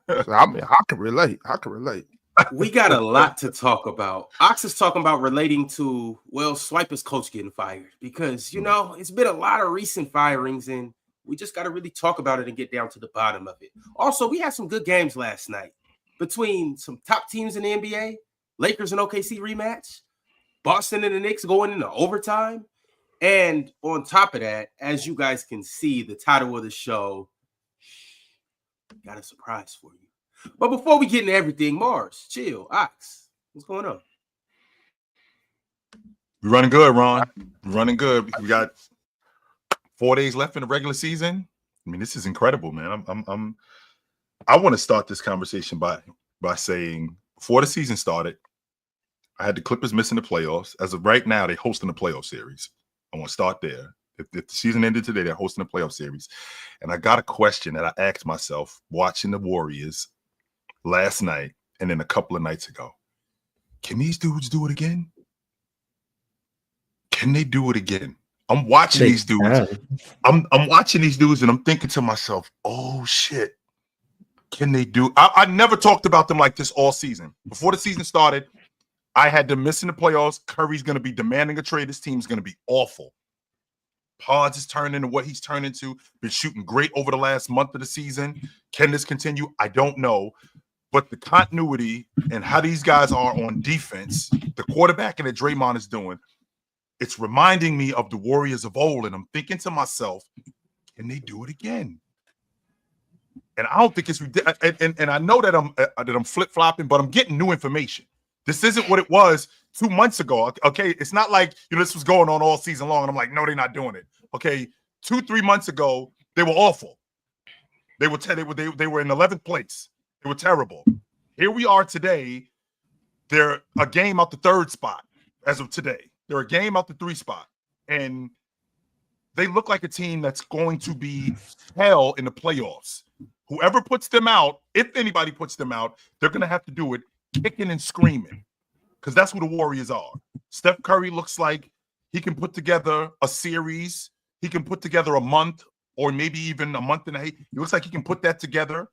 So, I mean, I can relate. We got a lot to talk about. Ox is talking about relating to, well, Swiper's coach getting fired because, it's been a lot of recent firings and we just got to really talk about it and get down to the bottom of it. Also, we had some good games last night between some top teams in the NBA, Lakers and OKC rematch, Boston and the Knicks going into overtime. And on top of that, as you guys can see, the title of the show, got a surprise for you. But before we get into everything, Mars, chill, Ox, what's going on? We're running good, Ron. We're running good. We got 4 days left in the regular season. I mean, this is incredible, man. I want to start this conversation by saying before the season started, I had the Clippers missing the playoffs. As of right now, they're hosting the playoff series. I want to start there. If the season ended today, they're hosting the playoff series. And I got a question that I asked myself watching the Warriors last night and then a couple of nights ago. Can these dudes do it again? Can they do it again? I'm watching these dudes. I'm watching these dudes and I'm thinking to myself, oh shit. Can they do? I never talked about them like this all season. Before the season started, I had them missing the playoffs. Curry's going to be demanding a trade. This team's going to be awful. Pods is turning into what he's turned into. Been shooting great over the last month of the season. Can this continue? I don't know. But the continuity and how these guys are on defense, the quarterback and that Draymond is doing, it's reminding me of the Warriors of old. And I'm thinking to myself, can they do it again? And I don't think it's ridiculous. And I know that I'm flip-flopping, but I'm getting new information. This isn't what it was 2 months ago. Okay, it's not like this was going on all season long. And I'm like, no, they're not doing it. Okay, 2-3 months ago, they were awful. They were in 11th place. They were terrible. Here we are today. They're a game out the third spot as of today. They're a game out the 3 spot, and they look like a team that's going to be hell in the playoffs. Whoever puts them out, if anybody puts them out, they're going to have to do it kicking and screaming because that's who the Warriors are. Steph Curry looks like he can put together a series. He can put together a month or maybe even a month and a half. He looks like he can put that together.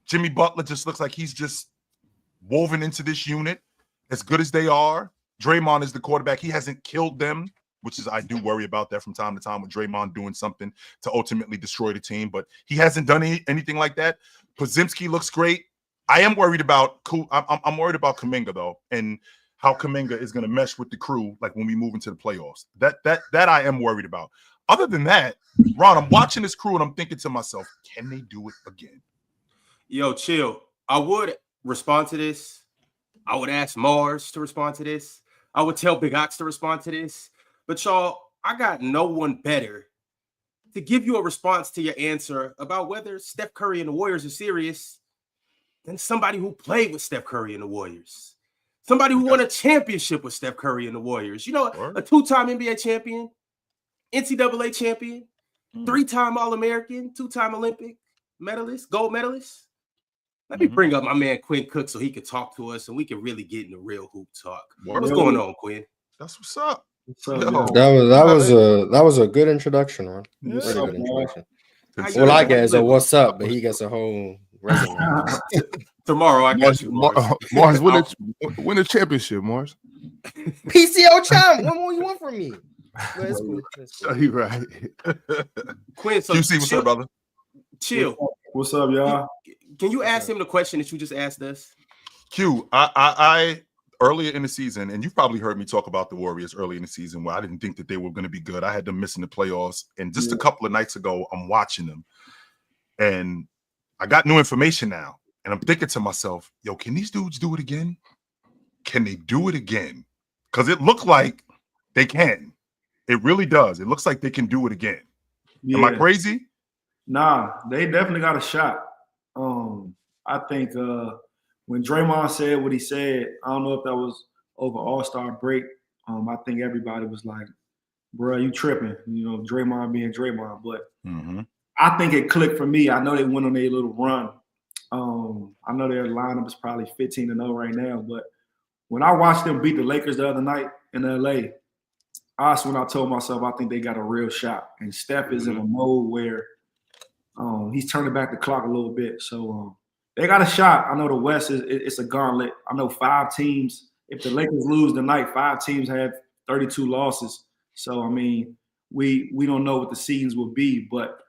Jimmy Butler just looks like he's just woven into this unit as good as they are. Draymond is the quarterback. He hasn't killed them, which is I do worry about that from time to time with Draymond doing something to ultimately destroy the team, but he hasn't done anything like that. Podziemski looks great. I am worried about I'm worried about Kuminga though, and how Kuminga is going to mesh with the crew like when we move into the playoffs. That I am worried about. Other than that, Ron, I'm watching this crew and I'm thinking to myself, can they do it again? Yo, chill. I would respond to this. I would ask Mars to respond to this. I would tell Big Ox to respond to this. But y'all, I got no one better to give you a response to your answer about whether Steph Curry and the Warriors are serious than somebody who played with Steph Curry and the Warriors. Somebody who won a championship with Steph Curry and the Warriors. A 2-time NBA champion, NCAA champion, 3-time All-American, 2-time Olympic medalist, gold medalist. Let me bring up my man Quinn Cook so he can talk to us and we can really get into real hoop talk. What's going on, Quinn? That's what's up. That was a good introduction, man. Really good introduction. Well, I guess a what's up, but he gets a whole resume. Tomorrow, I got you, Mars. Win a championship, Mars. PCO champ. What more you want from me? That's cool. You right. Quinn, so QC, what's up, brother? Chill. What's up, y'all? Can you ask him the question that you just asked us? Q, I earlier in the season, and you've probably heard me talk about the Warriors early in the season where I didn't think that they were going to be good. I had them missing the playoffs. And just a couple of nights ago, I'm watching them. And I got new information now. And I'm thinking to myself, yo, can these dudes do it again? Can they do it again? Because it looked like they can. It really does. It looks like they can do it again. Yeah. Am I crazy? Nah, they definitely got a shot. I think when Draymond said what he said, I don't know if that was over All-Star break. I think everybody was like, bro, you tripping. Draymond being Draymond. But I think it clicked for me. I know they went on their little run. I know their lineup is probably 15-0 right now. But when I watched them beat the Lakers the other night in L.A., that's when I told myself I think they got a real shot. And Steph is in a mode where he's turning back the clock a little bit. So they got a shot. I know the West it's a gauntlet. I know 5 teams. If the Lakers lose tonight, 5 teams have 32 losses. So I mean, we don't know what the seasons will be, but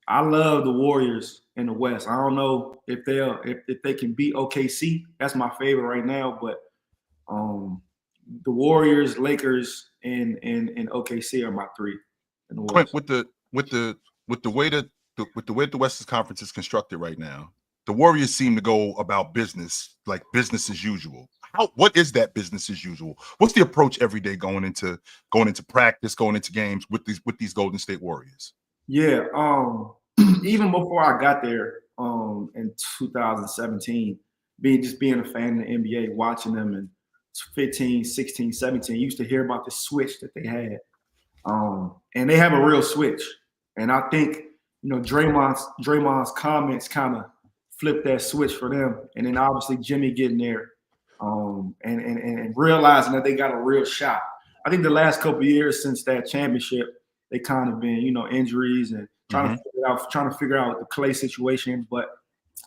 I love the Warriors in the West. I don't know if they can beat OKC. That's my favorite right now, but the Warriors, Lakers, and OKC are my 3 in the West. With the way that the Western Conference is constructed right now, the Warriors seem to go about business like business as usual. What is that business as usual? What's the approach every day going into practice, going into games with these Golden State Warriors? Yeah, even before I got there in 2017, being a fan of the NBA, watching them in 15, 16, 17, used to hear about the switch that they had. And they have a real switch. And I think, Draymond's comments kind of flipped that switch for them. And then obviously Jimmy getting there and realizing that they got a real shot. I think the last couple of years since that championship, they kind of been, injuries and trying to figure out the Clay situation. But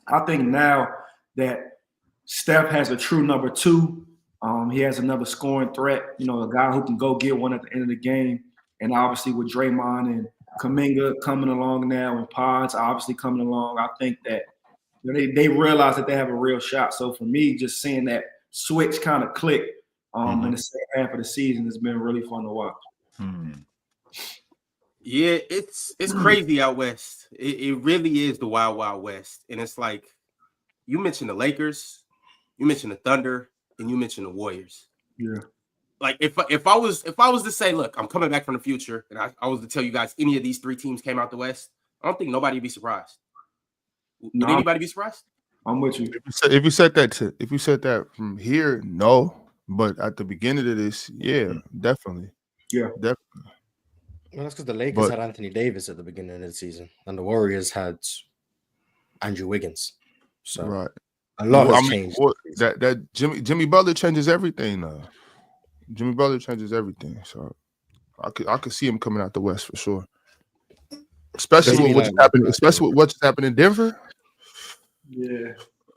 I think now that Steph has a true number 2, he has another scoring threat, a guy who can go get one at the end of the game. And obviously with Draymond and Kuminga coming along now and Pods obviously coming along, I think that they realize that they have a real shot. So for me, just seeing that switch kind of click in the second half of the season has been really fun to watch. Yeah, it's crazy out west. It really is the wild, wild west. And it's like you mentioned the Lakers, you mentioned the Thunder, and you mentioned the Warriors. Yeah. Like if I was to say, look, I'm coming back from the future, and I was to tell you guys any of these 3 teams came out the West, I don't think nobody would be surprised. Would anybody be surprised? I'm with you. If you said that from here, no. But at the beginning of this, yeah, definitely. Yeah. Definitely. Well, that's because the Lakers had Anthony Davis at the beginning of the season, and the Warriors had Andrew Wiggins. So right. A lot has changed. That Jimmy Butler changes everything now. Jimmy Butler changes everything. So I could see him coming out the West for sure. Especially with what's happening in Denver. Yeah,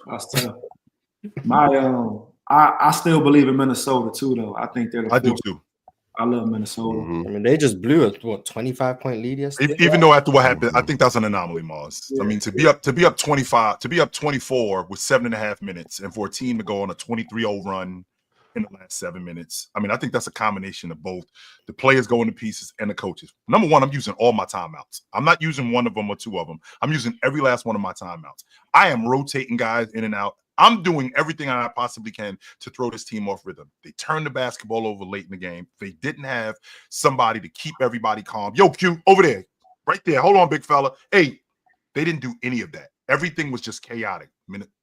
that's tough. I still believe in Minnesota too, though. I think they're the fourth. I do too. I love Minnesota. I mean, they just blew a 25-point lead yesterday. Even though after what happened, I think that's an anomaly, Mars. Yeah. I mean, to be up 25, to be up 24 with 7.5 minutes, and for a team to go on a 23-0 run in the last 7 minutes. I mean, I think that's a combination of both the players going to pieces and the coaches. Number one, I'm using all my timeouts. I'm not using one of them or 2 of them. I'm using every last one of my timeouts. I am rotating guys in and out. I'm doing everything I possibly can to throw this team off rhythm. They turned the basketball over late in the game. They didn't have somebody to keep everybody calm. Yo, Q, over there. Right there. Hold on, big fella. Hey, they didn't do any of that. Everything was just chaotic.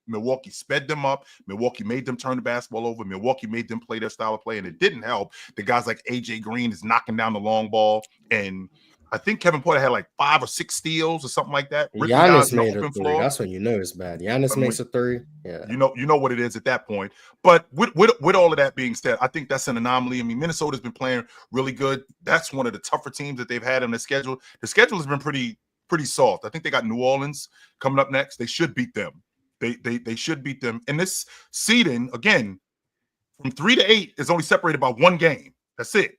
Milwaukee sped them up. Milwaukee made them turn the basketball over. Milwaukee made them play their style of play, and it didn't help. The guys like AJ Green is knocking down the long ball, and I think Kevin Porter had like 5 or 6 steals or something like that. Giannis made a 3. That's when you know it's bad. Giannis makes a 3. Yeah, you know what it is at that point. But with all of that being said, I think that's an anomaly. I mean, Minnesota's been playing really good. That's one of the tougher teams that they've had on the schedule. The schedule has been pretty soft. I think they got New Orleans coming up next. They should beat them. They should beat them. And this seeding, again, from 3 to 8 is only separated by 1 game. That's it.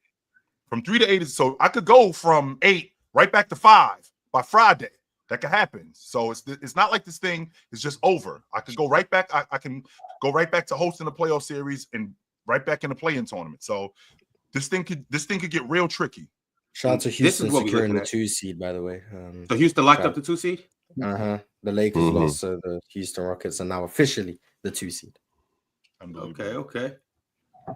From 3 to 8 is so I could go from 8 right back to 5 by Friday. That could happen. So it's not like this thing is just over. I could go right back. I can go right back to hosting the playoff series and right back in the play-in tournament. So this thing could get real tricky. Shout out to Houston securing the 2 seed, by the way. So Houston locked up the 2 seed? The Lakers lost to the Houston Rockets and now officially the 2 seed. Okay.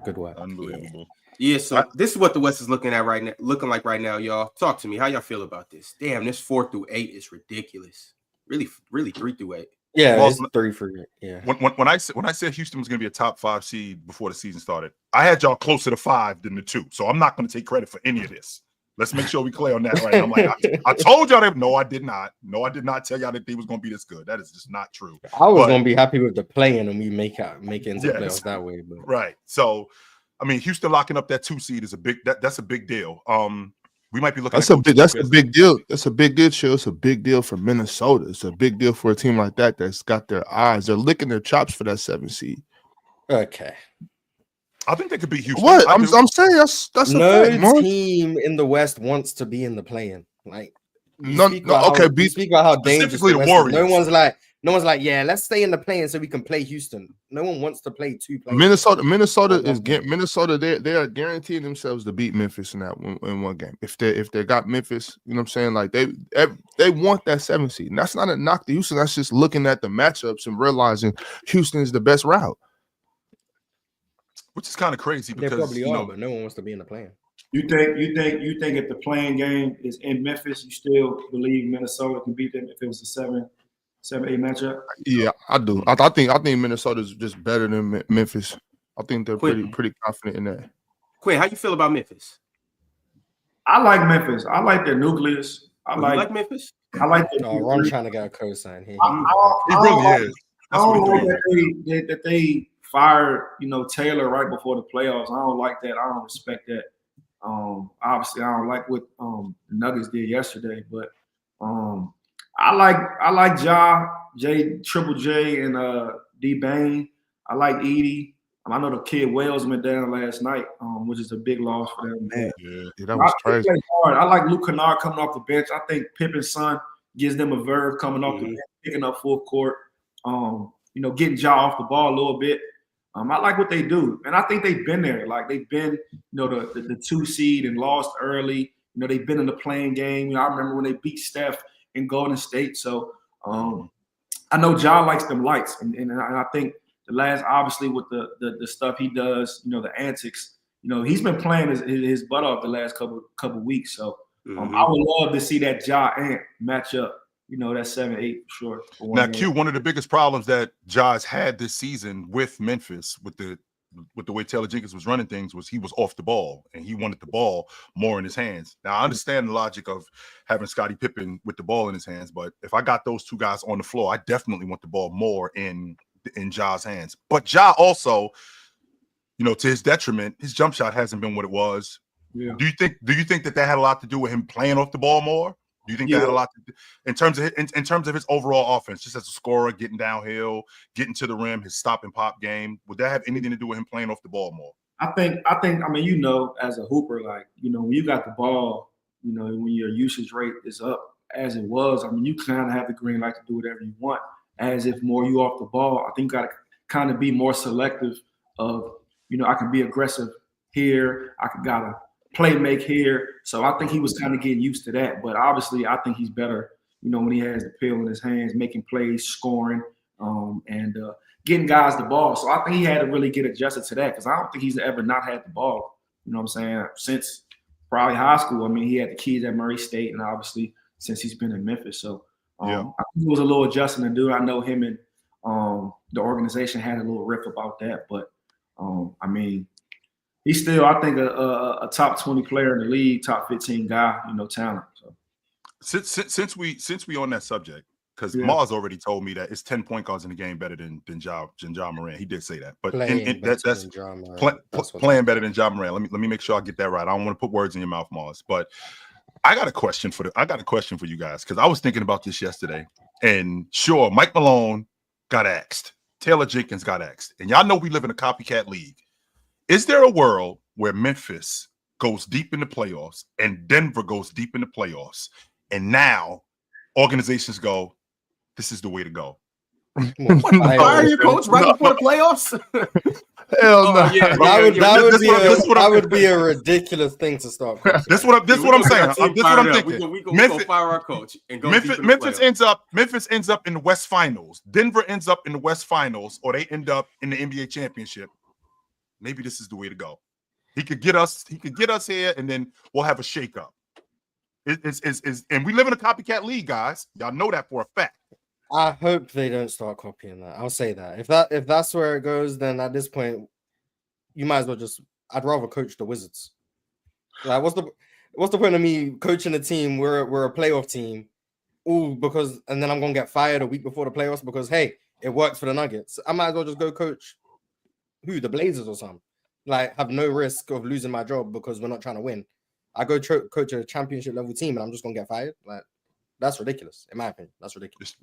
Good work. Unbelievable. Yeah, so this is what the West is looking like right now, y'all. Talk to me. How y'all feel about this? Damn, this 4 through 8 is ridiculous. Really 3 through 8. Yeah, it's 3 for 8. Yeah. When I said Houston was going to be a top 5 seed before the season started, I had y'all closer to 5 than the 2. So I'm not going to take credit for any of this. Let's make sure we clear on that right now. I'm like, I told y'all that. No, I did not. No, I did not tell y'all that they was going to be this good. That is just not true. I was going to be happy with the play-in and we make it into the playoffs that way. But. Right. So, I mean, Houston locking up that 2 seed is that's a big deal. We might be looking. That's a big deal. That's a big deal, Chill. It's a big deal for Minnesota. It's a big deal for a team like that that's got their eyes. They're licking their chops for that 7 seed. Okay. I think they could beat Houston. What? I'm saying that's no a fact, team in the West wants to be in the play-in. Like you speak about how dangerous the Warriors. No one's like, yeah, let's stay in the play-in so we can play Houston. No one wants to play 2 players. Minnesota. They are guaranteeing themselves to beat Memphis in that one game. If they got Memphis, you know what I'm saying? Like they want that 7 seed. And that's not a knock to Houston. That's just looking at the matchups and realizing Houston is the best route. Which is kind of crazy because they probably are, but no one wants to be in the play-in. You think if the playing game is in Memphis, you still believe Minnesota can beat them if it was a 7-8 matchup? Yeah, I do. I think Minnesota's just better than Memphis. I think they're pretty confident in that. Quinn, how you feel about Memphis? I like Memphis. I like their nucleus. You like Memphis? I like their Ron trying to get a cosign here. He really is. I don't know that they fired, Taylor right before the playoffs. I don't like that. I don't respect that. Obviously, I don't like what the Nuggets did yesterday, but I like Triple J and D Bane. I like Edie. I know the kid Wells went down last night, which is a big loss for them. Yeah, that was crazy. I like Luke Kennard coming off the bench. I think Pippen's son gives them a verve coming off the bench, picking up full court. Getting Ja off the ball a little bit. I like what they do, and I think they've been there. Like they've been, the 2 seed and lost early. They've been in the playing game. I remember when they beat Steph in Golden State. So I know Ja likes them lights, and I think the last, obviously with the stuff he does, the antics. He's been playing his butt off the last couple weeks. So I would love to see that Ja Ant match up. That 7-8 for sure. Now, Q, one of the biggest problems that Ja's had this season with Memphis, with the way Taylor Jenkins was running things, was he was off the ball and he wanted the ball more in his hands. Now, I understand the logic of having Scottie Pippen with the ball in his hands, but if I got those 2 guys on the floor, I definitely want the ball more in Ja's hands. But Ja also, to his detriment, his jump shot hasn't been what it was. Yeah. Do you think that had a lot to do with him playing off the ball more? Do you think that had a lot to do in terms of his overall offense, just as a scorer, getting downhill, getting to the rim, his stop and pop game? Would that have anything to do with him playing off the ball more? I think, as a hooper, like, when you got the ball, when your usage rate is up as it was, you kind of have the green light to do whatever you want. As if more you off the ball, I think you got to kind of be more selective of, I can be aggressive here. I got to play make here. So I think he was kind of getting used to that. But obviously, I think he's better, when he has the pill in his hands, making plays, scoring, and getting guys the ball. So I think he had to really get adjusted to that because I don't think he's ever not had the ball, since probably high school. He had the keys at Murray State and obviously since he's been in Memphis. So I think it was a little adjusting to do. I know him and the organization had a little riff about that. But, he's still, I think, a top 20 player in the league, top 15 guy, talent. So since we on that subject, because Mars already told me that it's 10 point guards in the game better than Ja Morant. He did say that, but that's playing better than Ja Morant. Let me make sure I get that right. I don't want to put words in your mouth, Mars. But I got a question for you guys because I was thinking about this yesterday, and sure, Mike Malone got axed, Taylor Jenkins got axed, and y'all know we live in a copycat league. Is there a world where Memphis goes deep in the playoffs and Denver goes deep in the playoffs, and now organizations go, this is the way to go? Fire your coach right before the playoffs? Hell no. That would be a ridiculous thing to start. This is what I'm saying. This is what I'm thinking. We go fire our coach and go Memphis ends up in the West Finals. Denver ends up in the West Finals, or they end up in the NBA championship. Maybe this is the way to go. He could get us here, and then we'll have a shakeup. And we live in a copycat league, guys. Y'all know that for a fact. I hope they don't start copying that. I'll say that. If that's where it goes, then at this point, you might as well I'd rather coach the Wizards. Like, what's the point of me coaching a team? We're a playoff team, and then I'm gonna get fired a week before the playoffs because hey, it works for the Nuggets. I might as well just go coach the Blazers or something. Like, have no risk of losing my job because we're not trying to win. I go coach a championship level team, and I'm just gonna get fired. Like, that's ridiculous, in my opinion. That's ridiculous.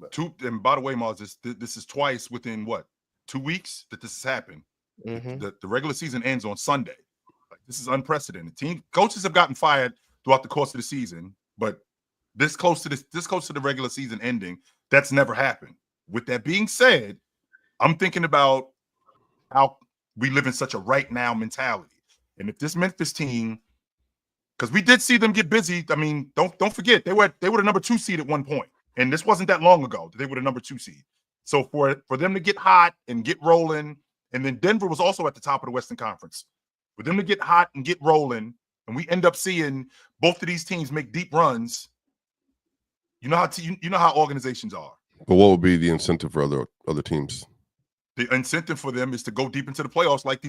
And by the way, Mars, this is twice within 2 weeks that this has happened. Mm-hmm. The regular season ends on Sunday. Like, this is unprecedented. Coaches have gotten fired throughout the course of the season, but this close to the regular season ending, that's never happened. With that being said, I'm thinking about how we live in such a right now mentality. And if this Memphis team, because we did see them get busy. I mean, don't forget, they were the number 2 seed at one point. And this wasn't that long ago. They were the number 2 seed. So for them to get hot and get rolling, and then Denver was also at the top of the Western Conference. For them to get hot and get rolling, and we end up seeing both of these teams make deep runs. You know how organizations are. But what would be the incentive for other teams? The incentive for them is to go deep into the playoffs, like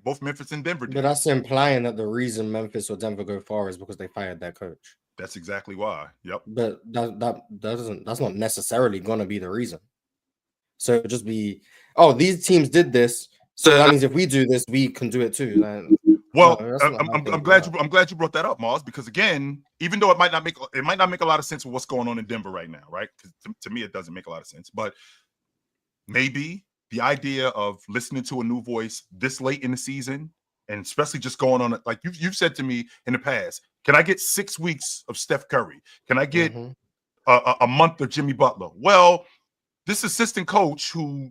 both Memphis and Denver did. But that's implying that the reason Memphis or Denver go far is because they fired their coach. That's exactly why. Yep. But that's not necessarily gonna be the reason. So it'll just be, oh, these teams did this, so that means if we do this, we can do it too. Like, well, no, I'm glad you brought that up, Mars, because again, even though it might not make a lot of sense with what's going on in Denver right now, right? Because to me, it doesn't make a lot of sense. But maybe the idea of listening to a new voice this late in the season, and especially just going on, like you've said to me in the past, can I get 6 weeks of Steph Curry? Can I get a month of Jimmy Butler? Well, this assistant coach who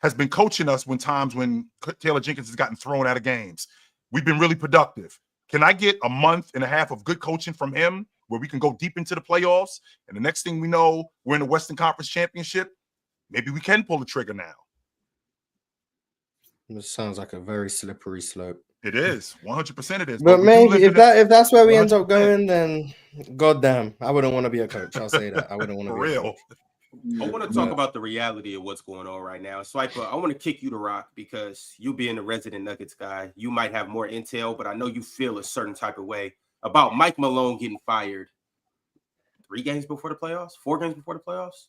has been coaching us when Taylor Jenkins has gotten thrown out of games, we've been really productive. Can I get a month and a half of good coaching from him where we can go deep into the playoffs? And the next thing we know, we're in the Western Conference Championship. Maybe we can pull the trigger now. This sounds like a very slippery slope. It is. 100% it is. But maybe if that's where we end up going, then goddamn, I wouldn't want to be a coach. I'll say that. I wouldn't want to be real. A coach. I want to talk about the reality of what's going on right now. Swiper, I want to kick you to rock because you being the resident Nuggets guy, you might have more intel, but I know you feel a certain type of way about Mike Malone getting fired 3 games before the playoffs, 4 games before the playoffs.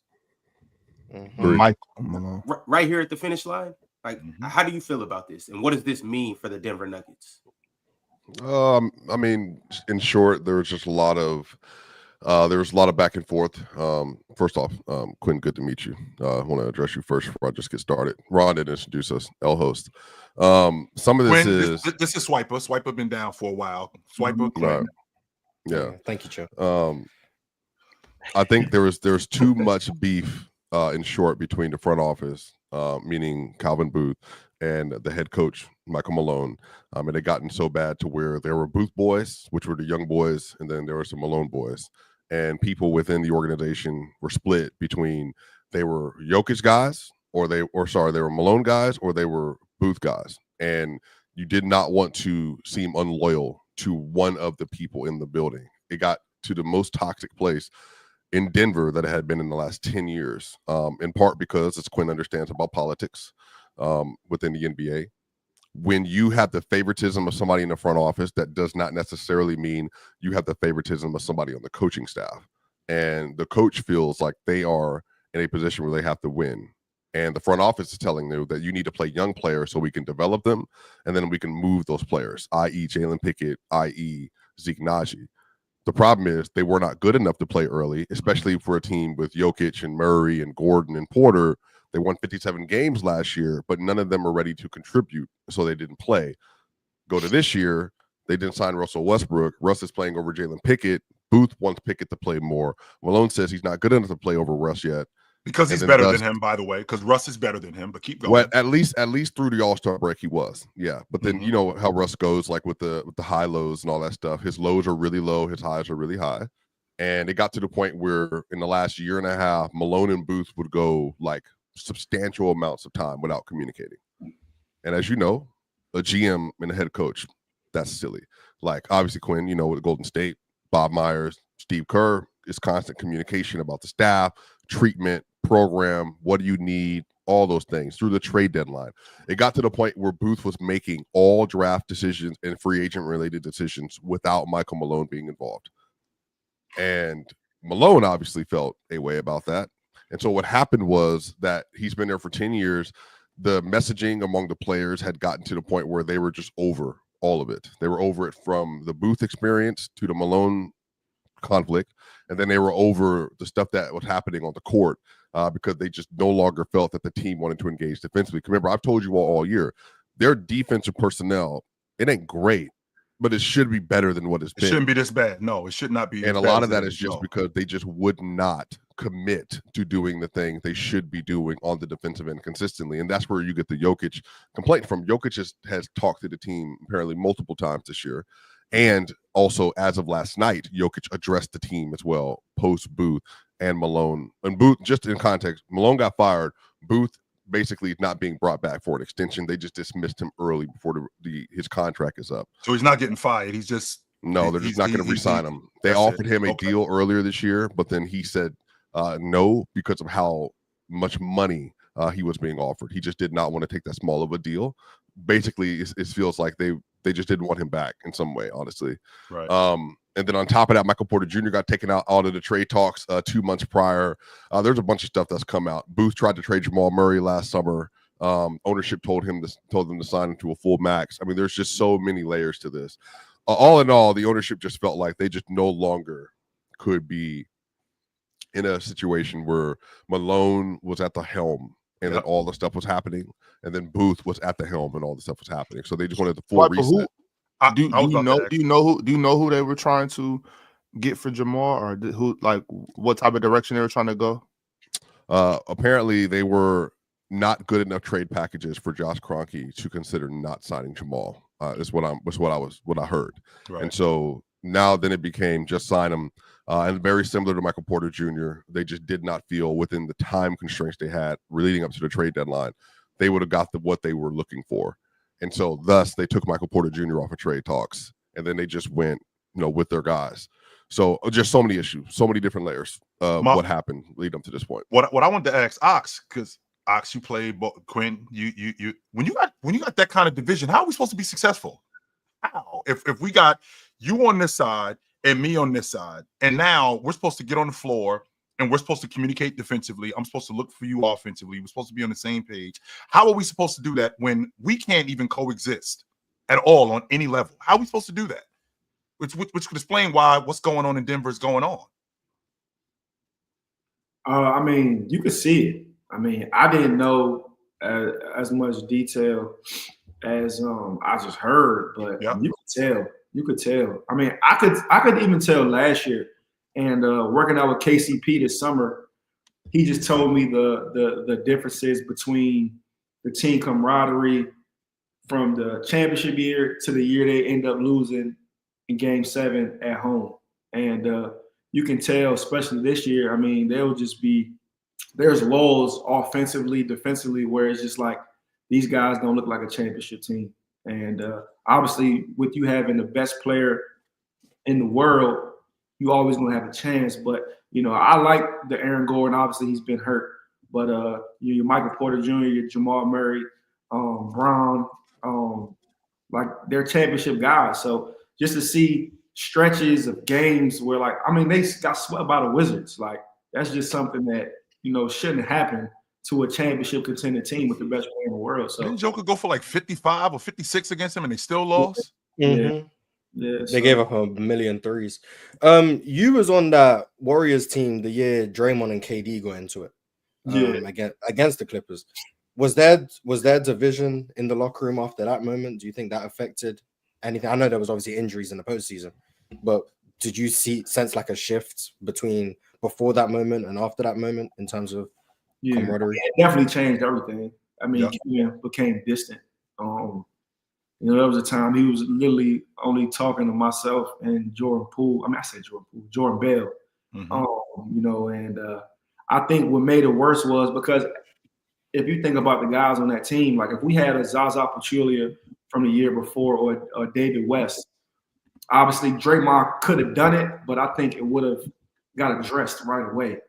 Mike Malone. Right here at the finish line. Like, how do you feel about this? And what does this mean for the Denver Nuggets? I mean, in short, there was just a lot of back and forth. First off, Quinn, good to meet you. I want to address you first before I just get started. Ron didn't introduce us, L host. Some of this Quinn, this is Swiper. Swiper been down for a while. Swiper, right. Yeah. Thank you, Joe. I think there was too much beef in short between the front office, meaning Calvin Booth, and the head coach, Michael Malone. And it gotten so bad to where there were Booth boys, which were the young boys, and then there were some Malone boys. And people within the organization were split between they were Jokic guys, or they were Malone guys, or they were Booth guys. And you did not want to seem unloyal to one of the people in the building. It got to the most toxic place in Denver that it had been in the last 10 years, in part because, as Quinn understands about politics within the NBA, when you have the favoritism of somebody in the front office, that does not necessarily mean you have the favoritism of somebody on the coaching staff. And the coach feels like they are in a position where they have to win. And the front office is telling them that you need to play young players so we can develop them, and then we can move those players, i.e. Jalen Pickett, i.e. Zeke Naji. The problem is they were not good enough to play early, especially for a team with Jokic and Murray and Gordon and Porter. They won 57 games last year, but none of them are ready to contribute, so they didn't play. Go to this year, they didn't sign Russell Westbrook. Russ is playing over Jalen Pickett. Booth wants Pickett to play more. Malone says he's not good enough to play over Russ yet. Because he's better than him, by the way, because Russ is better than him, but keep going. Well, at least through the All-Star break, he was. Yeah. But then you know how Russ goes, like with the high lows and all that stuff. His lows are really low, his highs are really high. And it got to the point where in the last year and a half, Malone and Booth would go like substantial amounts of time without communicating. And as you know, a GM and a head coach, that's silly. Like obviously, Quinn, you know, with Golden State, Bob Myers, Steve Kerr, is constant communication about the staff, treatment, program, what do you need, all those things through the trade deadline. It got to the point where Booth was making all draft decisions and free agent related decisions without Michael Malone being involved. And Malone obviously felt a way about that. And so what happened was that he's been there for 10 years. The messaging among the players had gotten to the point where they were just over all of it. They were over it from the Booth experience to the Malone conflict, and then they were over the stuff that was happening on the court because they just no longer felt that the team wanted to engage defensively. Remember, I've told you all year, their defensive personnel, it ain't great, but it should be better than what it's been. It shouldn't be this bad. No, it should not be. And a lot of that is just because they just would not commit to doing the thing they should be doing on the defensive end consistently. And that's where you get the Jokic complaint from. Jokic has talked to the team apparently multiple times this year. And also, as of last night, Jokic addressed the team as well, post Booth and Malone. And Booth, just in context, Malone got fired. Booth basically not being brought back for an extension. They just dismissed him early before his contract is up. So he's not getting fired. He's just they're just not going to re-sign him. They offered him a deal earlier this year, but then he said no because of how much money he was being offered. He just did not want to take that small of a deal. Basically, it feels like they just didn't want him back in some way, honestly. Right. And then on top of that, Michael Porter Jr. got taken out of the trade talks 2 months prior. There's a bunch of stuff that's come out. Booth tried to trade Jamal Murray last summer. Ownership told them to sign him to a full max. I mean, there's just so many layers to this. All in all, the ownership just felt like they just no longer could be in a situation where Malone was at the helm and that all the stuff was happening, and then Booth was at the helm and all the stuff was happening. So they just wanted the full reset. Do you know who they were trying to get for Jamal, or who, like, what type of direction they were trying to go? Apparently they were not good enough trade packages for Josh Kroenke to consider not signing Jamal. Is what I heard. Right. And so now then it became just sign him. And very similar to Michael Porter Jr., they just did not feel within the time constraints they had leading up to the trade deadline, they would have got what they were looking for. And so thus they took Michael Porter Jr. off of trade talks, and then they just went, with their guys. So just so many issues, so many different layers of what happened leading up to this point. What I wanted to ask Ox, because Ox, you played Quinn, you when you got that kind of division, how are we supposed to be successful? How? If we got you on this side and me on this side, and now we're supposed to get on the floor and we're supposed to communicate defensively. I'm supposed to look for you offensively. We're supposed to be on the same page. How are we supposed to do that when we can't even coexist at all on any level? How are we supposed to do that? Which could explain why what's going on in Denver is going on. I mean, you could see it. I mean, I didn't know as much detail as I just heard, but you could tell. You could tell. I mean, I could even tell last year. And working out with KCP this summer, he just told me the differences between the team camaraderie from the championship year to the year they end up losing in Game 7 at home. And you can tell, especially this year, I mean, there's lulls offensively, defensively, where it's just like these guys don't look like a championship team. And obviously, with you having the best player in the world, you always gonna have a chance. But I like the Aaron Gordon. Obviously, he's been hurt. But your Michael Porter Jr., your Jamal Murray, Brown, like they're championship guys. So just to see stretches of games where, like, I mean, they got swept by the Wizards. Like, that's just something that shouldn't happen to a championship contending team with the best player in the world. So didn't Joker go for like 55 or 56 against him and they still lost? Mm-hmm. Yeah, they gave up 1,000,000 threes. You was on that Warriors team the year Draymond and KD got into it. Against the Clippers. Was there division in the locker room after that moment? Do you think that affected anything? I know there was obviously injuries in the postseason, but did you sense like a shift between before that moment and after that moment in terms of camaraderie? It definitely changed everything. I mean, Ken became distant. There was a time he was literally only talking to myself and Jordan Poole. I mean, I said Jordan Poole, Jordan Bell. Mm-hmm. And I think what made it worse was because if you think about the guys on that team, like if we had a Zaza Pachulia from the year before or David West, obviously Draymond could have done it, but I think it would have got addressed right away.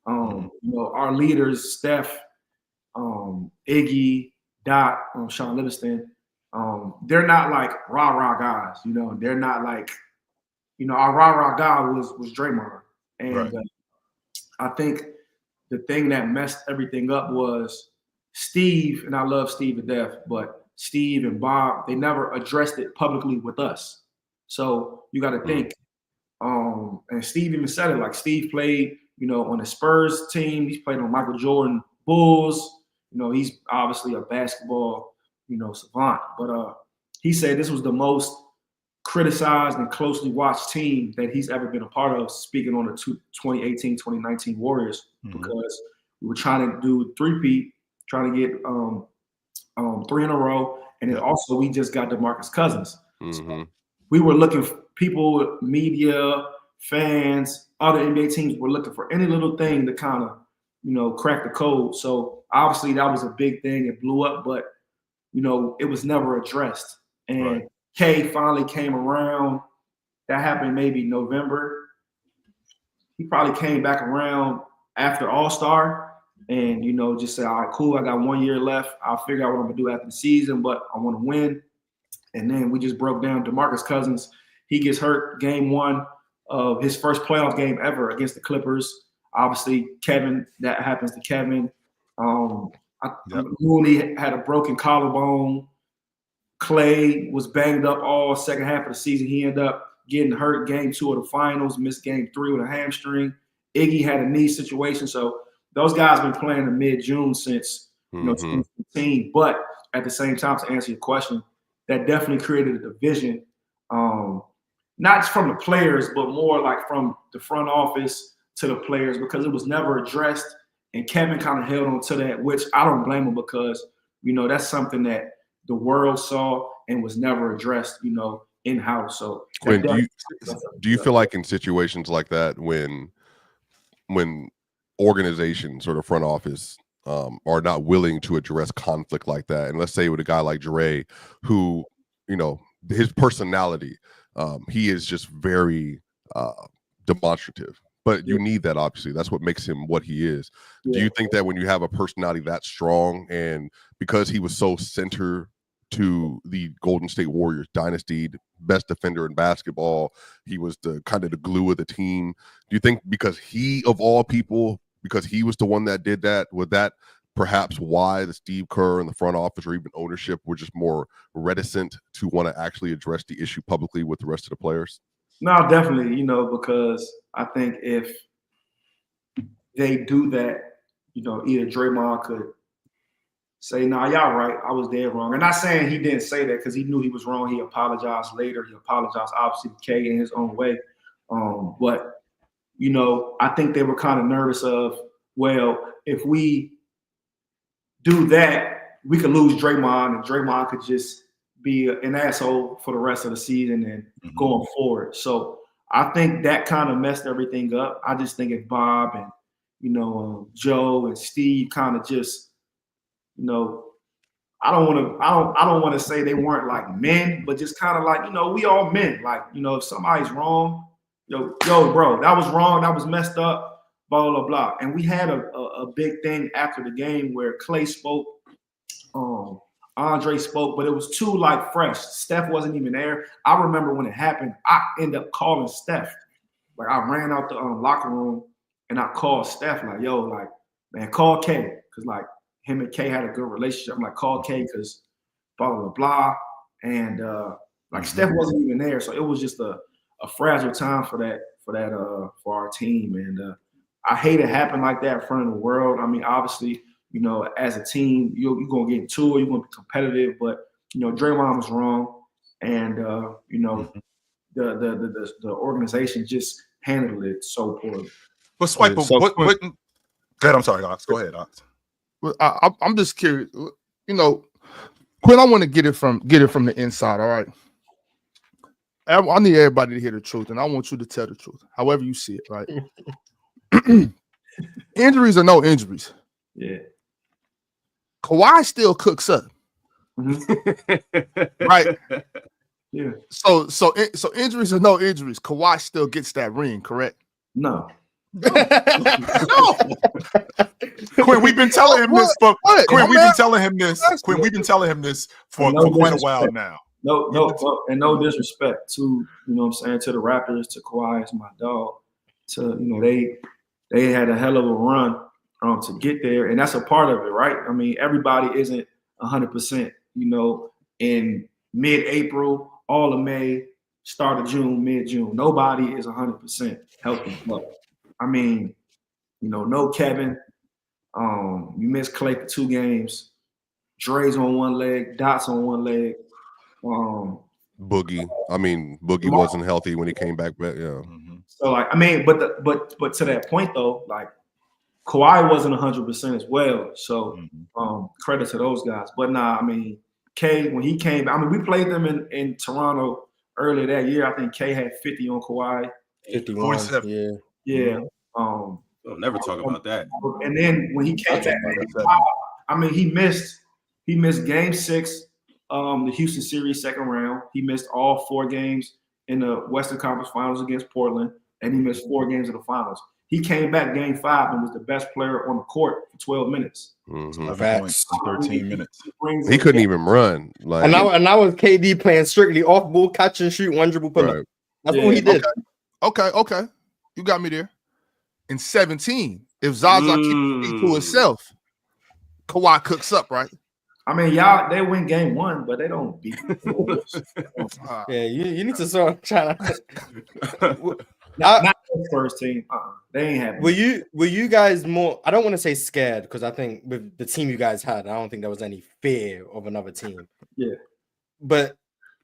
Our leaders, Steph, Iggy, Dot, Sean Livingston, they're not like rah-rah guys, they're not like, our rah-rah guy was Draymond. And I think the thing that messed everything up was Steve, and I love Steve to death, but Steve and Bob, they never addressed it publicly with us. So you got to think. And Steve even said it. Like Steve played, on the Spurs team. He's played on Michael Jordan Bulls. He's obviously a basketball, savant. But he said this was the most criticized and closely watched team that he's ever been a part of, speaking on the 2018-2019 Warriors, because we were trying to do three-peat, trying to get 3 in a row, and then also we just got DeMarcus Cousins. So we were looking for people, media, fans, other NBA teams were looking for any little thing to kind of, crack the code. So obviously that was a big thing. It blew up, but, it was never addressed. And K finally came around. That happened maybe November. He probably came back around after All-Star and, just said, all right, cool, I got 1 year left. I'll figure out what I'm going to do after the season, but I want to win. And then we just broke down DeMarcus Cousins. He gets hurt game 1 of his first playoff game ever against the Clippers. Obviously, Kevin, that happens to Kevin. Mooney had a broken collarbone. Clay was banged up all second half of the season. He ended up getting hurt game 2 of the finals, missed game 3 with a hamstring. Iggy had a knee situation. So those guys been playing in mid-June since 2015. But at the same time, to answer your question, that definitely created a division, not from the players, but more like from the front office to the players, because it was never addressed. And Kevin kind of held on to that, which I don't blame him, because, that's something that the world saw and was never addressed, in-house. So Quinn, do you feel like in situations like that, when organizations or the front office are not willing to address conflict like that, and let's say with a guy like Dre, who, his personality, he is just very demonstrative, but you need that, obviously. That's what makes him what he is. Do you think that when you have a personality that strong, and because he was so center to the Golden State Warriors dynasty, best defender in basketball, he was the kind of the glue of the team, do you think because he, of all people, because he was the one that did that, would that perhaps why the Steve Kerr and the front office or even ownership were just more reticent to want to actually address the issue publicly with the rest of the players? No, definitely, because I think if they do that, either Draymond could say, nah, y'all right, I was dead wrong. And not saying he didn't say that, because he knew he was wrong. He apologized later. He apologized, obviously, to K in his own way. But, I think they were kind of nervous of, well, if we do that, we could lose Draymond, and Draymond could just be an asshole for the rest of the season and going forward. So I think that kind of messed everything up. I just think if Bob and, Joe and Steve kind of just, I don't want to say they weren't like men, but just kind of like, we all men. Like, if somebody's wrong, yo, bro, that was wrong. That was messed up, blah, blah, blah. And we had a big thing after the game where Clay spoke, Andre spoke, but it was too like fresh. Steph wasn't even there. I remember when it happened, I ended up calling Steph. Like I ran out the locker room and I called Steph like, yo, like, man, call K. Cause like him and K had a good relationship. I'm like, call K because blah, blah, blah. And like Steph wasn't even there. So it was just a fragile time for our team. And I hate it happened like that in front of the world. I mean, obviously, as a team, you're going to get into it. You're going to be competitive. But, Draymond was wrong. And, the organization just handled it so poorly. But Swipe, go ahead. I'm sorry, Ox. Go ahead, Ox. Well, I'm just curious. Quinn, I want to get it from the inside. All right. I need everybody to hear the truth, and I want you to tell the truth, however you see it, right? Injuries or no injuries. Yeah. Kawhi still cooks up. Right? Yeah. So injuries or no injuries, Kawhi still gets that ring, correct? No. No. Quinn, we've been telling him this for Quinn. We've been telling him this. Quinn, we've been telling him this for quite a while now. No disrespect to, to the Raptors, to Kawhi, to my dog, to, they had a hell of a run to get there. And that's a part of it, right? I mean, everybody isn't 100%, in mid-April, all of May, start of June, mid-June. Nobody is 100% healthy. But, I mean, no Kevin. You missed Clay for 2 games. Dre's on one leg. Dot's on one leg. Boogie. I mean, Boogie wasn't healthy when he came back. But yeah. So like, I mean, but to that point though, like Kawhi wasn't 100% as well. So credit to those guys. But nah, I mean, K when he came, I mean, we played them in Toronto earlier that year. I think K had 50 on Kawhi. 51. 47. Yeah. We'll never talk about that. And then when he came back, I mean, he missed game 6, the Houston series 2nd round. He missed all 4 games in the Western Conference Finals against Portland, and he missed 4 games in the finals. He came back game 5 and was the best player on the court for 12 minutes. 11 points in 13 minutes. He couldn't even run. Like, and I was KD playing strictly off ball, catch and shoot, 1 dribble pull up. That's what he did. Okay. You got me there. In 17, if Zaza keeps it to himself, Kawhi cooks up, right? I mean, they win game 1, but they don't beat the Yeah, you need to start trying to. not the first team. They ain't happy. Were you guys more? I don't want to say scared because I think with the team you guys had, I don't think there was any fear of another team. Yeah. But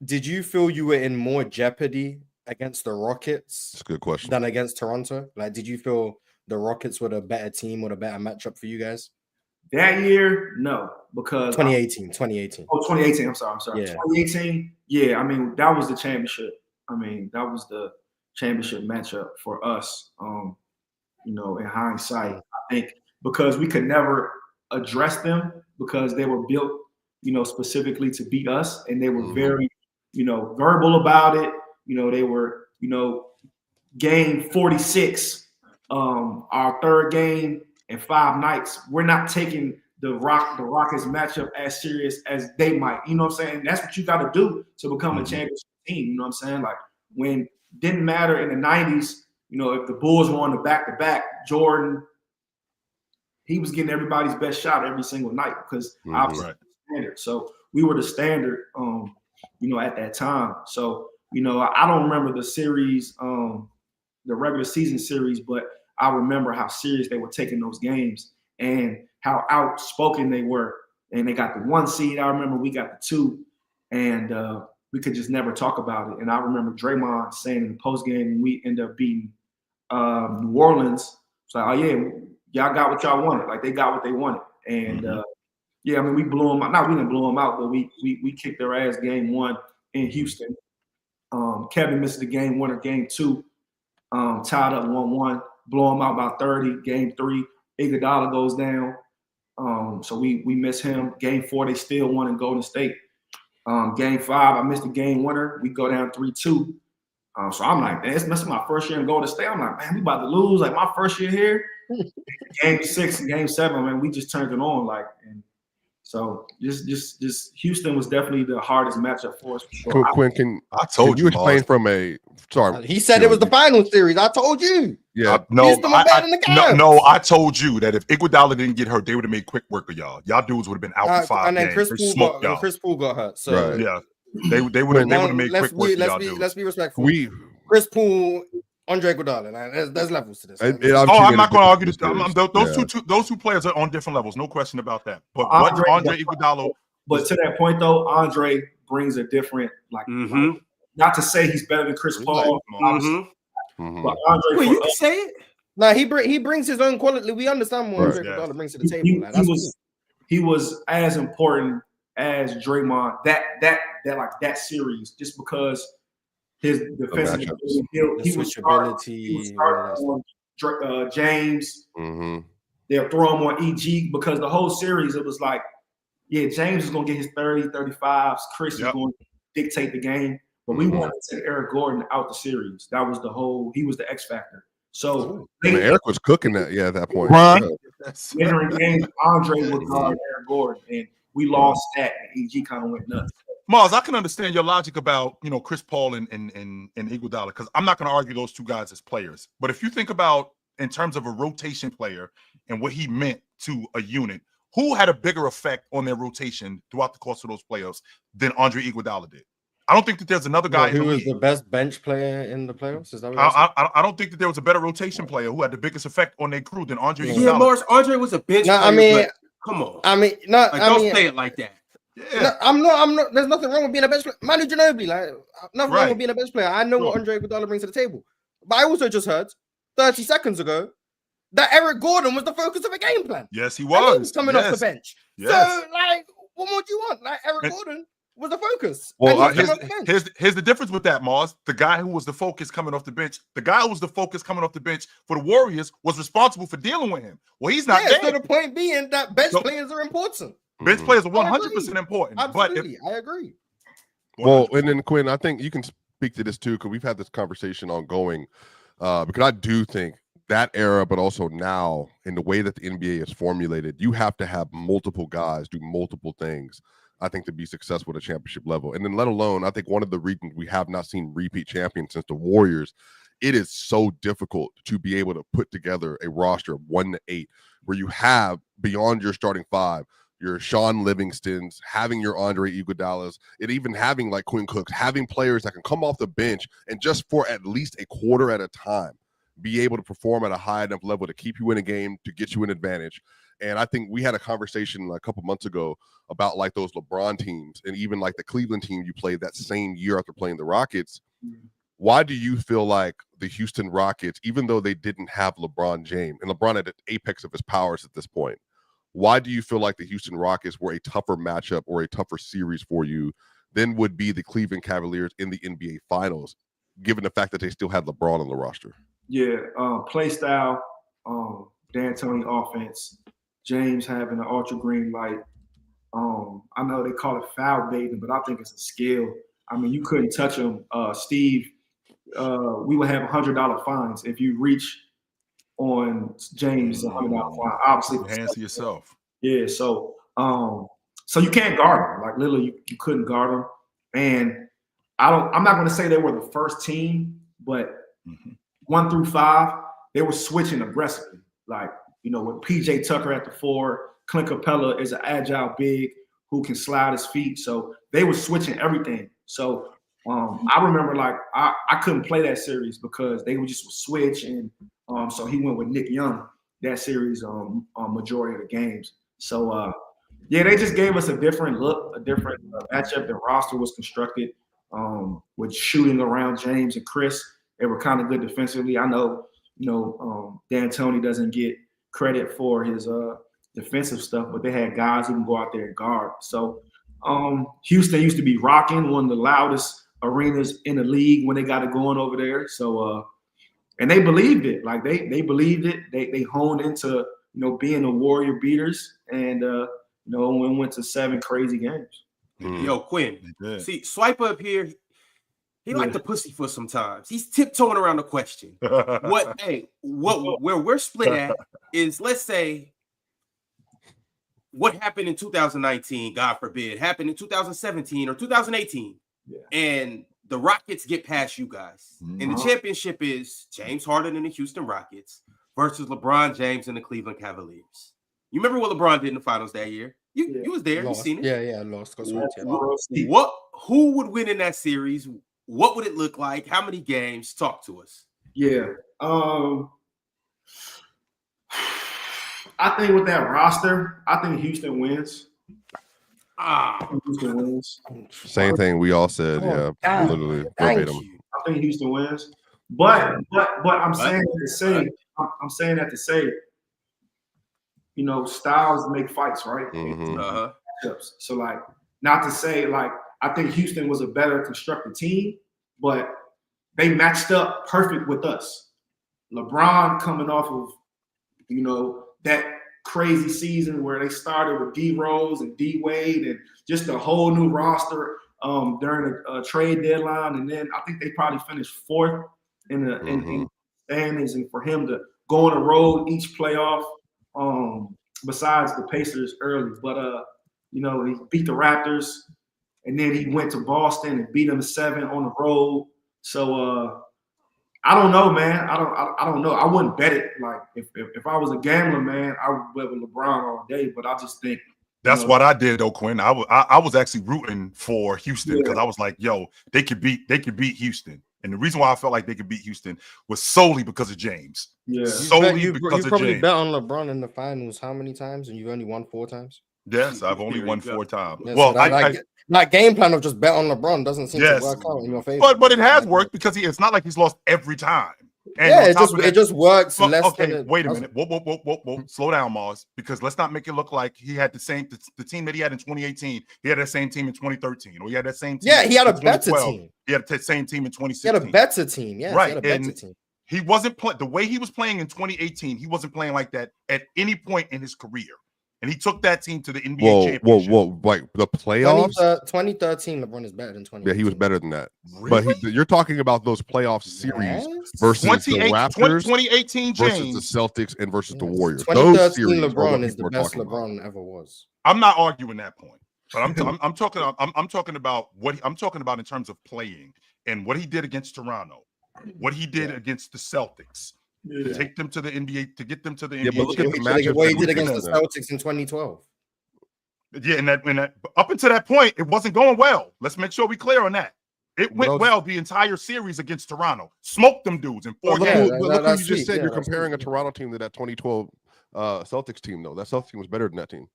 did you feel you were in more jeopardy against the Rockets? That's a good question. Than against Toronto? Like, did you feel the Rockets were a better team or a better matchup for you guys? That year, no, because 2018. Oh, 2018. I'm sorry. Yeah. 2018. Yeah, I mean, that was the championship. I mean, that was the championship matchup for us. In hindsight, I think because we could never address them because they were built, specifically to beat us, and they were very, verbal about it. They were, game 46, our 3rd game in 5 nights. We're not taking the Rockets matchup as serious as they might. You know what I'm saying? That's what you got to do to become a championship team. You know what I'm saying? Like when didn't matter in the 90s, if the Bulls were on the back-to-back, Jordan, he was getting everybody's best shot every single night because obviously standard. So we were the standard, at that time. So, I don't remember the series, the regular season series, but I remember how serious they were taking those games and how outspoken they were. And they got the 1 seed. I remember we got the 2, and we could just never talk about it. And I remember Draymond saying in the postgame, we end up beating New Orleans. It's like, oh yeah, y'all got what y'all wanted. Like they got what they wanted. And I mean, we blew them out. Not we didn't blow them out, but we kicked their ass game 1 in Houston. Kevin missed the game 1 or game 2. Tied up 1-1. Blow them out by 30. Game 3, Iguodala goes down. So we miss him. Game 4, they still won in Golden State. Game 5, I missed the game winner. We go down 3-2. So I'm like, man, this is my first year in Golden State. I'm like, man, we about to lose. Like my first year here. Game 6 and game 7, man, we just turned it on. Like, and so just Houston was definitely the hardest matchup for us. For sure. Quinn, I told you explain from a sorry. He said it was the final series. I told you. Yeah, I told you that if Iguodala didn't get hurt, they would have made quick work of y'all. Y'all dudes would have been out for 5 and then games. Chris Paul got hurt. So yeah, they would have made quick work of y'all dudes. Let's be respectful. Chris Paul, Andre Iguodala. There's levels to this. I'm not going to argue this. Those two players are on different levels, no question about that. But Andre Iguodala. But to that point, though, Andre brings a different not to say he's better than Chris Paul. But Andre, you can say it. Nah, he brings his own quality. We understand what Andre Iguodala brings to the table. He was as important as Draymond that series just because his defensive ability. He was starting on James. They'll throw him on EG because the whole series it was like, yeah, James is going to get his 30, 35s. Chris is going to dictate the game. But we wanted to take Eric Gordon out the series. That was he was the X factor. So Eric was cooking that, at that point. Entering games, Andre would guard Eric Gordon, and we lost that, and EG kind of went nuts. Mars, I can understand your logic about Chris Paul and Iguodala because I'm not going to argue those two guys as players. But if you think about in terms of a rotation player and what he meant to a unit, who had a bigger effect on their rotation throughout the course of those playoffs than Andre Iguodala did? I don't think that there's another guy who was the best bench player in the playoffs. Is that what I don't think that there was a better rotation player who had the biggest effect on their crew than Andre Iguodala. Yeah, Morris, Andre was a bench player. I mean, come on. I mean, no, like, I don't mean, say it like that. Yeah. No, I'm not. There's nothing wrong with being a bench player. Manu Ginobili, like nothing wrong with being a bench player. I know what Andre Iguodala brings to the table, but I also just heard 30 seconds ago that Eric Gordon was the focus of a game plan. Yes, he was. He was coming off the bench. Yes. So, like, what more do you want? Like, Eric Gordon was the focus. Well, here's the difference with that, Mars. The guy who was the focus coming off the bench, for the Warriors was responsible for dealing with him. Well, he's not there. So the point being that bench players are important. Bench players are 100% important. Absolutely, I agree. Well, and then Quinn, I think you can speak to this too, because we've had this conversation ongoing. Because I do think that era, but also now, in the way that the NBA is formulated, you have to have multiple guys do multiple things, I think, to be successful at a championship level. And then let alone, I think one of the reasons we have not seen repeat champions since the Warriors, it is so difficult to be able to put together a roster of 1 to 8 where you have, beyond your starting 5, your Sean Livingstons, having your Andre Iguodalas, and even having like Quinn Cook, having players that can come off the bench and just for at least a quarter at a time be able to perform at a high enough level to keep you in a game, to get you an advantage. And I think we had a conversation a couple months ago about like those LeBron teams and even like the Cleveland team you played that same year after playing the Rockets. Why do you feel like the Houston Rockets, even though they didn't have LeBron James, and LeBron at the apex of his powers at this point, why do you feel like the Houston Rockets were a tougher matchup or a tougher series for you than would be the Cleveland Cavaliers in the NBA Finals, given the fact that they still had LeBron on the roster? Yeah, play style, D'Antoni offense, James having an ultra green light. I know they call it foul baiting, but I think it's a skill. I mean, you couldn't touch him. Steve, we would have $100 fines if you reach on James, $100 fine. Obviously, hands to yourself. Yeah, so you can't guard him. Like literally, you couldn't guard him. And I'm not going to say they were the first team, but 1 through 5, they were switching aggressively. Like, you know, with PJ Tucker at the 4, Clint Capella is an agile big who can slide his feet. So they were switching everything. So I remember like I couldn't play that series because they would just switch, and so he went with Nick Young that series majority of the games. So yeah, they just gave us a different look, a different matchup. The roster was constructed with shooting around James and Chris. They were kind of good defensively. I know, you know, D'Antoni doesn't get credit for his defensive stuff, but they had guys who can go out there and guard. So Houston used to be rocking, one of the loudest arenas in the league when they got it going over there. So and they believed it. Like they believed it. They honed into, you know, being the Warrior beaters, and you know, we went to 7 crazy games. Yo, Quinn, see, Swipe up here. He like to pussyfoot sometimes. He's tiptoeing around the question. Where we're split at is, let's say, what happened in 2019, God forbid, happened in 2017 or 2018, and the Rockets get past you guys. And the championship is James Harden and the Houston Rockets versus LeBron James and the Cleveland Cavaliers. You remember what LeBron did in the finals that year? You was there. You seen it. Yeah, lost. Who would win in that series? What would it look like? How many games? Talk to us. Yeah. I think with that roster, I think Houston wins. Houston wins. Same thing we all said. Literally verbatim. I think Houston wins. But I'm saying that to say, you know, styles make fights, right? So like, not to say like I think Houston was a better constructed team, but they matched up perfect with us. LeBron coming off of, you know, that crazy season where they started with D Rose and D Wade and just a whole new roster during a trade deadline, and then I think they probably finished 4th in the standings. And for him to go on the road each playoff, besides the Pacers early, but you know, he beat the Raptors, and then he went to Boston and beat them 7 on the road. So I don't know, man. I don't know. I wouldn't bet it. Like if I was a gambler, man, I would bet with LeBron all day. But I just think that's what I did though, Quinn. I was actually rooting for Houston because I was like, yo, they could beat Houston. And the reason why I felt like they could beat Houston was solely because of James. Yeah. Solely because of probably James. bet on LeBron in the finals how many times? And you've only won 4 times? Yes, I've only won 4 times. Yeah, well, so that game plan of just bet on LeBron doesn't seem to work out in your favor. But it has worked because it's not like he's lost every time. And yeah, it just works. Well, okay, wait a minute. Whoa. Slow down, Mars. Because let's not make it look like he had the team that he had in 2018. He had that same team in 2013, or he had that same team. Yeah, he had a better team. He had the same team in 2016. He had a better team. Yeah, right. He had a better team. He wasn't playing the way he was playing in 2018. He wasn't playing like that at any point in his career. And he took that team to the NBA championship. Whoa, like the playoffs? 2013, LeBron is better than 20. Yeah, he was better than that. Really? But you're talking about those playoff series versus the Raptors, 2018 James versus the Celtics, and versus the Warriors. 2013 LeBron is the best LeBron ever was. I'm not arguing that point, but I'm talking about what I'm talking about in terms of playing and what he did against Toronto, what he did against the Celtics. To take them to the NBA, to get them to the NBA. But look at the matchup what he did against the Celtics in 2012. Yeah, and that up until that point, it wasn't going well. Let's make sure we clear on that. It went well the entire series against Toronto. Smoked them dudes in 4 games. Look who you just said. You're comparing a Toronto team to that 2012 Celtics team, though. That Celtics team was better than that team.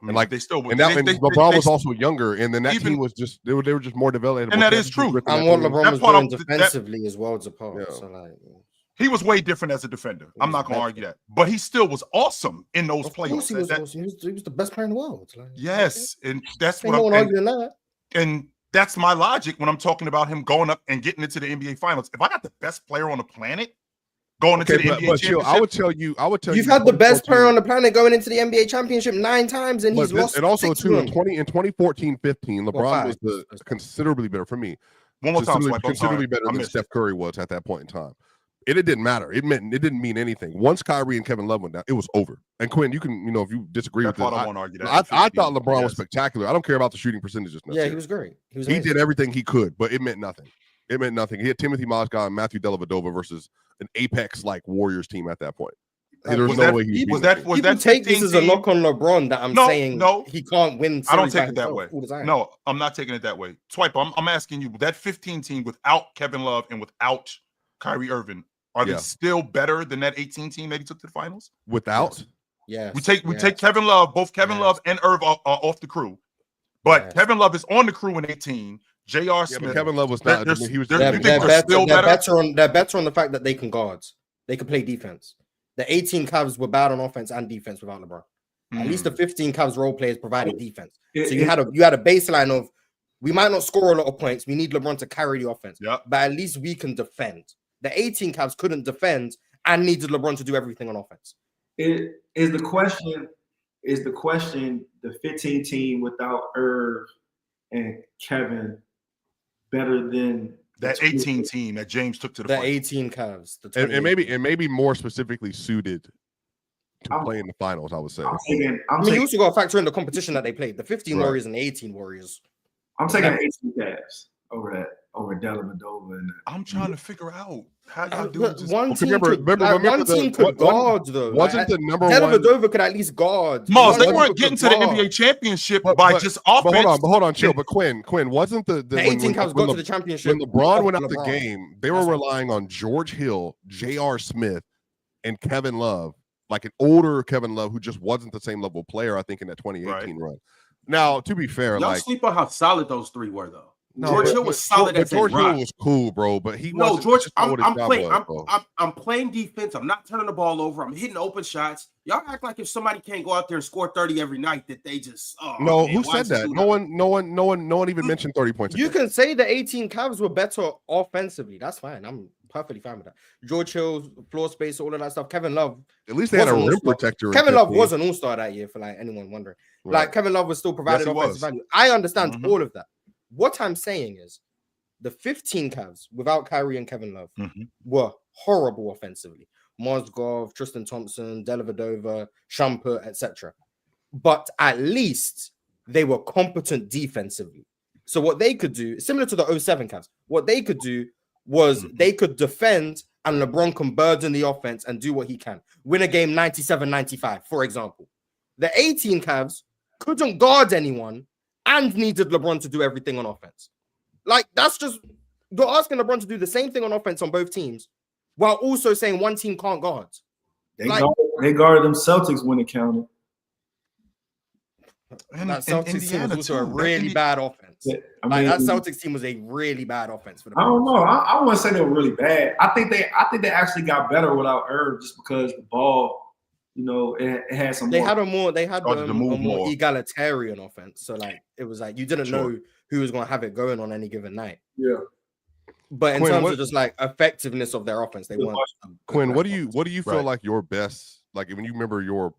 I mean, like they still LeBron was also younger, and then that team was just they were just more developed. And that is true. And what LeBron was doing defensively is worlds apart. Yeah. So like. He was way different as a defender. I'm not going to argue that. But he still was awesome in those playoffs. He was awesome. He was the best player in the world. Like, yes. And that's what I'm arguing that. And that's my logic when I'm talking about him going up and getting into the NBA Finals. If I got the best player on the planet going into the NBA championship. I would tell you. You've had the best player on the planet going into the NBA championship 9 times, and he's lost. And also, too, in 2014-15, LeBron was considerably better for me. One more time, considerably better than Steph Curry was at that point in time. It didn't matter. It didn't mean anything. Once Kyrie and Kevin Love went down, it was over. And Quinn, you can, if you disagree with this, I thought LeBron was spectacular. I don't care about the shooting percentages. Yeah, he was great. He did everything he could, but it meant nothing. It meant nothing. He had Timothy Mozgov and Matthew Dellavedova versus an Apex like Warriors team at that point. There was no way he was that. Take this as a knock on LeBron that I'm saying he can't win. I don't take it that way. No, I'm not taking it that way. Swipe. I'm asking you that 15 team without Kevin Love and without Kyrie Irving. Are they still better than that 18 team that he took to the finals? Without? Yes. We take Kevin Love, both Kevin Love and Irv are off the crew. But Kevin Love is on the crew in 18. J.R. Smith. Kevin Love was not. He was. They're better on the fact that they can guard. They can play defense. The 18 Cavs were bad on offense and defense without LeBron. At least the 15 Cavs role players provided defense. So you had a baseline of we might not score a lot of points. We need LeBron to carry the offense. But at least we can defend. The 18 Cavs couldn't defend and needed LeBron to do everything on offense. Is the question the 15 team without Irv and Kevin better than that 18 team that James took to the finals? 18 Cavs. And maybe more specifically suited to play in the finals, I would say. You also got to factor in the competition that they played. The 15 Warriors and the 18 Warriors. I'm taking 18 Cavs over Dellavedova. I'm trying to figure out how y'all do it. One team could guard, though. Wasn't the number one? Dellavedova could at least guard. Mars, they weren't getting to the NBA championship by just offense. But hold on, chill. But Quinn, wasn't the 18 Cavs got to the championship? When LeBron went out the game, they were relying on George Hill, J.R. Smith, and Kevin Love, like an older Kevin Love who just wasn't the same level player, I think, in that 2018 run. Now, to be fair, y'all sleep on how solid those 3 were, though. No, George Hill was solid. George Hill was cool, bro. But he wasn't. I'm playing defense. I'm not turning the ball over. I'm hitting open shots. Y'all act like if somebody can't go out there and score 30 every night, that they just who said that? No one even mentioned 30 points. You can say the 18 Cavs were better offensively. That's fine. I'm perfectly fine with that. George Hill, floor space, all of that stuff. Kevin Love. At least they had a rim protector. Kevin Love was an all-star that year, for like anyone wondering. Right. Like Kevin Love was still provided offensive value. I understand all of that. What I'm saying is the 15 Cavs without Kyrie and Kevin Love were horrible offensively. Mozgov, Tristan Thompson, Dellavedova, Shumpert, etc. But at least they were competent defensively. So what they could do, similar to the 07 Cavs, what they could do was they could defend and LeBron can burden the offense and do what he can. Win a game 97-95, for example. The 18 Cavs couldn't guard anyone and needed LeBron to do everything on offense. Like, that's just, you're asking LeBron to do the same thing on offense on both teams while also saying one team can't guard. They guarded them Celtics when it counted. And that Celtics team was also a really bad offense. Yeah, that Celtics team was a really bad offense for the. I don't know. I wouldn't say they were really bad. I think they actually got better without Irv, just because the ball, it had some. They had a more egalitarian offense. So like it was like you didn't know who was going to have it going on any given night. Yeah. But in terms of just like effectiveness of their offense, they weren't. Quinn, what do you feel like your best? Like when you remember your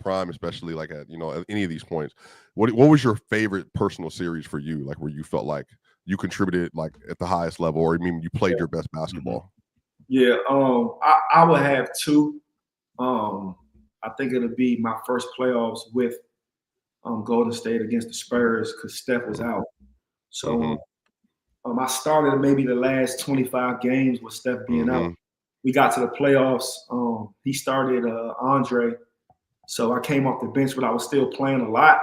prime, especially like at at any of these points, what was your favorite personal series for you? Like where you felt like you contributed like at the highest level, or you played your best basketball? Yeah, I would have two. I think it'll be my first playoffs with Golden State against the Spurs because Steph was out. So I started maybe the last 25 games with Steph being out. We got to the playoffs. He started Andre. So I came off the bench, but I was still playing a lot.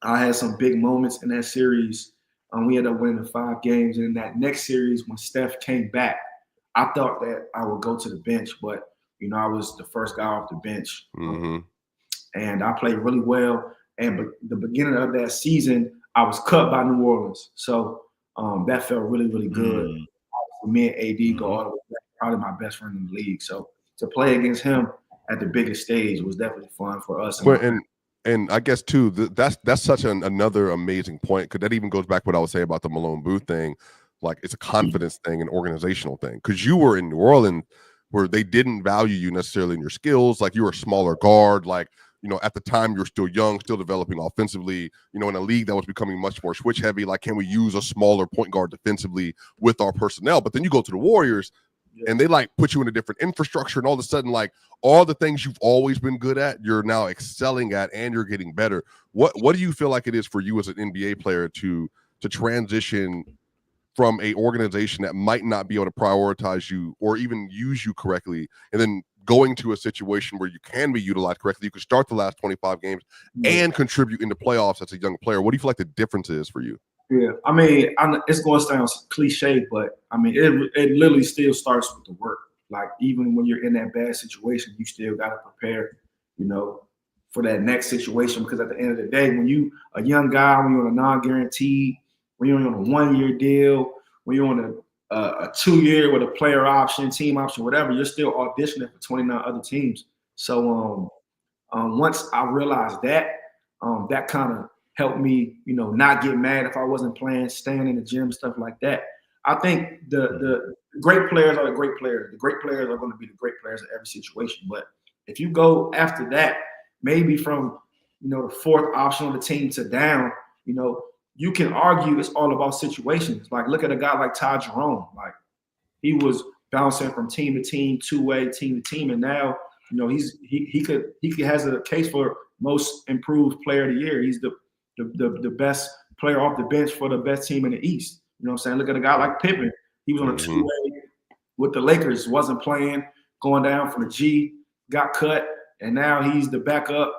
I had some big moments in that series. We ended up winning 5 games. And in that next series, when Steph came back, I thought that I would go to the bench, but, I was the first guy off the bench. And I played really well. And the beginning of that season, I was cut by New Orleans. So that felt really, really good. Me and AD go all the way back. Probably my best friend in the league. So to play against him at the biggest stage was definitely fun for us. And I guess too, that's such another amazing point, because that even goes back to what I was saying about the Malone Booth thing. Like it's a confidence thing, an organizational thing. Because you were in New Orleans where they didn't value you necessarily in your skills. Like you were a smaller guard. Like at the time you were still young, still developing offensively. In a league that was becoming much more switch heavy. Like, can we use a smaller point guard defensively with our personnel? But then you go to the Warriors. And they like put you in a different infrastructure, and all of a sudden, like all the things you've always been good at, you're now excelling at, and you're getting better. What do you feel like it is for you as an NBA player to transition from a organization that might not be able to prioritize you or even use you correctly, and then going to a situation where you can be utilized correctly? You can start the last 25 games and contribute in the playoffs as a young player. What do you feel like the difference is for you? Yeah, it's going to sound cliche, but it literally still starts with the work. Like even when you're in that bad situation, you still got to prepare, for that next situation. Because at the end of the day, when you a young guy, when you're on a non-guaranteed, when you're on a 1-year deal, when you're on a 2-year with a player option, team option, whatever, you're still auditioning for 29 other teams. So once I realized that, that kind of helped me, not get mad if I wasn't playing, staying in the gym, stuff like that. I think the great players are the great players. The great players are going to be the great players in every situation. But if you go after that, maybe from, the 4th option on the team to down, you can argue it's all about situations. Like look at a guy like Ty Jerome. Like he was bouncing from team to team, two-way, team to team, and now, he has a case for most improved player of the year. He's the best player off the bench for the best team in the East. You know what I'm saying? Look at a guy like Pippen. He was on a 2-way with the Lakers, wasn't playing, going down from the G, got cut, and now he's the backup,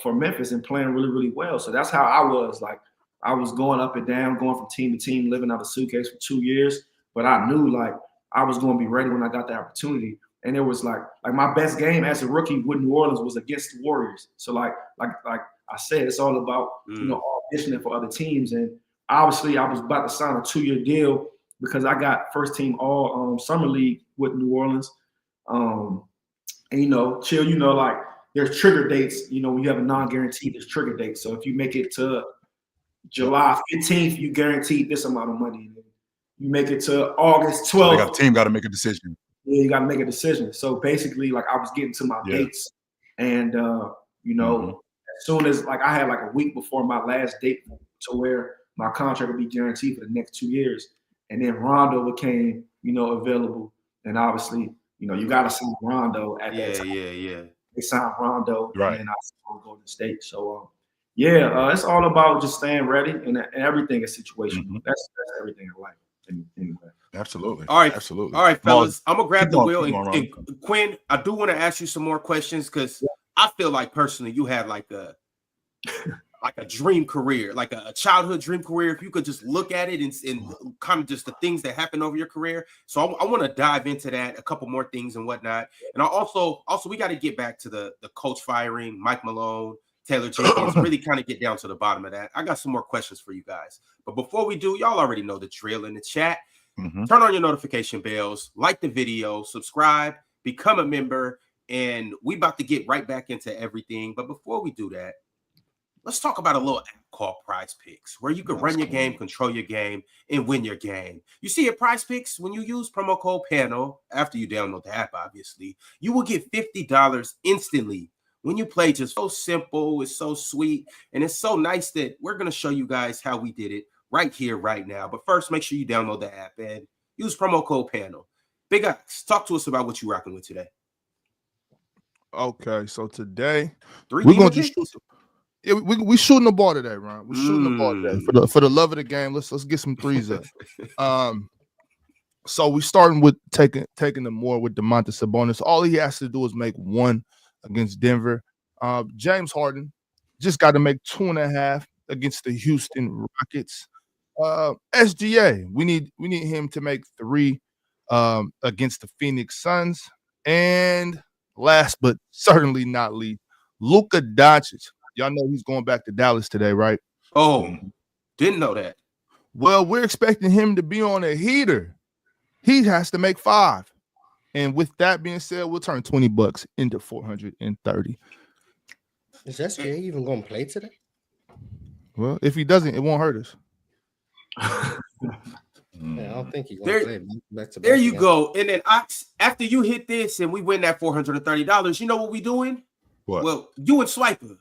for Memphis and playing really, really well. So that's how I was. Like I was going up and down, going from team to team, living out of a suitcase for 2 years. But I knew like I was going to be ready when I got the opportunity. And it was like my best game as a rookie with New Orleans was against the Warriors. So like I said, it's all about, auditioning for other teams. And obviously I was about to sign a 2-year deal because I got first team all summer league with New Orleans. And, Chill, like there's trigger dates, when you have a non-guaranteed, there's trigger dates. So if you make it to July 15th, you guaranteed this amount of money. You make it to August 12th. The team got to make a decision. Yeah, you got to make a decision. So basically, like I was getting to my dates, and as soon as I had a week before my last date to where my contract would be guaranteed for the next 2 years, and then Rondo became available, and obviously you got to sign Rondo at that time. Yeah. They signed Rondo, right? And I was going to State. So it's all about just staying ready, and everything is situational. That's everything in life. Anyway. Absolutely. All right. Absolutely. All right, fellas. I'm gonna grab keep the going, wheel keep and going, Quinn, I do want to ask you some more questions because I feel like personally you had like a dream career, like a childhood dream career. If you could just look at it and kind of just the things that happened over your career. So I want to dive into that, a couple more things and whatnot. And I also we got to get back to the coach firing, Mike Malone, Taylor Jenkins, really kind of get down to the bottom of that. I got some more questions for you guys. But before we do, y'all already know the drill in the chat. Turn on your notification bells, like the video, subscribe, become a member, and we about to get right back into everything. But before we do that, let's talk about a little app called PrizePicks, where you can run your game, control your game, and win your game. You see at PrizePicks, when you use promo code PANEL, after you download the app, obviously, you will get $50 instantly when you play. Just so simple, it's so sweet, and it's so nice that we're going to show you guys how we did it right here, right now. But first, make sure you download the app and use promo code PANEL. Big Ox, talk to us about what you're rocking with today. Okay, so today we're going to shoot. Yeah, we shooting the ball today, Ron. We're shooting the ball today for the love of the game. Let's get some threes up. So we starting with taking them more with Domantas Sabonis. All he has to do is make one against Denver. James Harden just got to make 2.5 against the Houston Rockets. SGA, we need him to make 3 against the Phoenix Suns. And last but certainly not least, Luka Doncic. Y'all know he's going back to Dallas today, right? Oh, didn't know that. Well, we're expecting him to be on a heater. He has to make 5. And with that being said, we'll turn $20 into 430. Is SGA even going to play today? Well, if he doesn't, it won't hurt us. Yeah, I don't think he's going to play. Back to there back you again. go. And then after you hit this and we win that $430, you know what we doing? What? Well, you and Swiper.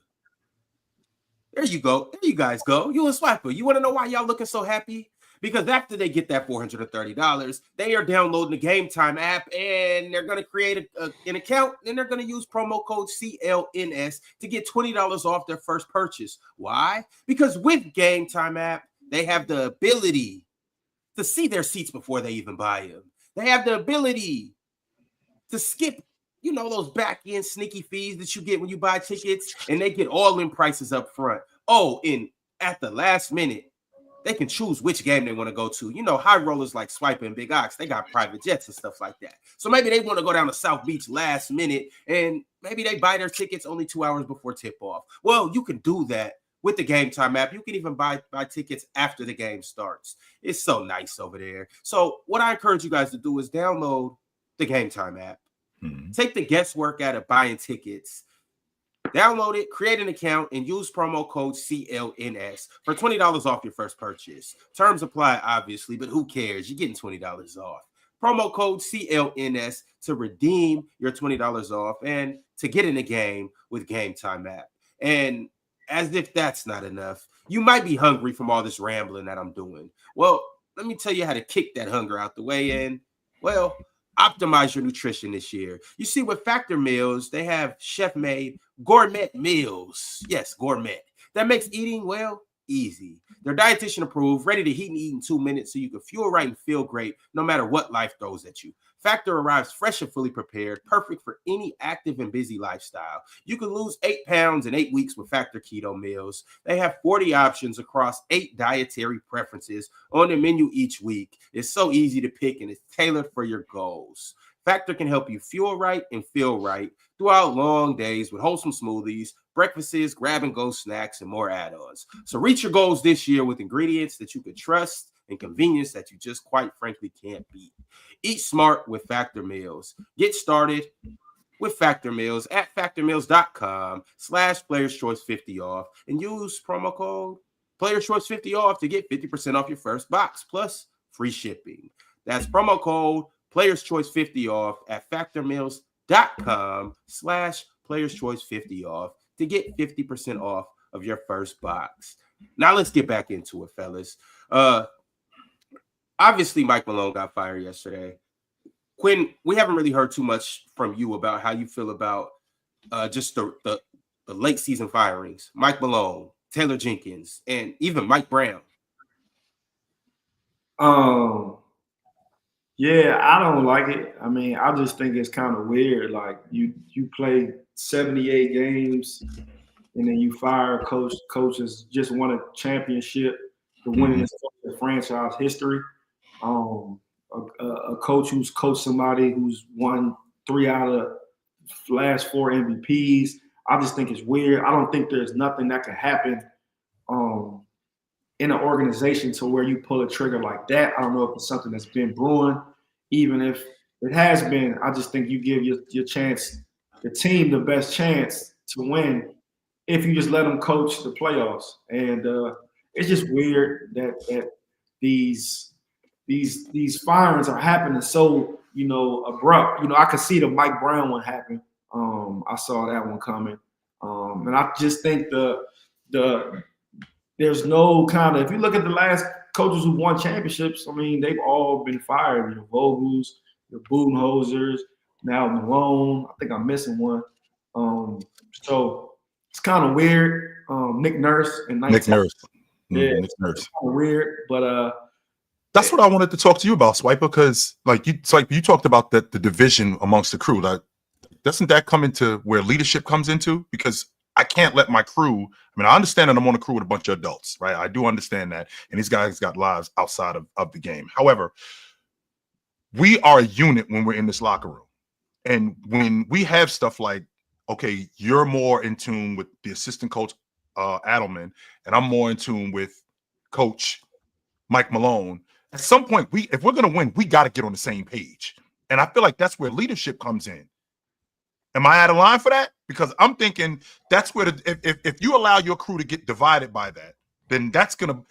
There you go. There you guys go. You and Swiper. You want to know why y'all looking so happy? Because after they get that $430, they are downloading the GameTime app and they're going to create an account and they're going to use promo code CLNS to get $20 off their first purchase. Why? Because with GameTime app, they have the ability to see their seats before they even buy them. They have the ability to skip, those back-end sneaky fees that you get when you buy tickets, and they get all-in prices up front. Oh, and at the last minute, they can choose which game they want to go to. High rollers like Swiper and Big Ox, they got private jets and stuff like that. So maybe they want to go down to South Beach last minute, and maybe they buy their tickets only 2 hours before tip-off. Well, you can do that with the GameTime app. You can even buy tickets after the game starts. It's so nice over there. So what I encourage you guys to do is download the GameTime app. Take the guesswork out of buying tickets. Download it, create an account, and use promo code CLNS for $20 off your first purchase. Terms apply, obviously, but who cares? You're getting $20 off. Promo code CLNS to redeem your $20 off and to get in the game with GameTime app. And as if that's not enough, you might be hungry from all this rambling that I'm doing. Well, let me tell you how to kick that hunger out the way and, optimize your nutrition this year. You see, with Factor Meals, they have chef-made gourmet meals. Yes, gourmet. That makes eating, easy. They're dietitian approved, ready to heat and eat in 2 minutes so you can fuel right and feel great no matter what life throws at you. Factor arrives fresh and fully prepared, perfect for any active and busy lifestyle. You can lose 8 pounds in 8 weeks with Factor Keto Meals. They have 40 options across 8 dietary preferences on the menu each week. It's so easy to pick and it's tailored for your goals. Factor can help you fuel right and feel right throughout long days with wholesome smoothies, breakfasts, grab-and-go snacks, and more add-ons. So reach your goals this year with ingredients that you can trust and convenience that you just quite frankly can't beat. Eat smart with Factor Meals. Get started with Factor Meals at factormeals.com/playerschoice50 off and use promo code playerschoice50 off to get 50% off your first box plus free shipping. That's promo code playerschoice50 off at factormeals.com/playerschoice50 off to get 50% off of your first box. Now let's get back into it, fellas. Obviously, Mike Malone got fired yesterday. Quinn, we haven't really heard too much from you about how you feel about just the late season firings. Mike Malone, Taylor Jenkins, and even Mike Brown. Yeah, I don't like it. I mean, I just think it's kind of weird. Like you play 78 games and then you fire a coach. Coaches just won a championship, the winningest coach in franchise history. A coach who's coached somebody who's won 3 out of last 4 MVPs. I just think it's weird. I don't think there's nothing that could happen in an organization to where you pull a trigger like that. I don't know if it's something that's been brewing. Even if it has been, I just think you give your chance, the team, the best chance to win if you just let them coach the playoffs. And it's just weird that these firings are happening so, abrupt. I could see the Mike Brown one happen. I saw that one coming. And I just think there's no kind of, if you look at the last coaches who won championships, I mean, they've all been fired. Your Vogels, your Budenholzers, now Malone. I think I'm missing one. So it's kind of weird. Nick Nurse and Nick Nurse. Yeah, Nick Nurse. It's kind of weird, but that's what I wanted to talk to you about, Swiper, because you talked about the division amongst the crew. Like, doesn't that come into where leadership comes into? Because I can't let my crew. I mean, I understand that I'm on a crew with a bunch of adults, right? I do understand that. And these guys got lives outside of the game. However, we are a unit when we're in this locker room. And when we have stuff like, okay, you're more in tune with the assistant coach, Adelman, and I'm more in tune with Coach Mike Malone. At some point, if we're going to win, we got to get on the same page. And I feel like that's where leadership comes in. Am I out of line for that? Because I'm thinking that's where if you allow your crew to get divided by that, then that's gonna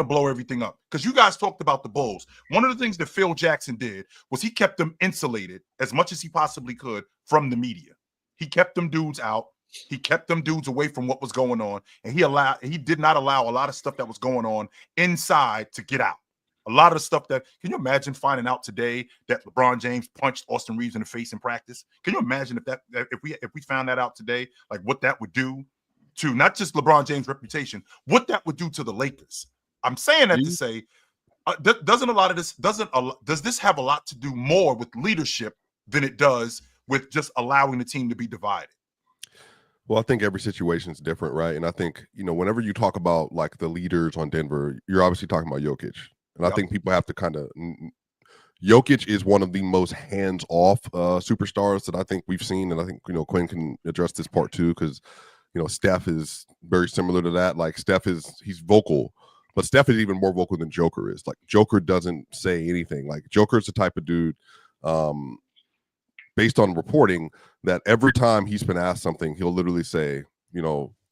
blow everything up. Because you guys talked about the Bulls. One of the things that Phil Jackson did was he kept them insulated as much as he possibly could from the media. He kept them dudes out. He kept them dudes away from what was going on, and he did not allow a lot of stuff that was going on inside to get out. A lot of the stuff can you imagine finding out today that LeBron James punched Austin Reeves in the face in practice? Can you imagine if we found that out today, like what that would do to not just LeBron James' reputation, what that would do to the Lakers? I'm saying that to say, does this have a lot to do more with leadership than it does with just allowing the team to be divided? Well, I think every situation is different, right? And I think, whenever you talk about like the leaders on Denver, you're obviously talking about Jokic. And I think people have to Jokic is one of the most hands-off superstars that I think we've seen. And I think, Quinn can address this part too, because, Steph is very similar to that. Like he's vocal, but Steph is even more vocal than Joker is. Like Joker doesn't say anything. Like Joker's the type of dude, based on reporting, that every time he's been asked something, he'll literally say,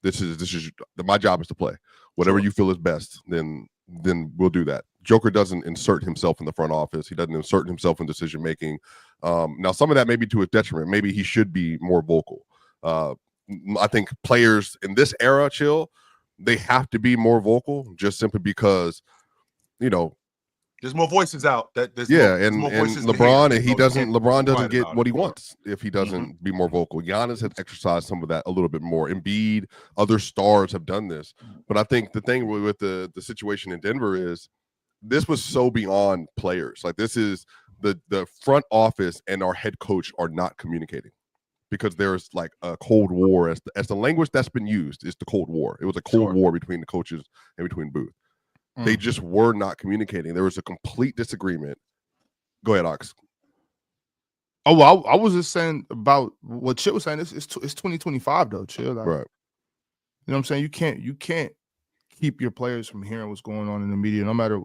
this is my job is to play. Whatever you feel is best, then we'll do that. Joker doesn't insert himself in the front office. He doesn't insert himself in decision making. Now, some of that may be to his detriment. Maybe he should be more vocal. I think players in this era, they have to be more vocal, just simply because, there's more voices out. And LeBron, LeBron doesn't get what he wants if he doesn't be more vocal. Giannis has exercised some of that a little bit more. Embiid, other stars have done this. But I think the thing with the situation in Denver is this was so beyond players. Like this is the front office and our head coach are not communicating, because there's like a Cold War as the language that's been used is the Cold War. It was a Cold War between the coaches and between Booth. They just were not communicating. There was a complete disagreement. Go ahead, Ox. Oh, well, I was just saying about what Chill was saying. It's 2025 though, Chill. Like, right. You know what I'm saying? You can't keep your players from hearing what's going on in the media, no matter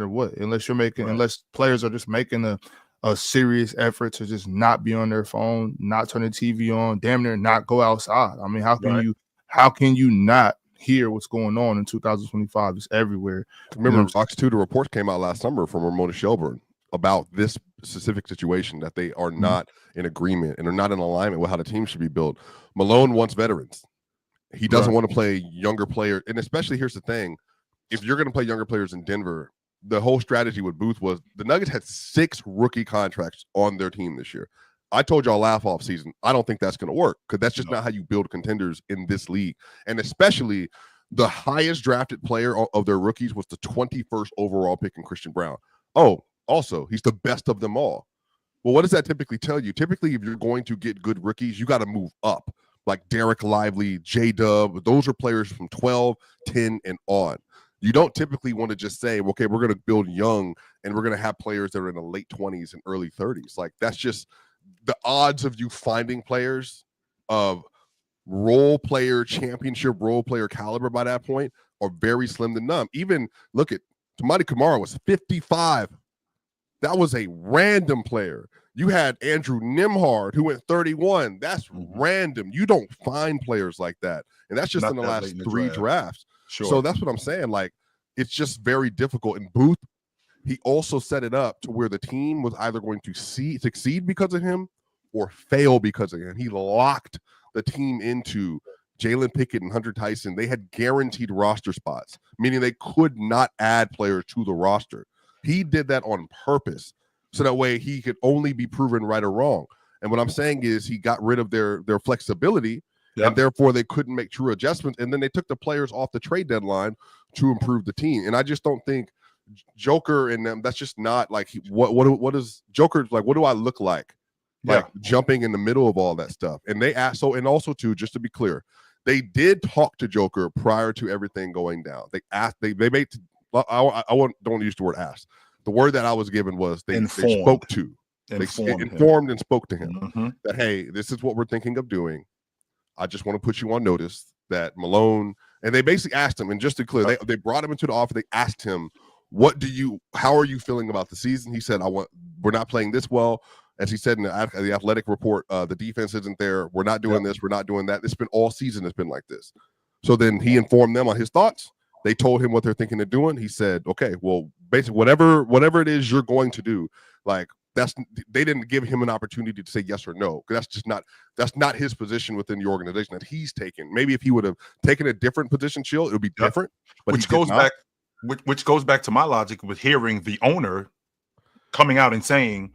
what, unless players are just making a serious effort to just not be on their phone, not turn the TV on, damn near not go outside. I mean, how can you not hear what's going on in 2025? It's everywhere. Remember, Fox 2, the reports came out last summer from Ramona Shelburne about this specific situation, that they are not in agreement and are not in alignment with how the team should be built. Malone wants veterans. He doesn't want to play younger players. And especially, here's the thing, if you're going to play younger players in Denver, the whole strategy with Booth was the Nuggets had 6 rookie contracts on their team this year. I told y'all off season, I don't think that's going to work, because that's just not how you build contenders in this league. And especially the highest drafted player of their rookies was the 21st overall pick in Christian Brown. Oh, also, he's the best of them all. Well, what does that typically tell you? Typically, if you're going to get good rookies, you got to move up. Like Derek Lively, J-Dub, those are players from 12, 10, and on. You don't typically want to just say, okay, we're going to build young and we're going to have players that are in the late 20s and early 30s. Like, that's just the odds of you finding players of championship role player caliber by that point are very slim to none. Even look at Tamati Kamara was 55. That was a random player. You had Andrew Nimhard, who went 31. That's random. You don't find players like that. And that's just Not in the that last late in the 3 drafts. Sure. So that's what I'm saying. Like, it's just very difficult. And Booth, he also set it up to where the team was either going to succeed because of him or fail because of him. He locked the team into Jalen Pickett and Hunter Tyson. They had guaranteed roster spots, meaning they could not add players to the roster. He did that on purpose, so that way he could only be proven right or wrong. And what I'm saying is he got rid of their flexibility, and therefore they couldn't make true adjustments. And then they took the players off the trade deadline to improve the team. And I just don't think Joker and them, that's just not like what is Joker like? What do I look like? Like jumping in the middle of all that stuff. And they asked, and also too, just to be clear, they did talk to Joker prior to everything going down. They asked, they made, don't use the word asked. The word that I was given was they spoke to. They informed and spoke to him that, hey, this is what we're thinking of doing. I just want to put you on notice that Malone, and they basically asked him, and just to be clear, they brought him into the office. They asked him, how are you feeling about the season? He said, we're not playing this well. As he said in the athletic report, the defense isn't there. We're not doing this. We're not doing that. It's been all season. It's been like this. So then he informed them on his thoughts. They told him what they're thinking of doing. He said, okay, well, basically whatever it is you're going to do, like they didn't give him an opportunity to say yes or no. Because that's not his position within the organization that he's taken. Maybe if he would have taken a different position, Chill, it would be different. But which goes back to my logic with hearing the owner coming out and saying,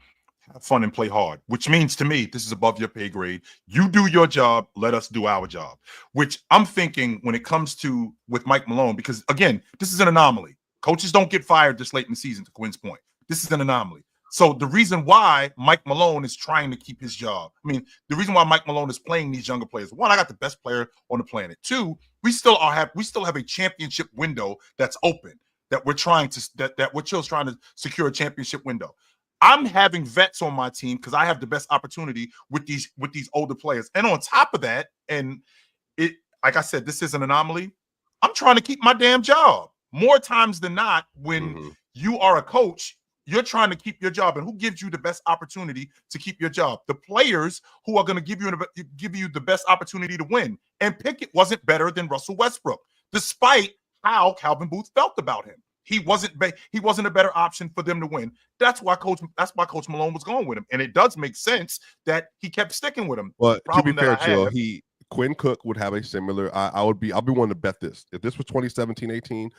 have fun and play hard, which means to me, this is above your pay grade. You do your job, let us do our job, which I'm thinking when it comes to with Mike Malone, because again, this is an anomaly. Coaches don't get fired this late in the season, to Quinn's point. This is an anomaly. So the reason why Mike Malone is trying to keep his job, I mean, the reason why Mike Malone is playing these younger players, one, I got the best player on the planet. Two, we still have a championship window that's open that we're trying to that we're still trying to secure a championship window. I'm having vets on my team because I have the best opportunity with these older players. And on top of that, and it, like I said, this is an anomaly. I'm trying to keep my damn job. More times than not, when you are a coach, you're trying to keep your job. And who gives you the best opportunity to keep your job? The players who are going to give you the best opportunity to win. And Pickett wasn't better than Russell Westbrook, despite how Calvin Booth felt about him. He wasn't a better option for them to win. That's why Coach Malone was going with him, and it does make sense that he kept sticking with him. But to be fair, Chill, Quinn Cook would have a similar. I'll be one to bet this. If this was 2017-18,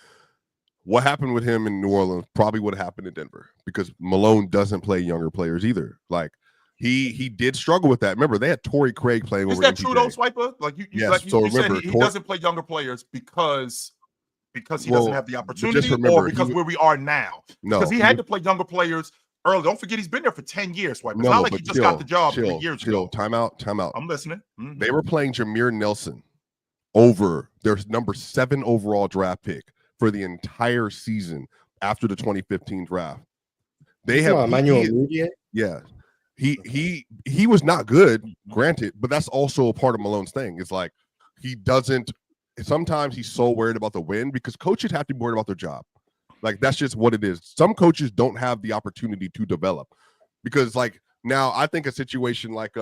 what happened with him in New Orleans probably would have happened in Denver, because Malone doesn't play younger players either. Like he did struggle with that. Remember, they had Torrey Craig playing over. Is that true though, Swiper? Like you said, he doesn't play younger players because he doesn't have the opportunity, or because where we are now. No, because he had to play younger players early. Don't forget, he's been there for 10 years. It's not like he just got the job 3 years ago. Time out. I'm listening. They were playing Jameer Nelson over their number 7 overall draft pick for the entire season after the 2015 draft. They have Emmanuel Mudiay. Yeah. He was not good, granted, but that's also a part of Malone's thing. It's like he doesn't. Sometimes he's so worried about the win, because coaches have to be worried about their job. Like, that's just what it is. Some coaches don't have the opportunity to develop, because like now I think a situation like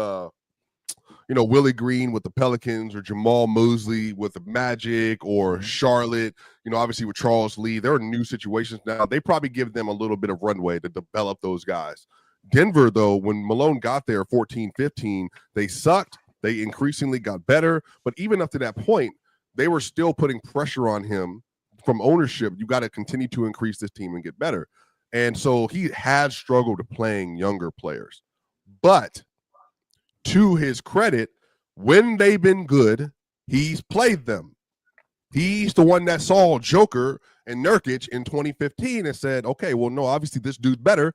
Willie Green with the Pelicans, or Jamal Mosley with the Magic, or Charlotte, obviously with Charles Lee, there are new situations now. They probably give them a little bit of runway to develop those guys. Denver, though, when Malone got there 14-15, they sucked. They increasingly got better, but even up to that point, they were still putting pressure on him from ownership. You got to continue to increase this team and get better. And so he had struggled playing younger players. But to his credit, when they've been good, he's played them. He's the one that saw Joker and Nurkic in 2015 and said, okay, well, no, obviously this dude's better.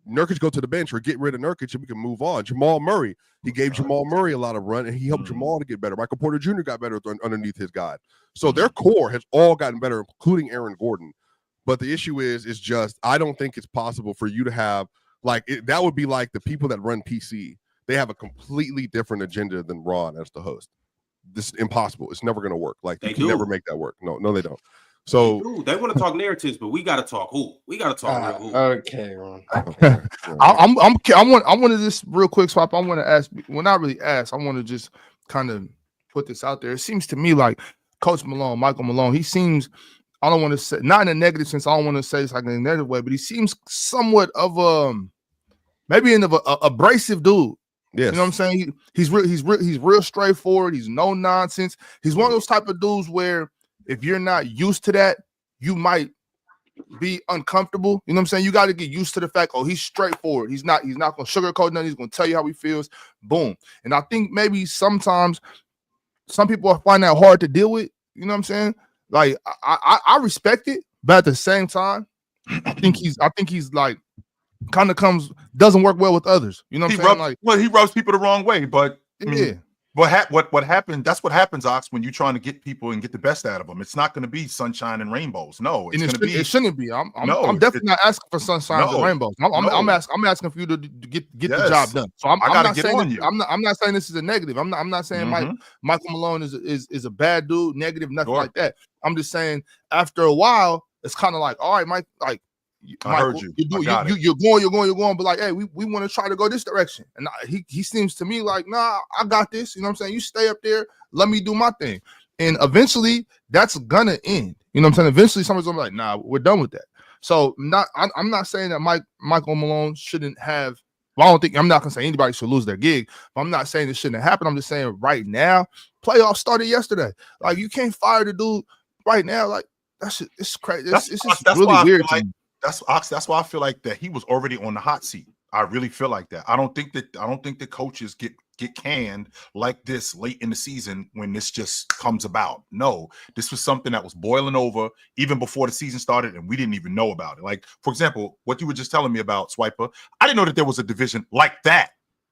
Nurkic go to the bench or get rid of Nurkic and we can move on. Jamal Murray, he gave Jamal Murray a lot of run and he helped Jamal to get better. Michael Porter Jr. got better underneath his guide. So their core has all gotten better, including Aaron Gordon. But the issue is just, I don't think it's possible for you to have, that would be like the people that run PC. They have a completely different agenda than Ron as the host. This is impossible. It's never going to work. Like, you can never make that work. No, they don't. So they want to talk narratives, but we got to talk who? We got to talk real who. Okay, Ron. I want to just real quick swap. I want to ask. Well, not really ask. I want to just kind of put this out there. It seems to me like Coach Malone, Michael Malone, he seems, I don't want to say, not in a negative sense, I don't want to say it's like in a negative way, but he seems somewhat of maybe in a abrasive dude. Yes. You know what I'm saying? He's real straightforward. He's no nonsense. He's one of those type of dudes where if you're not used to that, you might be uncomfortable. You know what I'm saying? You got to get used to the fact, he's straightforward. He's not going to sugarcoat nothing. He's going to tell you how he feels. Boom. And I think maybe sometimes some people find that hard to deal with. You know what I'm saying? Like, I respect it, but at the same time, I think he's like kind of doesn't work well with others. You know what I'm saying? He rubs people the wrong way, but yeah. I mean, what happened? That's what happens, Ox, when you're trying to get people and get the best out of them. It's not going to be sunshine and rainbows. No, it's going to be. It shouldn't be. I'm definitely not asking for sunshine and rainbows. I'm asking for you to get the job done. So I'm not saying I'm not saying this is a negative. I'm not saying Michael Malone is a bad dude, negative, nothing like that. I'm just saying after a while, it's kind of like, all right, Mike, like. I heard you. You're going, but like, hey, we want to try to go this direction. And he seems to me like, nah, I got this. You know what I'm saying? You stay up there, let me do my thing. And eventually that's gonna end. You know what I'm saying? Eventually someone's gonna be like, nah, we're done with that. So I'm not saying that Michael Malone shouldn't have. Well, I'm not gonna say anybody should lose their gig, but I'm not saying it shouldn't happen. I'm just saying right now, playoffs started yesterday. Like, you can't fire the dude right now. Like, it's crazy. It's just really weird to me. That's why I feel like that he was already on the hot seat. I really feel like that. I don't think that coaches get canned like this late in the season when this just comes about. No, this was something that was boiling over even before the season started, and we didn't even know about it. Like, for example, what you were just telling me about Swiper, I didn't know that there was a division like that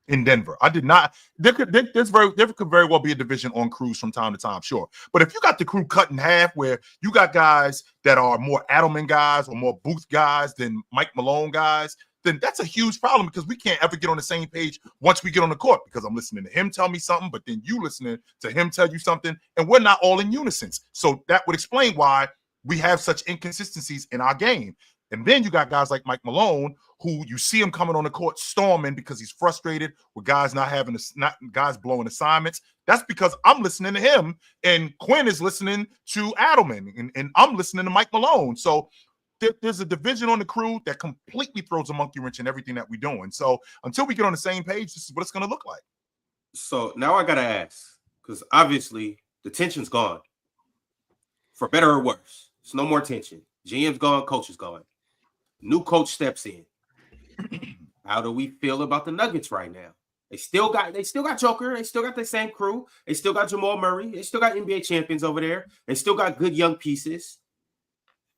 in Denver. I did not. There could very well be a division on crews from time to time, sure. But if you got the crew cut in half where you got guys that are more Adelman guys or more Booth guys than Mike Malone guys, then that's a huge problem because we can't ever get on the same page once we get on the court, because I'm listening to him tell me something, but then you listening to him tell you something, and we're not all in unison. So that would explain why we have such inconsistencies in our game. And then you got guys like Mike Malone, who you see him coming on the court storming because he's frustrated with guys guys blowing assignments. That's because I'm listening to him, and Quinn is listening to Adelman, and I'm listening to Mike Malone. So there's a division on the crew that completely throws a monkey wrench in everything that we're doing. So until we get on the same page, this is what it's going to look like. So now I got to ask, because obviously the tension's gone. For better or worse, there's no more tension. GM's gone, coach is gone. New coach steps in. How do we feel about the Nuggets right now? They still got Joker. They still got the same crew. They still got Jamal Murray. They still got NBA champions over there. They still got good young pieces.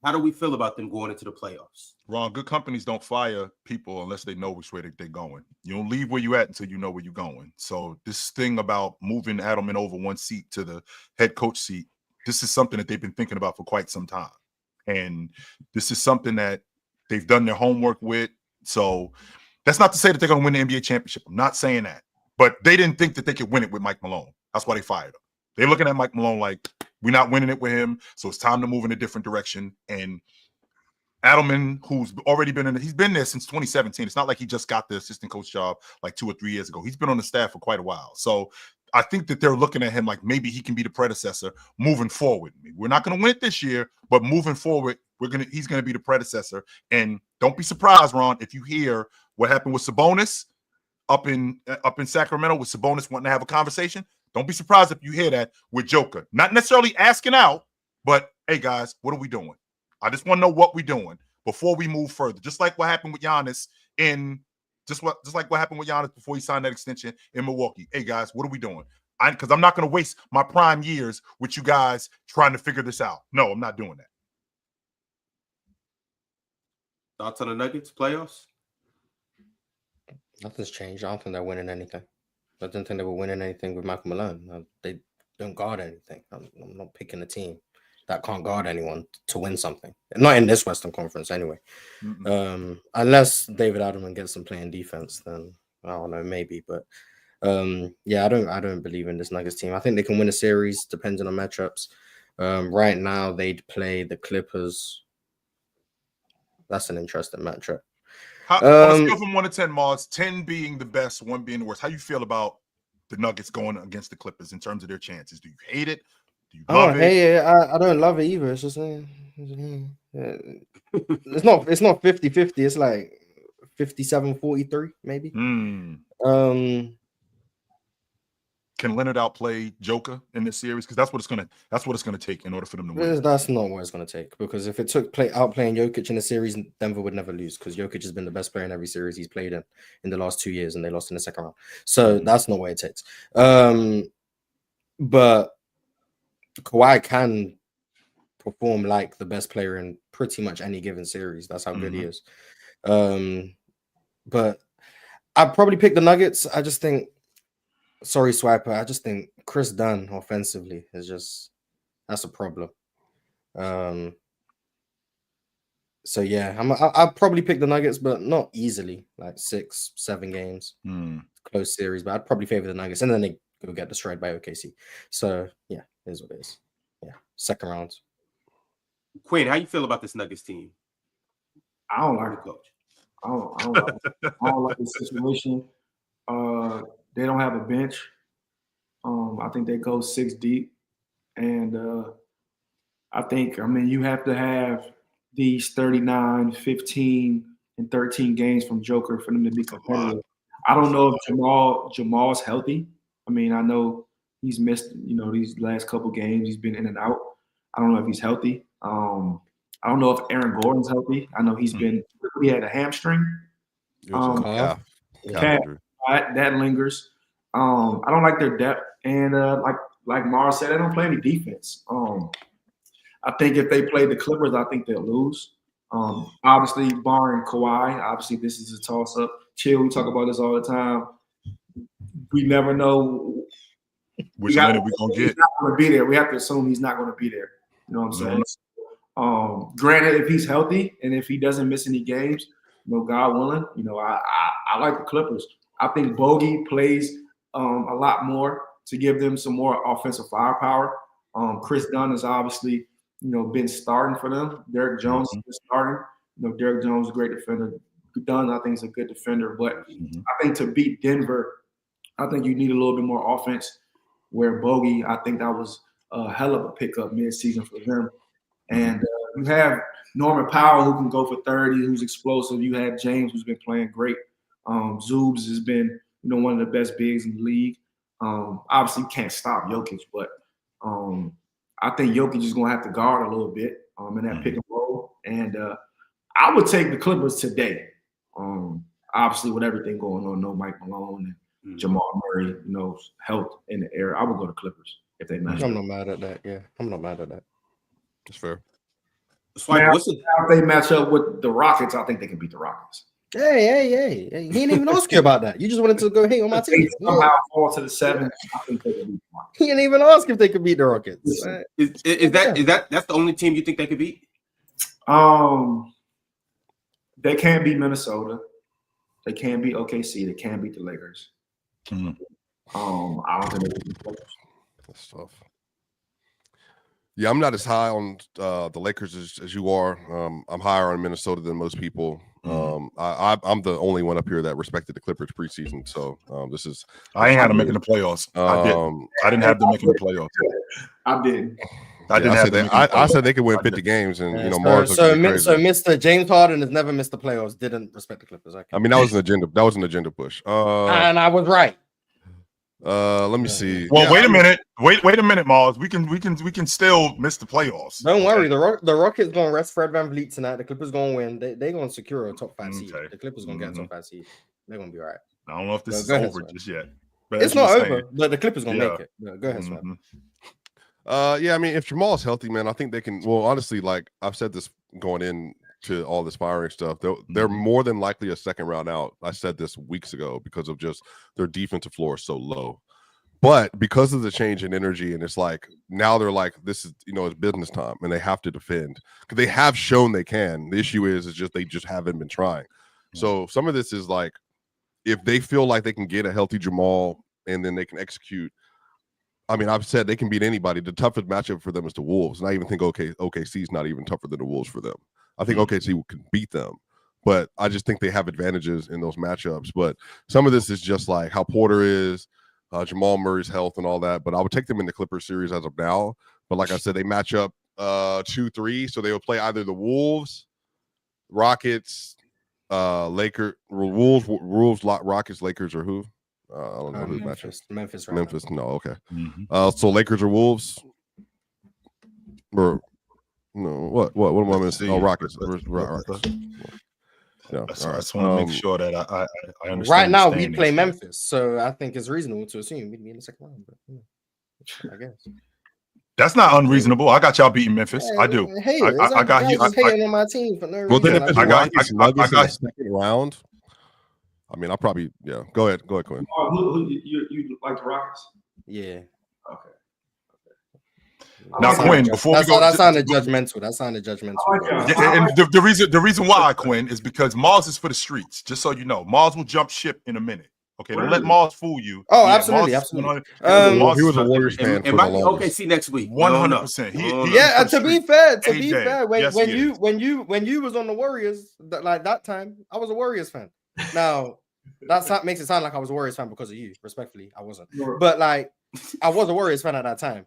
How do we feel about them going into the playoffs? Ron, good companies don't fire people unless they know which way they're going. You don't leave where you at until you know where you're going. So this thing about moving Adelman over one seat to the head coach seat, this is something that they've been thinking about for quite some time. And this is something that they've done their homework with. So that's not to say that they're going to win the NBA championship. I'm not saying that. But they didn't think that they could win it with Mike Malone. That's why they fired him. They're looking at Mike Malone like, we're not winning it with him, so it's time to move in a different direction. And Adelman, who's already he's been there since 2017. It's not like he just got the assistant coach job like 2 or 3 years ago. He's been on the staff for quite a while. So I think that they're looking at him like maybe he can be the predecessor moving forward. We're not going to win it this year, but moving forward, he's going to be the predecessor. And don't be surprised, Ron, if you hear what happened with Sabonis up in Sacramento with Sabonis wanting to have a conversation. Don't be surprised if you hear that with Joker. Not necessarily asking out, but hey guys, what are we doing? I just want to know what we're doing before we move further. Just like what happened with Giannis just like what happened with Giannis before he signed that extension in Milwaukee. Hey guys, what are we doing? Because I'm not going to waste my prime years with you guys trying to figure this out. No, I'm not doing that. Thoughts on the Nuggets playoffs? Nothing's changed. I don't think they're winning anything. I didn't think they were winning anything with Michael Malone. They don't guard anything. I'm not picking a team that can't guard anyone to win something. Not in this Western Conference, anyway. Unless David Adelman gets some playing defense, then I don't know, maybe. But yeah, I don't believe in this Nuggets team. I think they can win a series depending on matchups. Right now, they'd play the Clippers. That's an interesting matchup. On a scale from 1 to 10, Mars, 10 being the best, 1 being the worst, how you feel about the Nuggets going against the Clippers in terms of their chances? Do you hate it? Do you love it? Hey, I don't love it either. It's just it's not 50-50. It's like 57-43, maybe. Can Leonard outplay Joker in this series? Because that's what it's gonna take in order for them to win. That's not what it's gonna take. Because if it took outplaying Jokic in a series, Denver would never lose. Because Jokic has been the best player in every series he's played in the last 2 years, and they lost in the second round. So that's not what it takes. But Kawhi can perform like the best player in pretty much any given series. That's how good he is. But I'd probably pick the Nuggets. I just think. Sorry, Swiper. I just think Chris Dunn offensively is that's a problem. So yeah, I'll probably pick the Nuggets, but not easily, like 6-7 games, close series. But I'd probably favor the Nuggets, and then they go get destroyed by OKC. So yeah, it is what it is. Yeah, second round. Quinn, how you feel about this Nuggets team? I don't like it, coach. I don't like the situation. They don't have a bench. I think they go 6 deep. And you have to have these 39, 15, and 13 games from Joker for them to be competitive. I don't know if Jamal's healthy. I mean, I know he's missed, these last couple games. He's been in and out. I don't know if he's healthy. I don't know if Aaron Gordon's healthy. I know he had a hamstring. Calf. That lingers. I don't like their depth, and like Mars said, they don't play any defense. I think if they play the Clippers, I think they'll lose. Obviously, barring Kawhi, obviously this is a toss-up. Chill, we talk about this all the time. We never know which minute we're gonna get. He's not going to be there. We have to assume he's not going to be there. You know what I'm saying? Granted, if he's healthy and if he doesn't miss any games, God willing, I like the Clippers. I think Bogey plays a lot more to give them some more offensive firepower. Chris Dunn has obviously, been starting for them. Derek Jones has been starting. Derek Jones is a great defender. Dunn, I think, is a good defender. But I think to beat Denver, I think you need a little bit more offense. Where Bogey, I think that was a hell of a pickup mid-season for them. And you have Norman Powell, who can go for 30, who's explosive. You have James, who's been playing great. Zoobs has been, one of the best bigs in the league. Obviously, you can't stop Jokic, but I think Jokic is going to have to guard a little bit in that pick and roll. And I would take the Clippers today. Obviously, with everything going on, no Mike Malone and Jamal Murray, health in the air, I would go to Clippers if they match. I'm not mad at that. Yeah, I'm not mad at that. That's fair. Now, if they match up with the Rockets, I think they can beat the Rockets. Hey. He didn't even ask you about that. You just wanted to go hate on my team. Somehow fall to the 7. I think they can beat the Rockets. He didn't even ask if they could beat the Rockets. Is that the only team you think they could beat? They can't beat Minnesota. They can't beat OKC. They can't beat the Lakers. I don't think they can beat the Lakers. That's tough. Yeah, I'm not as high on the Lakers as you are. I'm higher on Minnesota than most people. I'm the only one up here that respected the Clippers preseason. So this is. I ain't had them making the playoffs. I didn't have them making the playoffs. I did. I said they could win 50 games, and Mars. So Mr. James Harden has never missed the playoffs. Didn't respect the Clippers. Okay. I mean, that was an agenda. That was an agenda push. And I was right. Let me see. Well, wait a minute. Wait a minute, Mars. We can still miss the playoffs. Don't worry. The Rockets gonna rest Fred VanVleet tonight. The Clippers gonna win. They're gonna secure a top 5 seed. The Clippers gonna get a top 5 seed. They're gonna be all right. I don't know if this is over just yet. But it's not over, but the Clippers gonna make it. Go ahead, Swab. Yeah, I mean, if Jamal's healthy, man, I think they can. Well, honestly, like I've said this going into to all this firing stuff, they're more than likely a second round out. I said this weeks ago because of just their defensive floor is so low. But because of the change in energy, and it's like now they're like, this is, it's business time, and they have to defend because they have shown they can. The issue is just they just haven't been trying. So some of this is like, if they feel like they can get a healthy Jamal and then they can execute. I mean, I've said they can beat anybody. The toughest matchup for them is the Wolves, and I even think OKC is not even tougher than the Wolves for them. I think OKC can beat them, but I just think they have advantages in those matchups. But some of this is just like how Porter is. Jamal Murray's health and all that, but I would take them in the Clippers series as of now. But like I said, they match up 2-3, so they will play either the Wolves, Rockets, Rockets, Lakers, or who? I don't know who matches. Memphis. No, okay. So Lakers or Wolves, or no? What am I missing? Oh, Rockets. Rockets. Yeah, I just want to make sure that I understand. Right now, we play Memphis, so I think it's reasonable to assume we'd be in the second round. But I guess that's not unreasonable. I got y'all beating Memphis. I do. Hey, I got you. Hating on my team for no reason. Well, then if I got second round. I mean, I'll probably Go ahead, Quinn. Who you like the Rockets? Yeah. Okay. Now, Quinn, before we go, that sounded judgmental. And the reason why, Quinn, is because Mars is for the streets. Just so you know, Mars will jump ship in a minute. Okay, don't let Mars fool you. Oh, absolutely. He was a Warriors fan for the longest. OKC next week. 100%. To be fair, when you was on the Warriors, like that time, I was a Warriors fan. Now that makes it sound like I was a Warriors fan because of you. Respectfully, I wasn't. But like, I was a Warriors fan at that time.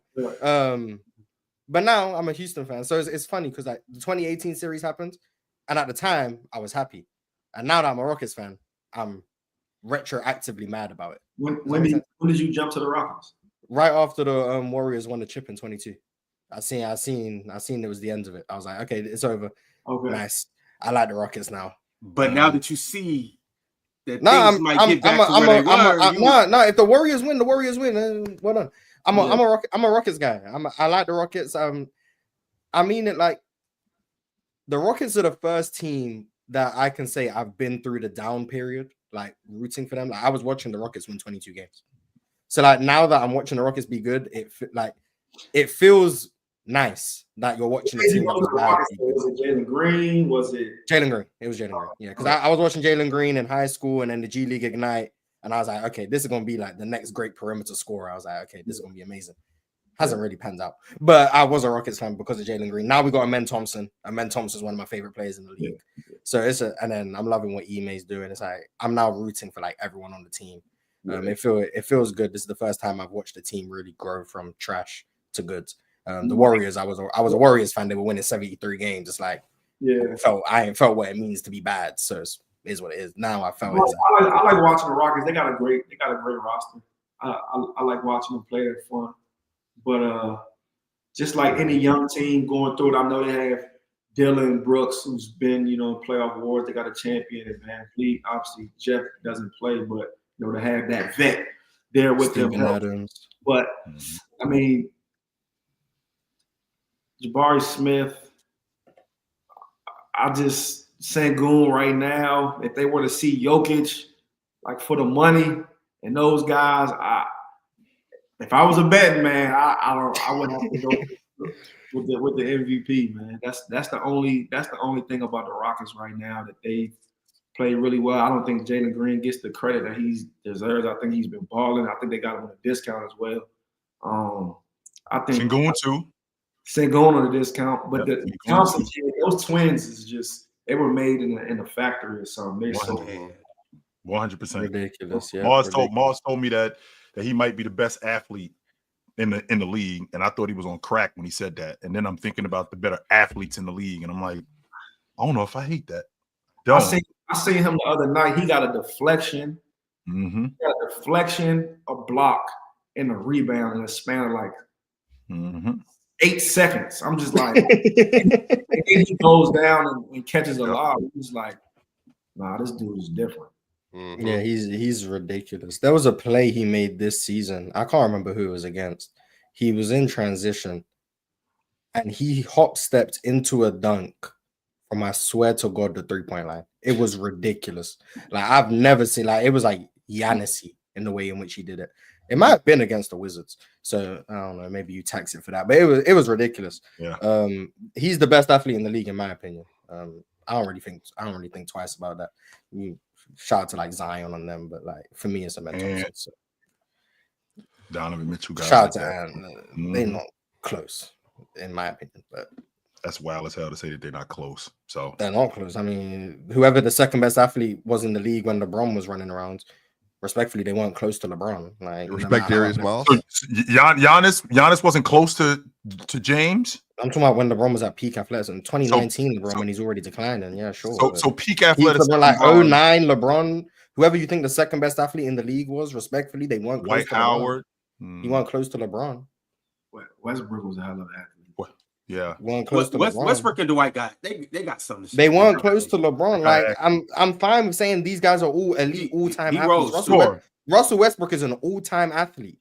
But now I'm a Houston fan. So it's funny because like the 2018 series happened, and at the time I was happy, and now that I'm a Rockets fan, I'm retroactively mad about it. When did you jump to the Rockets? Right after the Warriors won the chip in 22. I seen it was the end of it. I was like, okay, it's over. Okay, nice. I like the Rockets now. But now that you see that things might get back to where they were, if the Warriors win, the Warriors win. Well done. I'm a Rockets guy. I like the Rockets. I mean it like the Rockets are the first team that I can say I've been through the down period, like rooting for them. Like I was watching the Rockets win 22 games. So like now that I'm watching the Rockets be good, it feels nice that you're watching a team that was bad. Was it Jalen Green? Was it Jalen Green? It was Jalen Green. Yeah, because I was watching Jalen Green in high school and then the G League Ignite. And I was like, okay, this is going to be like the next great perimeter scorer. I was like, okay, this is going to be amazing. Hasn't really panned out. But I was a Rockets fan because of Jalen Green. Now we got Amen Thompson. Amen Thompson is one of my favorite players in the league. So and then I'm loving what Ime's doing. It's like, I'm now rooting for like everyone on the team. It feels good. This is the first time I've watched the team really grow from trash to good. The Warriors, I was a Warriors fan. They were winning 73 games. It's like, I ain't felt what it means to be bad. So is what it is. Now I felt I like watching the Rockets. They got a great roster. I like watching them play. They're fun. But just like any young team going through it, I know they have Dylan Brooks, who's been, playoff awards. They got a champion at Van Fleet. Obviously, Jeff doesn't play, but to have that vet there with them. Adams. But I mean, Jabari Smith, I just Sengun right now. If they were to see Jokic, like for the money and those guys, if I was a betting man, I would have to go with the MVP, man. That's the only thing about the Rockets right now, that they play really well. I don't think Jalen Green gets the credit that he deserves. I think he's been balling. I think they got him on a discount as well. I think Sengun too. Sengun on a discount, but the Thompson kid, those twins is just, they were made in a factory or something. They're so 100% ridiculous. Yeah, Mars told me that he might be the best athlete in the league, and I thought he was on crack when he said that. And then I'm thinking about the better athletes in the league, and I'm like, I don't know if I hate that. I seen him the other night. He got a deflection. Mm-hmm. He got a deflection, a block, and a rebound in a span of like 8 seconds. I'm just like, and then he goes down and catches a lob. He's like, nah, this dude is different. Mm-hmm. Yeah, he's ridiculous. There was a play he made this season. I can't remember who it was against. He was in transition and he hop stepped into a dunk I swear to God, the 3-point line. It was ridiculous. Like I've never seen it was like Giannis-y in the way in which he did it. It might have been against the Wizards, so I don't know. Maybe you tax it for that, but it was ridiculous. Yeah. He's the best athlete in the league, in my opinion. I don't really think twice about that. Shout out to like Zion on them, but like for me, it's a mental. So. Donovan Mitchell guys. Shout out to Ant. They're not close, in my opinion, but. That's wild as hell to say that they're not close. So they're not close. I mean, whoever the second best athlete was in the league when LeBron was running around, respectfully, they weren't close to LeBron. Like respect Darius Miles. So Giannis wasn't close to James. I'm talking about when LeBron was at peak athleticism. 2019 LeBron when he's already declining. Yeah, sure. So peak athleticism. Like 09 LeBron, whoever you think the second best athlete in the league was, respectfully, they weren't close to Howard. LeBron. He weren't close to LeBron. Westbrook was a hell of an athlete. Yeah, Westbrook and Dwight they got something to say. They weren't close to LeBron. Like I'm fine with saying these guys are all elite, all-time athletes. Russell Westbrook is an all-time athlete.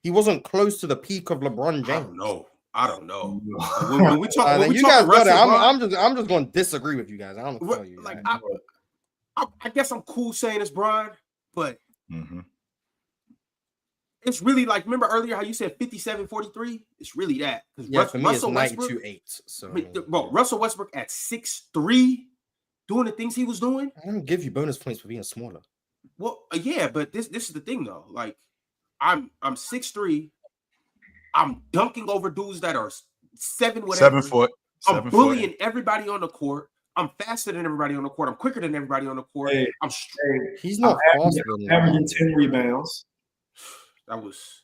He wasn't close to the peak of LeBron James. I don't know. When we talk, you guys got it. I'm just going to disagree with you guys. I don't know you. Like I guess I'm cool saying it's Bron, but. It's really like, remember earlier how you said 57-43? It's really that. Yeah, for me, it's 92-8. So, bro, Russell Westbrook at 6'3", doing the things he was doing. I don't give you bonus points for being smaller. Well, yeah, but this is the thing though. Like, I'm 6'3". I'm dunking over dudes that are 7 whatever. 7 foot. I'm bullying everybody on the court. I'm faster than everybody on the court. I'm quicker than everybody on the court. He's not faster than averaging 10 rebounds. That was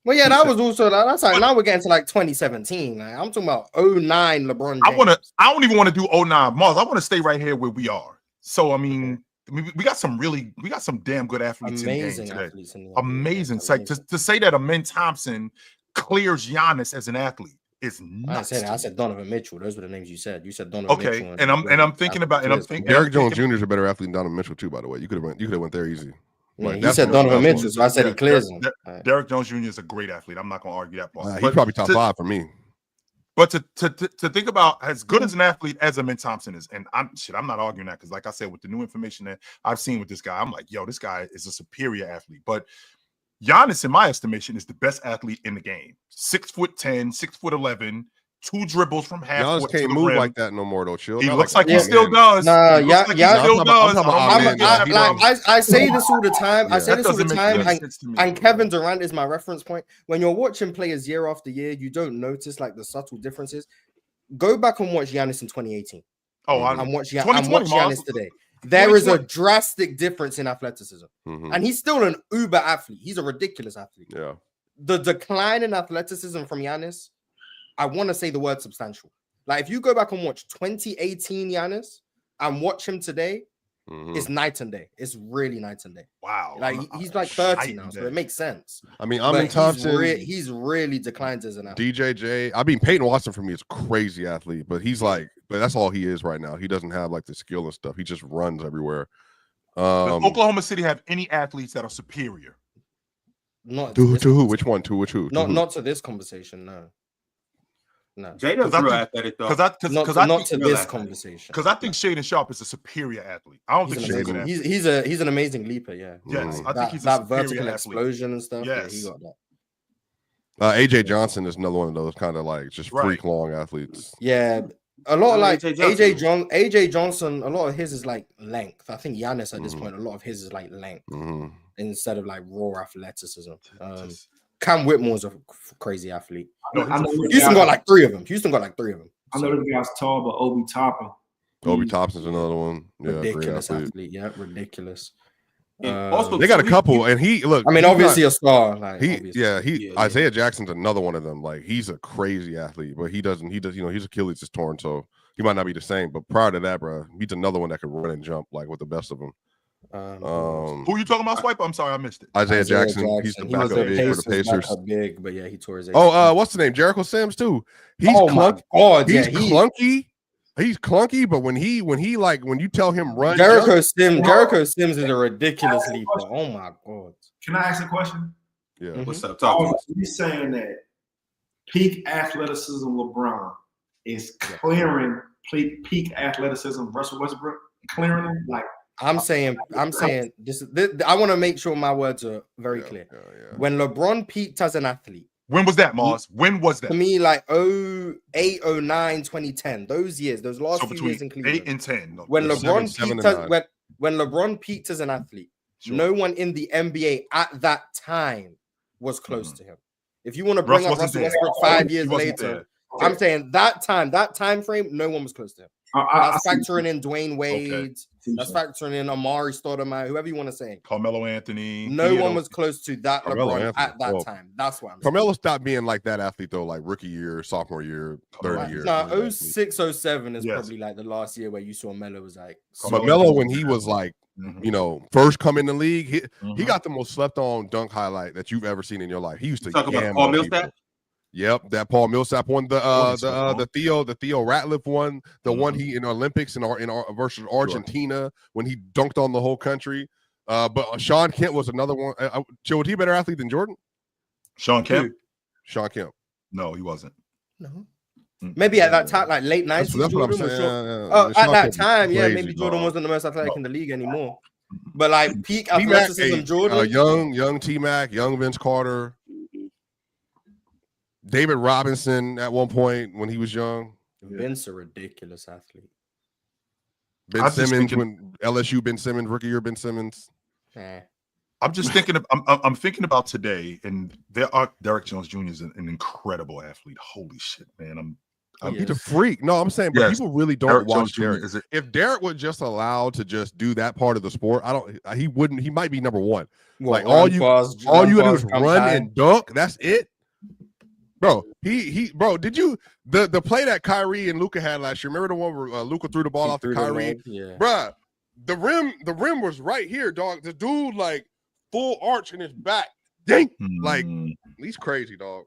that was also that's like now we're getting to like 2017. Like, I'm talking about 09 LeBron James. I don't even want to do 09 Mars. I want to stay right here where we are. So I mean, we got some damn good athletes amazing in the game athletes today. Amazing. To say that Amin Thompson clears Giannis as an athlete is nuts. I said Donovan Mitchell. Those were the names you said. You said Donovan Mitchell. Okay, and I'm thinking about Derrick Jones Jr. is a better athlete than Donovan Mitchell too. By the way, you could have went there easy. Yeah, he said Donovan Mitchell, so I said he clears him. Derrick Jones Jr. is a great athlete. I'm not going to argue that part. He's probably top 5 for me. But to think about as good as an athlete as Amin Thompson is, and I'm not arguing that because, like I said, with the new information that I've seen with this guy, I'm like, yo, this guy is a superior athlete. But Giannis, in my estimation, is the best athlete in the game. 6'10", 6'11". 2 dribbles from half. Giannis can't move rim. Like that no more, though. Chill. He looks like he still does. Nah, yeah, still does. I say this all the time. I say this all the time. And Kevin Durant is my reference point. When you're watching players year after year, you don't notice like the subtle differences. Go back and watch Giannis in 2018. And watch Giannis today. There is a drastic difference in athleticism, and he's still an uber athlete. He's a ridiculous athlete. Yeah. The decline in athleticism from Giannis, I want to say the word substantial. Like if you go back and watch 2018 Giannis and watch him today, it's night and day. It's really night and day. Wow. Like he's like 30 now, so it makes sense. I mean, Amin Thompson, he's really declined as an athlete. DJJ. I mean, Peyton Watson for me is a crazy athlete, but that's all he is right now. He doesn't have like the skill and stuff. He just runs everywhere. Does Oklahoma City have any athletes that are superior? Not to who? Which one? To which who? Not to this conversation, no. No, Jada's real athletic though. Not to this conversation. Because I think Shaedon Sharpe is a superior athlete. I don't think he's a good athlete. He's an amazing leaper. Yeah. Yes, I think he's that vertical explosion and stuff. Yes, he got that. AJ Johnson is another one of those kind of like just freak long athletes. Yeah, a lot of like AJ Johnson. A lot of his is like length. I think Giannis at this point, a lot of his is like length instead of like raw athleticism. Cam Whitmore's a crazy athlete. Houston got like 3 of them. I know the guy's tall, but Obi Toppin. Obi Toppin's another one. Yeah, ridiculous athlete. Yeah, ridiculous. Also, they got a couple, and obviously a star. Like Isaiah Jackson's another one of them. Like he's a crazy athlete, but he does. His Achilles is torn, so he might not be the same. But prior to that, bro, he's another one that could run and jump like with the best of them. Who are you talking about, Swiper? I'm sorry, I missed it. Isaiah Jackson. He's the backup big for the Pacers. Big, but yeah, he tore his ACL. Oh, what's the name? Jericho Sims too. He's clunky. He's clunky, but when you tell him run, Jericho Sims is a ridiculous leaper. Oh my god! Can I ask a question? Yeah. What's up? Talk. You saying that peak athleticism LeBron is clearing peak athleticism, Russell Westbrook clearing him. Like I'm saying this. I want to make sure my words are very clear. When LeBron peaked as an athlete, when was that, Mars? When was that? To me, like 08, 09, 2010, those years, those last few years in Cleveland. 8 and 10. No, when LeBron peaked as an athlete, no one in the NBA at that time was close to him. If you want to bring up Russell Westbrook 5 years later, I'm saying that time frame, no one was close to him. That's factoring in Dwayne Wade. That's factoring in Amari Stoudemire, whoever you want to say. Carmelo Anthony. No one was close to that LeBron at that time. That's what I'm saying. Carmelo stopped being like that athlete though, like rookie year, sophomore year, third year. No, 06, 07 is probably like the last year where you saw Melo was like. But Melo, when he was like, first come in the league, he got the most slept on dunk highlight that you've ever seen in your life. He used to talk about Paul Millsap. Yep, that Paul Millsap won the Theo Ratliff one, the one he in Olympics in versus Argentina when he dunked on the whole country. But Sean Kemp was another one. Was he a better athlete than Jordan? Sean Kemp? Sean Kemp. No, he wasn't. No. Maybe at that time, like late 90s. That's what I'm saying. At that time, maybe Jordan wasn't the most athletic in the league anymore. But like peak athleticism, Jordan. Young T-Mac, young Vince Carter. David Robinson at one point when he was young. Vince a ridiculous athlete. Ben Simmons when LSU Ben Simmons, rookie year Ben Simmons. I'm just thinking I'm thinking about today, and Derek Jones Jr. is an incredible athlete. Holy shit, man. He's a freak. No, I'm saying, but people really don't watch Derek. If Derek was just allowed to just do that part of the sport, he wouldn't. He might be number one. Like all you gotta do is run and dunk. That's it. Bro, bro, did you the play that Kyrie and Luka had last year? Remember the one where Luka threw the ball off to Kyrie? Yeah. Bruh, the rim was right here, dog. The dude like full arch in his back. Dang, like he's crazy, dog.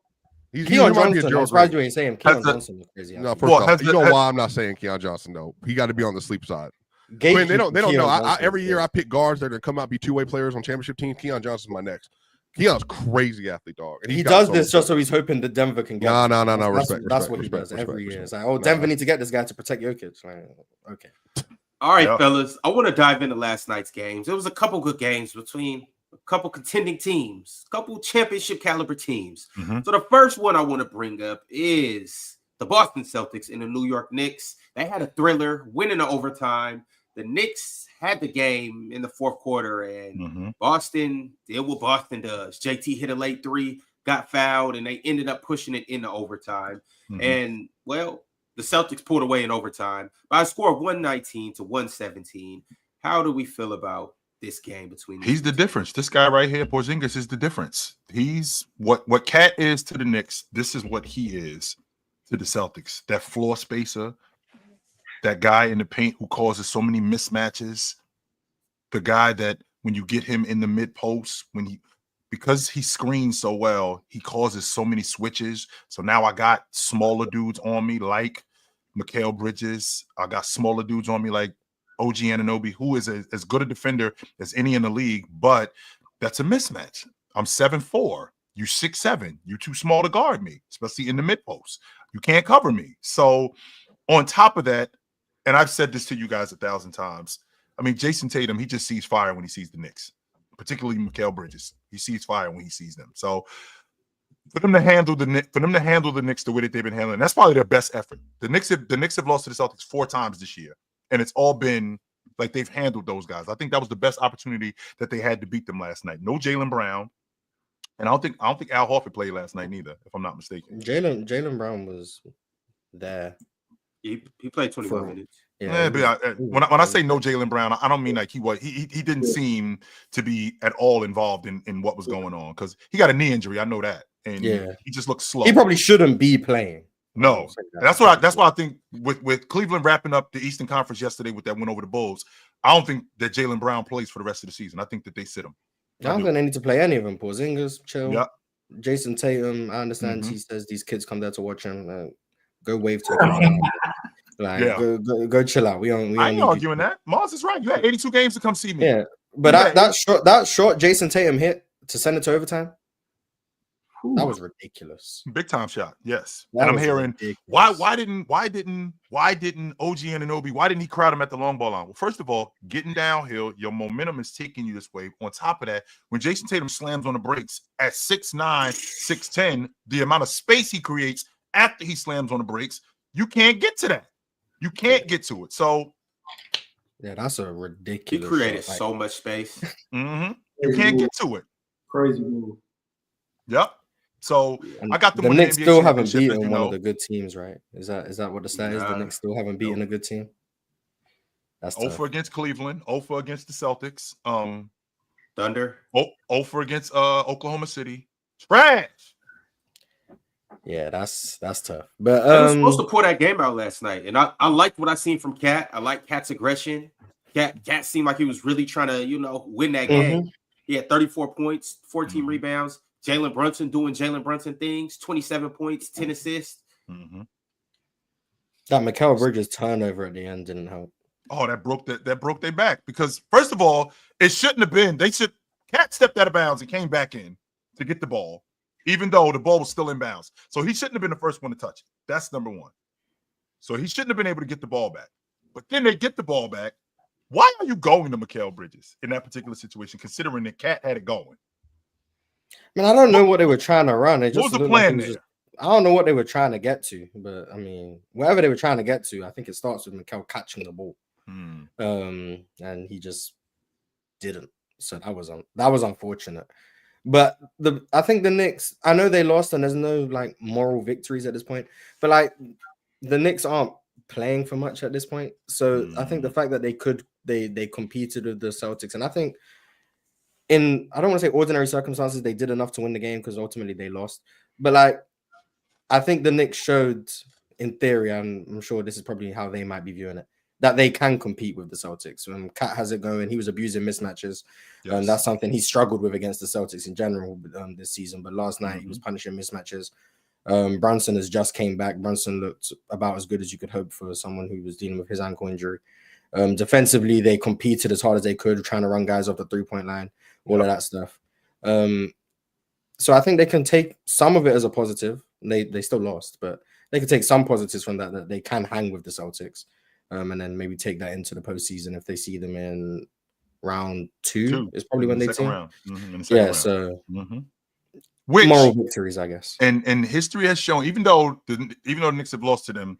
Keon Johnson. I'm surprised you ain't saying Keon Johnson is crazy. No, first off, you know why I'm not saying Keon Johnson though. He got to be on the sleep side. Quinn, they don't know. Every year I pick guards that are come out be two-way players on championship teams. Keon Johnson's my next. Keon's crazy athlete, dog. And he does this just so he's hoping that Denver can get. No. That's what he does every year. It's like, Denver needs to get this guy to protect Jokic. Like, okay. All right, fellas. I want to dive into last night's games. There was a couple good games between a couple contending teams, a couple championship caliber teams. So the first one I want to bring up is the Boston Celtics and the New York Knicks. They had a thriller, winning the overtime. The Knicks had the game in the fourth quarter, and Boston did what Boston does. JT hit a late three, got fouled, and they ended up pushing it into overtime. And, well, the Celtics pulled away in overtime by a score of 119 to 117. How do we feel about this game between them? He's the difference. This guy right here, Porzingis, is the difference. He's what Cat is to the Knicks. This is what he is to the Celtics. That floor spacer. That guy in the paint who causes so many mismatches, the guy that when you get him in the mid post, because he screens so well, he causes so many switches. So now I got smaller dudes on me like Mikal Bridges. I got smaller dudes on me like OG Anunoby, who is as good a defender as any in the league, but that's a mismatch. I'm 7'4". You 6'7". You too small to guard me, especially in the mid post. You can't cover me. So on top of that, and I've said this to you guys 1,000 times. I mean, Jason Tatum, he just sees fire when he sees the Knicks, particularly Mikal Bridges. He sees fire when he sees them. So for them to handle the Knicks the way that they've been handling, that's probably their best effort. The Knicks have lost to the Celtics 4 times this year, and it's all been like they've handled those guys. I think that was the best opportunity that they had to beat them last night. No Jaylen Brown, and I don't think Al Horford played last night neither, if I'm not mistaken. Jaylen Brown was there. He played 25 minutes. Yeah, but when I say no Jaylen Brown, I don't mean like he didn't seem to be at all involved in what was going on because he got a knee injury. I know that, and he just looks slow. He probably shouldn't be playing. No, that's what I think. With Cleveland wrapping up the Eastern Conference yesterday with that win over the Bulls, I don't think that Jaylen Brown plays for the rest of the season. I think that they sit him. I don't think they need to play any of them. Porzingis, chill. Yeah. Jason Tatum, I understand he says these kids come there to watch him. Go wave to him. Go chill out. I ain't arguing that. Mars is right. You had 82 games to come see me. Yeah, but that short Jason Tatum hit to send it to overtime. That was ridiculous. Big time shot. Yes. That and I'm was hearing ridiculous. why didn't OG Anunoby, why didn't he crowd him at the long ball line? Well, first of all, getting downhill, your momentum is taking you this way. On top of that, when Jason Tatum slams on the brakes at 6'9", 6'10", the amount of space he creates after he slams on the brakes, you can't get to that. You can't get to it. So yeah, that's a ridiculous. He created shot. so much space. You can't get to it. Crazy move. Yep. So And I got the them. Knicks still haven't beaten you one know. of the good teams, right? Is that what the stat is? The Knicks still haven't beaten a good team. That's 0 for against Cleveland, 0 for against the Celtics, Thunder. 0 for against Oklahoma City. Trash. Yeah, that's tough. But I was supposed to pull that game out last night, and I liked what I seen from Cat. I like Cat's aggression. Cat seemed like he was really trying to, win that game. He had 34 points, 14 rebounds. Jalen Brunson doing Jalen Brunson things, 27 points, 10 assists. That Mikal Bridges turnover at the end didn't help. Oh, that broke their back because first of all, it shouldn't have been. Cat stepped out of bounds and came back in to get the ball, even though the ball was still in bounds. So he shouldn't have been the first one to touch it. That's number one. So he shouldn't have been able to get the ball back. But then they get the ball back. Why are you going to Mikal Bridges in that particular situation, considering that Cat had it going? I mean, I don't know what they were trying to run. It What just was the looked like plan it was there? just, I don't know what they were trying to get to, but I mean, wherever they were trying to get to, I think it starts with Mikal catching the ball. And he just didn't. So that was unfortunate. But I think the Knicks, I know they lost and there's no like moral victories at this point, but like the Knicks aren't playing for much at this point. So I think the fact that they competed with the Celtics, and I think I don't want to say ordinary circumstances, they did enough to win the game because ultimately they lost. But like I think the Knicks showed in theory, and I'm sure this is probably how they might be viewing it, that they can compete with the Celtics. Cat has it going. He was abusing mismatches. Yes. That's something he struggled with against the Celtics in general this season. But last night he was punishing mismatches. Brunson has just came back. Brunson looked about as good as you could hope for someone who was dealing with his ankle injury. Defensively, they competed as hard as they could, trying to run guys off the three-point line, all of that stuff. So I think they can take some of it as a positive. They still lost, but they can take some positives from that they can hang with the Celtics. And then maybe take that into the postseason if they see them in round two is probably when they team. Round. So which moral victories, I guess. And history has shown, even though the Knicks have lost to them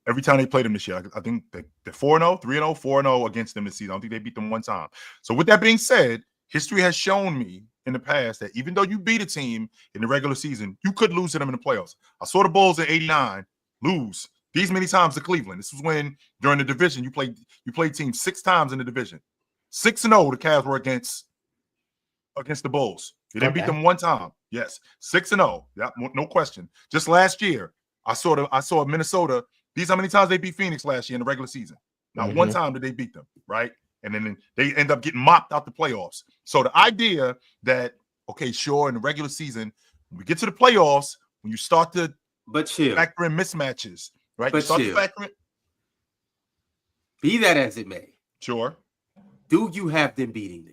every time they played them this year, I think they're 4-0, 3-0, 4-0 against them this season. I don't think they beat them one time. So with that being said, history has shown me in the past that even though you beat a team in the regular season, you could lose to them in the playoffs. I saw the Bulls in '89 lose these many times to Cleveland. This was when during the division you played teams 6 times in the division. 6-0 the Cavs were against the Bulls. You didn't beat them one time. Yes, 6-0. Yeah, no question. Just last year, I saw Minnesota. These how many times they beat Phoenix last year in the regular season. Not one time did they beat them, right? And then they end up getting mopped out the playoffs. So the idea that, okay, sure, in the regular season, when we get to the playoffs, when you start to factor in mismatches, right? But be that as it may. Sure. Do you have them beating them?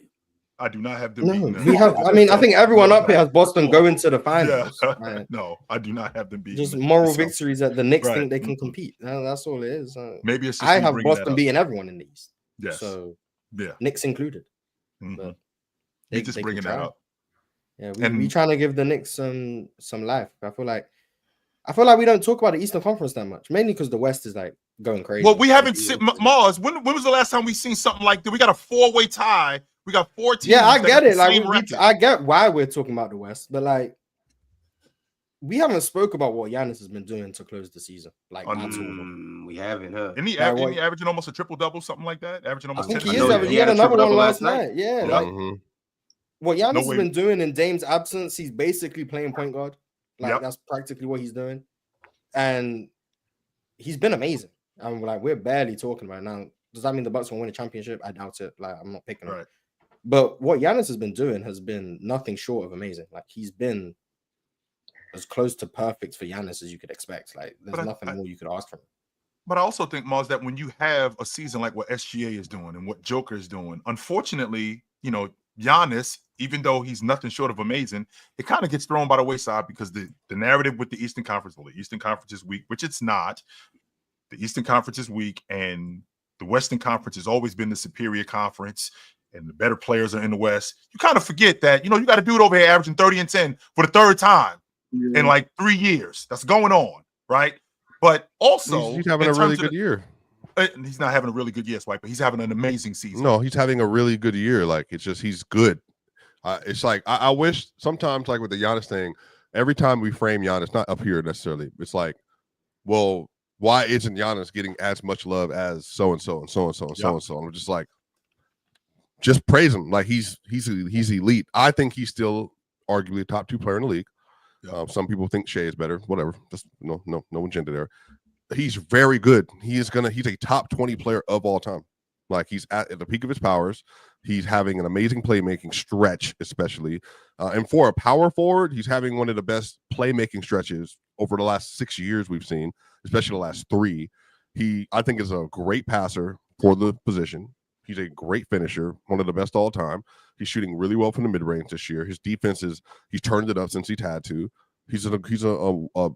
I do not have them beating them. We have. I mean, I think everyone up here has Boston going to the finals. Yeah. Right? No, I do not have them beating. Just moral them. victories that the Knicks think they can compete. That's all it is. Maybe it's just I have Boston beating everyone in the East. Yes. So yeah, Knicks included. But they just bringing that up. Yeah, we trying to give the Knicks some life. I feel like we don't talk about the Eastern Conference that much, mainly because the West is like going crazy. Well, we haven't seen Mars. When was the last time we seen something like that? We got a 4-way tie. We got 4 teams. Yeah, I get it. Like I get why we're talking about the West, but like we haven't spoke about what Giannis has been doing to close the season. Like at all. We haven't, huh? Isn't he averaging almost a triple-double, something like that? Averaging almost 10. He had another one last night. Yeah, like what Giannis has been doing in Dame's absence, he's basically playing point guard. Like that's practically what he's doing, and he's been amazing. And like we're barely talking about it now. Does that mean the Bucks will win a championship? I doubt it. Like I'm not picking it. But what Giannis has been doing has been nothing short of amazing. Like he's been as close to perfect for Giannis as you could expect. Like there's nothing more you could ask from him. But I also think, Mars, that when you have a season like what SGA is doing and what Joker is doing, unfortunately, Giannis even though he's nothing short of amazing, it kind of gets thrown by the wayside because the narrative with the Eastern Conference, well, the Eastern Conference is weak, which it's not. The Eastern Conference is weak, and the Western Conference has always been the superior conference, and the better players are in the West. You kind of forget that, you got a dude over here averaging 30 and 10 for the third time in like 3 years. That's going on, right? But also, he's having a really good year. He's not having a really good year, Swiper. He's having an amazing season. No, he's having a really good year. Like, it's just, he's good. It's like, I wish sometimes, like with the Giannis thing, every time we frame Giannis, not up here necessarily, it's like, well, why isn't Giannis getting as much love as so-and-so and so-and-so and so-and-so? And I'm just like, just praise him. Like, he's elite. I think he's still arguably a top 2 player in the league. Some people think Shea is better. Whatever. Just no agenda there. He's very good. He's a top 20 player of all time. Like, he's at the peak of his powers. He's having an amazing playmaking stretch, especially. And for a power forward, he's having one of the best playmaking stretches over the last 6 years we've seen, especially the last 3. He, I think, is a great passer for the position. He's a great finisher, one of the best all time. He's shooting really well from the mid-range this year. His defense he's turned it up since he's had to. He's a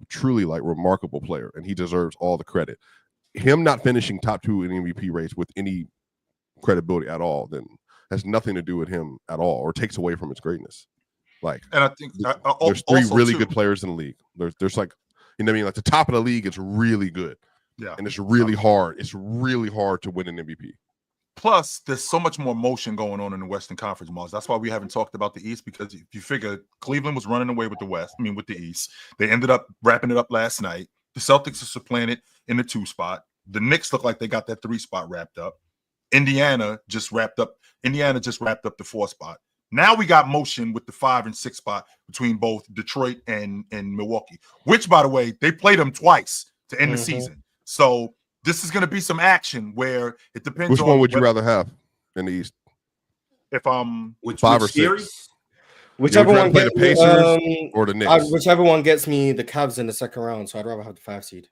truly like remarkable player, and he deserves all the credit. Him not finishing top 2 in MVP race with any credibility at all, then has nothing to do with him at all, or takes away from his greatness. Like, and I think there's 3 really good players in the league. There's like, you know what I mean? Like, the top of the league is really good. Yeah, and it's really hard. It's really hard to win an MVP. Plus, there's so much more motion going on in the Western Conference, Mars. That's why we haven't talked about the East, because if you figure Cleveland was running away with with the East. They ended up wrapping it up last night. The Celtics are supplanted in the 2 spot. The Knicks look like they got that 3 spot wrapped up. Indiana just wrapped up the 4 spot. Now we got motion with the 5 and 6 spot between both Detroit and Milwaukee, which, by the way, they played them twice to end the season. So this is going to be some action where it depends. Which one would you rather have in the East? If 5 or 6, whichever one play the Pacers or the Knicks. Whichever one gets me the Cavs in the second round, so I'd rather have the 5 seed.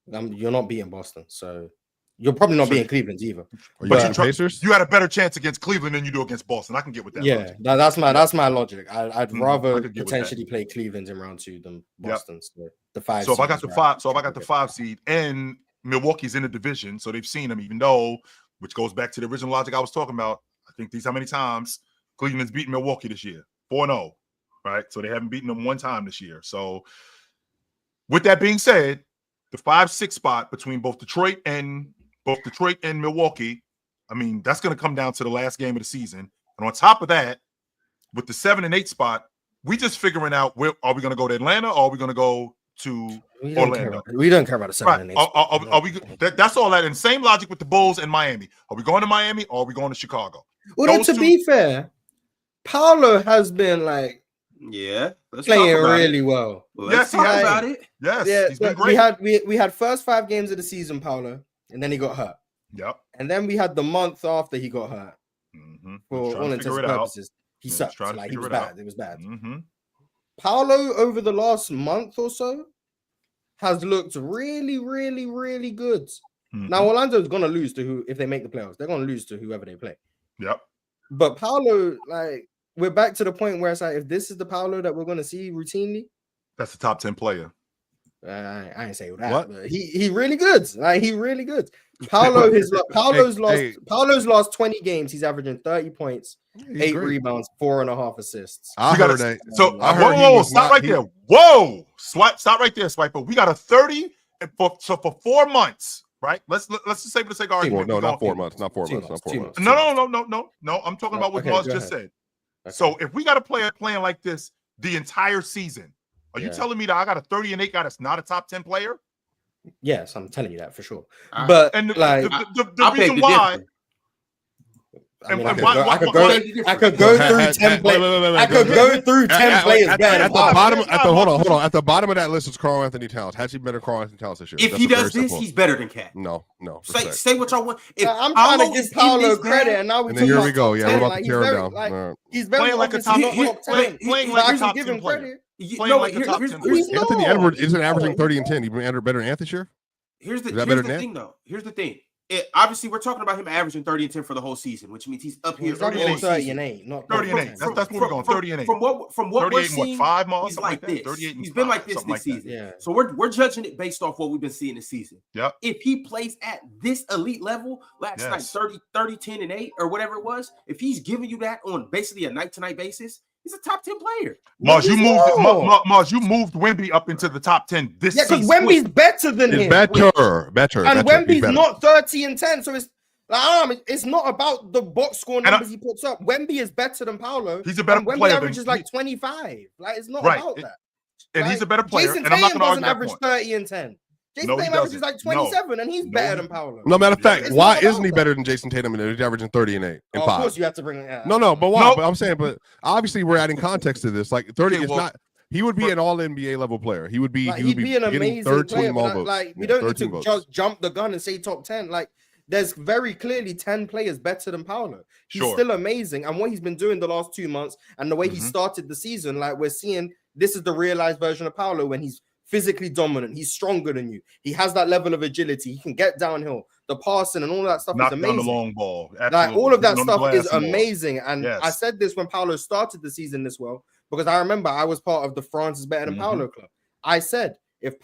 You're not beating Boston, so you're probably not beating Cleveland either. But Pacers? You had a better chance against Cleveland than you do against Boston. I can get with that. Yeah, that's my logic. I'd rather potentially play Cleveland in round 2 than Boston. So the 5. So if I got the 5 seed and Milwaukee's in the division, so they've seen them, even though, which goes back to the original logic I was talking about. I think how many times Cleveland's beaten Milwaukee this year? 4-0, right? So they haven't beaten them 1 time this year. So with that being said, the 5-6 spot between both Detroit and Milwaukee, I mean, that's going to come down to the last game of the season. And on top of that, with the 7 and 8 spot, we just figuring out, where are we going to go to Atlanta, or are we going to go to Orlando? We don't care about the 7 and 8 spot. Are we? That's all that. And same logic with the Bulls and Miami. Are we going to Miami, or are we going to Chicago? Well, to be fair, Paolo has been like, playing really well. Yes, he has. About it. Yes, he's been great. We had first 5 games of the season, Paolo, and then he got hurt. Yep. And then we had the month after he got hurt. For all intents and purposes, he sucked. Like, he was bad. It was bad. Paolo, over the last month or so, has looked really, really, really good. Now, Orlando's gonna lose to if they make the playoffs. They're gonna lose to whoever they play. Yep. But Paolo, like, we're back to the point where it's like, if this is the Paolo that we're gonna see routinely, that's the top 10 player. I ain't say that. But he really good. Like, he really good. Paolo's lost 20 games. He's averaging 30 points, 8 rebounds, 4.5 assists. I heard that. So whoa, stop right there. Whoa, stop right there, Swiper. We got a 30 for 4 months, right? Let's just say for the sake of argument. No, not 4 months. Not 4 months. Not 4 months. No. I'm talking about what Mars just said. Okay. So if we got a player playing like this the entire season, are you telling me that I got a 30 and 8 guy that's not a top 10 player? Yes, I'm telling you that for sure. But the reason why. I could go through 10 players. I could go through 10 players. At the bottom of that list is Karl Anthony Towns. Has he better Karl Anthony Towns this year? If he does this, he's better than Cat. No. Say what y'all want. I'm trying to give Paolo credit, and now here we go. Yeah, we're about to tear him down. He's very like a top 10. Playing like a top 10 player. Anthony Edwards isn't averaging 30 and 10. He been better than Ant this year. Here's the thing, though. Here's the thing. obviously we're talking about him averaging 30 and 10 for the whole season, which means he's up here. He's averaging 30 and 8, not 30 and 8. That's what we're going. 30 and 8. From what we're seeing, 5 miles, he's like this. 38 he's been like this season. Yeah. So we're judging it based off what we've been seeing this season. Yep. If he plays at this elite level, last night 30, 10 and 8 or whatever it was, if he's giving you that on basically a night-to-night basis, he's a top 10 player. Mars, you moved Wemby up into the top 10 this season. Yeah, because Wemby's better than him. Better. And Wemby's not 30 and 10, so it's not about the box score numbers he puts up. Wemby is better than Paolo. He's a better Wemby player. Wemby averages like 25. Like, it's not about that. And he's a better player. Jason and I'm not Tatum going to doesn't argue average 30 and 10. Jason No, he Tatum averages doesn't. like 27, and he's better than Paolo. No, matter of fact, It's why not isn't he about better than Jason Tatum? And he's averaging 30 and 8 and 5. Of course, you have to bring it out. No, but why? No. But I'm saying, but obviously we're adding context to this. Like 30 is not. He would be an all NBA level player. He would be. Like, he would be an getting amazing 13 player. more But votes. like, we Yeah, don't need 13 to votes. just jump the gun and say top 10. Like, there's very clearly 10 players better than Paolo. He's still amazing, and what he's been doing the last 2 months, and the way he started the season, like we're seeing, this is the realized version of Paolo when he's physically dominant. He's stronger than you. He has that level of agility. He can get downhill. The passing and all that stuff is amazing. Down the long ball. Like all of that stuff is more. amazing. And I said this when Paolo started the season this well, because I remember I was part of the France is better than Paolo club. I said, if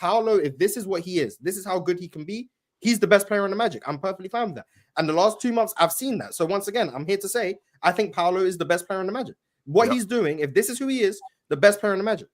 this is what he is, this is how good he can be, he's the best player in the Magic. I'm perfectly fine with that. And the last 2 months, I've seen that. So once again, I'm here to say, I think Paolo is the best player in the Magic. What he's doing, if this is who he is, the best player in the Magic.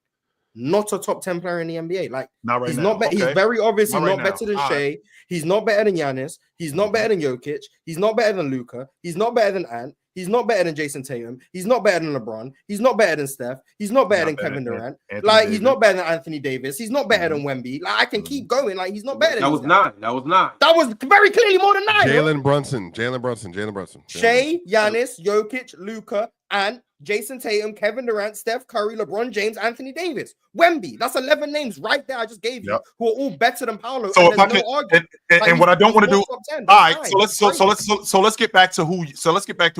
Not a top 10 player in the NBA. Like, not right he's now. not he's very obviously not better than Shea. Right. He's not better than Giannis. He's not better than Jokic. He's not better than Luka. He's not better than Ant. He's not better than Jason Tatum. He's not better than LeBron. He's not better than Steph. He's not better than Kevin Durant. He's not better than Anthony Davis. He's not better than Wemby. Like, I can keep going. Like, he's not better than That was 9. That was very clearly more than 9. Jalen Brunson. Shea, Giannis, Jokic, Luka, and Jason Tatum, Kevin Durant, Steph Curry, LeBron James, Anthony Davis, Wemby. That's 11 names right there I just gave you, who are all better than Paolo. So and there's no argument. And what I don't want to do. All right, so let's get back to who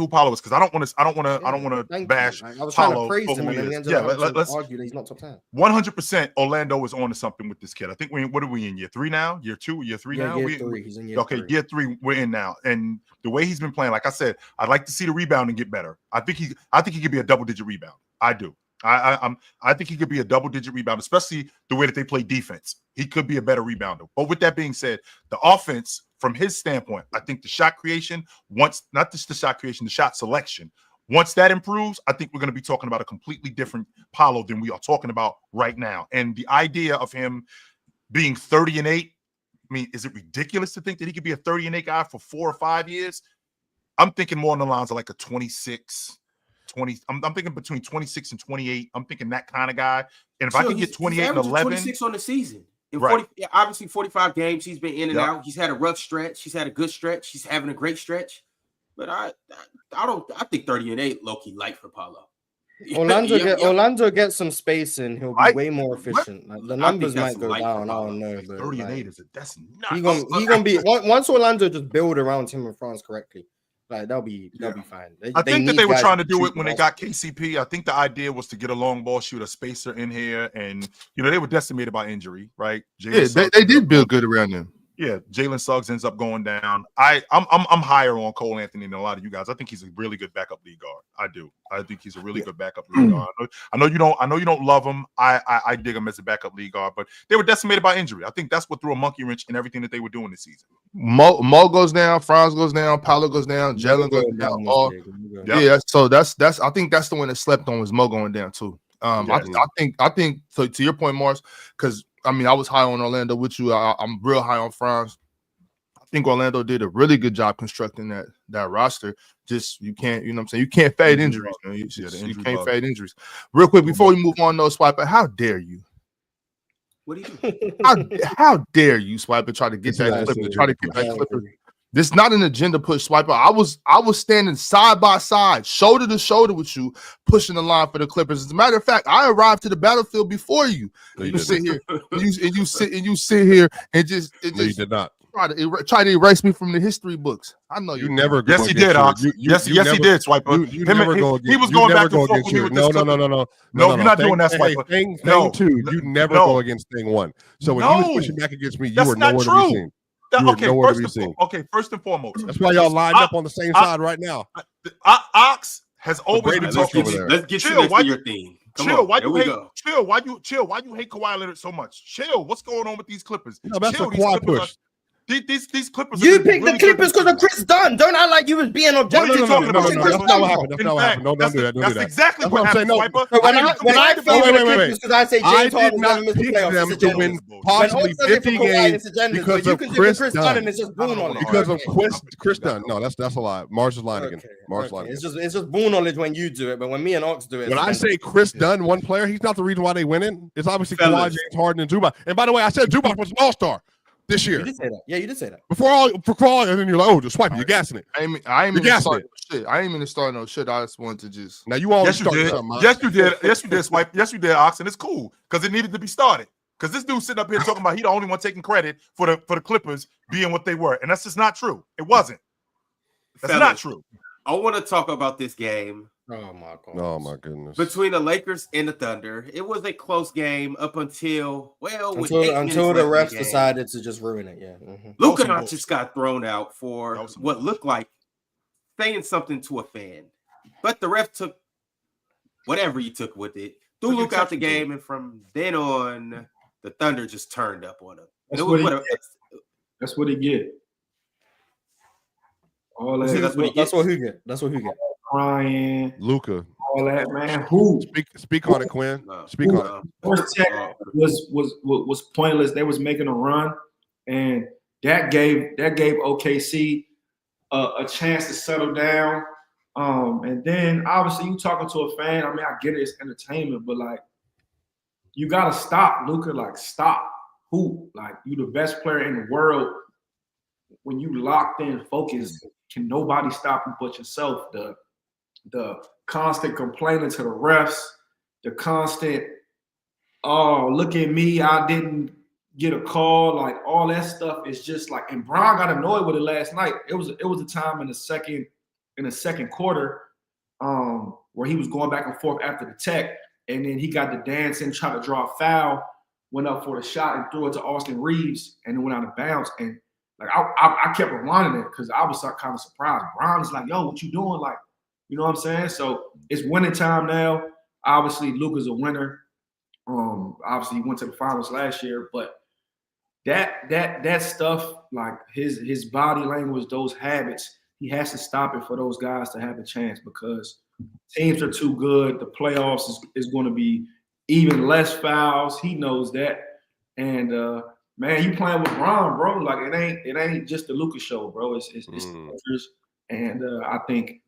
Paolo is, because I don't want to bash I was Paolo trying to praise him, and then he let's argue that he's not top 10. 100% Orlando is on to something with this kid. I think what are we in, year 3 now? Year 2, year 3 now? Year 3. He's in year 3. Year 3 we're in now. And the way he's been playing, like I said, I'd like to see the rebounding get better. I think he could be a double-digit rebound. I do. I think he could be a double-digit rebound, especially the way that they play defense. He could be a better rebounder. But with that being said, the offense, from his standpoint, I think the shot creation, not just the shot creation, the shot selection, once that improves, I think we're going to be talking about a completely different Paolo than we are talking about right now. And the idea of him being 30 and 8, I mean, is it ridiculous to think that he could be a 30 and 8 guy for 4 or 5 years? I'm thinking more on the lines of like a 26, 20. I'm thinking between 26 and 28. I'm thinking that kind of guy. And if I can get 28 and 11, 26 on the season. In right. 40, obviously 45 games, he's been in and out. He's had a rough stretch. He's had a good stretch. He's having a great stretch. But I think 30 and 8 low-key light for Paolo. Orlando gets some space and he'll be way more efficient. Like, the numbers might go down. I don't know. But 30 and 8 that's nuts. He's gonna be once Orlando just build around him in France correctly. Like they'll be fine. I think that they were trying to do it when they got KCP. I think the idea was to get a long ball shooter, spacer in here, and they were decimated by injury, right? They did build good around him. Yeah, Jalen Suggs ends up going down. I'm higher on Cole Anthony than a lot of you guys. I think he's a really good backup lead guard. I do. I think he's a really good backup lead guard. I know you don't love him. I dig him as a backup lead guard, but they were decimated by injury. I think that's what threw a monkey wrench in everything that they were doing this season. Mo goes down, Franz goes down, Paolo goes down, Jalen goes down. So that's I think that's the one that slept on was Mo going down too. I think so, to your point, Mars, because I mean, I was high on Orlando with you. I'm real high on Franz. I think Orlando did a really good job constructing that roster. Just you can't, you can't fade injuries. You can't fade injuries. Real quick, before we move on, Swiper, how dare you? What do you do? How dare you, Swiper, try to get that Clipper? This is not an agenda push, Swiper. I was standing side by side, shoulder to shoulder with you, pushing the line for the Clippers. As a matter of fact, I arrived to the battlefield before you. You sit here, you sit here and just you did not try to erase me from the history books. I know you never. Yes, he did, Ox. Yes, he did, Swiper. He was going back and forth with me with this. No. No, you're not doing that, Swiper. Thing two, you never go against thing one. So when he was pushing back against me, you were nowhere to be seen. First and foremost. That's why y'all lined up on the same side right now. Ox has always been talking. Let's get you to your theme. Chill. Why you hate Kawhi Leonard so much? Chill. What's going on with these Clippers? No, that's a Kawhi push. These Clippers. You picked the Clippers because of Chris Dunn. Don't act like you was being objective. What are you talking about? That's not what happened. That's not what happened. Don't do that. That's exactly what happened. When I favor the Clippers because I say James Harden not never missed the pick playoffs, them it's to agenda. win possibly 50 games because of Chris Dunn. It's just bull knowledge. Because of Chris Dunn. No, that's a lie. Mars is lying again. Mars lying. It's just bull knowledge when you do it, but when me and Ox do it. When I say Chris Dunn, one player, he's not the reason why they winning. It's obviously Kawhi, James Harden, and Zubac. And by the way, I said Zubac was an all-star this year. You did say that. Yeah, you did say that. Before all, and then you're like, oh, just swipe it. You're gassing it. I ain't even starting no shit. I ain't even starting no shit. I just wanted to just. Now you all. Yes, you did. Yes, you did. Yes, you did. Swipe. Yes, you did. Oxen. It's cool because it needed to be started. Because this dude sitting up here talking about he the only one taking credit for the Clippers being what they were, and that's just not true. It wasn't. That's not true. I want to talk about this game. Oh my god! Oh my goodness! Between the Lakers and the Thunder, it was a close game up until the refs decided to just ruin it. Yeah, Luka just got thrown out for what looked like saying something to a fan, but the ref took whatever he took with it, threw Luka out the game, and from then on, the Thunder just turned up on him. That's what he get. All that. That's what he get. Crying, Luka, all that, man. Who speak on it, Quinn? Speak on it. First check was pointless. They was making a run, and that gave OKC a chance to settle down. And then obviously you talking to a fan. I mean, I get it, it's entertainment, but like you gotta stop, Luka. Like stop. Who? Like you the best player in the world. When you locked in, focused, can nobody stop you but yourself? The constant complaining to the refs, the constant, oh, look at me, I didn't get a call, like all that stuff is just like, and Bron got annoyed with it last night. It was a time in the second quarter where he was going back and forth after the tech, and then he got the dancing, tried to draw a foul, went up for the shot and threw it to Austin Reeves, and it went out of bounds. And like I kept rewinding it because I was kind of surprised. Bron's like, yo, what you doing? Like, you know what I'm saying? So it's winning time now. Obviously, Luka's a winner. Obviously, he went to the finals last year, but that stuff, like his body language, those habits, he has to stop it for those guys to have a chance because teams are too good. The playoffs is going to be even less fouls. He knows that, and man, you playing with Bron, bro. Like it ain't just the Luka show, bro. It's and I think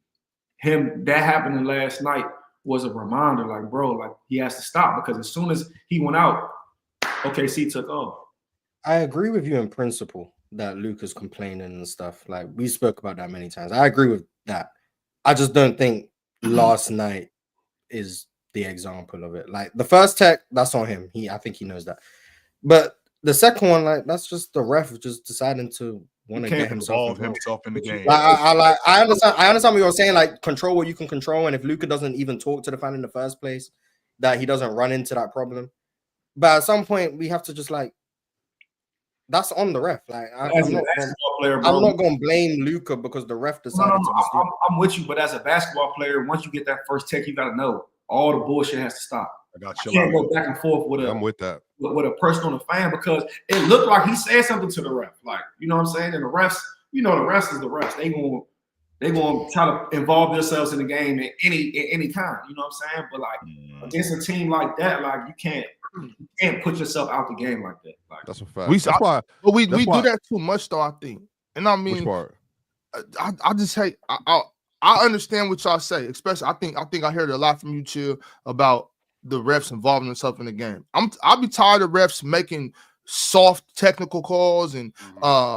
that happening last night was a reminder, like, bro, like he has to stop because as soon as he went out, OKC took off. I agree with you in principle that Luka's complaining and stuff. Like we spoke about that many times. I agree with that. I just don't think last night is the example of it. Like the first tech, that's on him. I think he knows that. But the second one, like that's just the ref just deciding to want to get himself in the game. Like, I understand what you're saying. Like control what you can control, and if Luka doesn't even talk to the fan in the first place, that he doesn't run into that problem. But at some point, we have to just like that's on the ref. Like I'm not going to blame Luka because the ref decided to be stupid. I'm with you, but as a basketball player, once you get that first tech, you got to know all the bullshit has to stop. I can't go back and forth with I'm with that. With a person on the fan because it looked like he said something to the ref. Like, you know what I'm saying? And the refs, the refs is the refs. They gonna try to involve themselves in the game at any time. You know what I'm saying? But like against a team like that, like you can't put yourself out the game like that. Like that's a fact. We do that too much though, I think. And I mean, I just hate. I understand what y'all say, especially I think I heard a lot from you, Chill, about the refs involving themselves in the game. I'll be tired of refs making soft technical calls and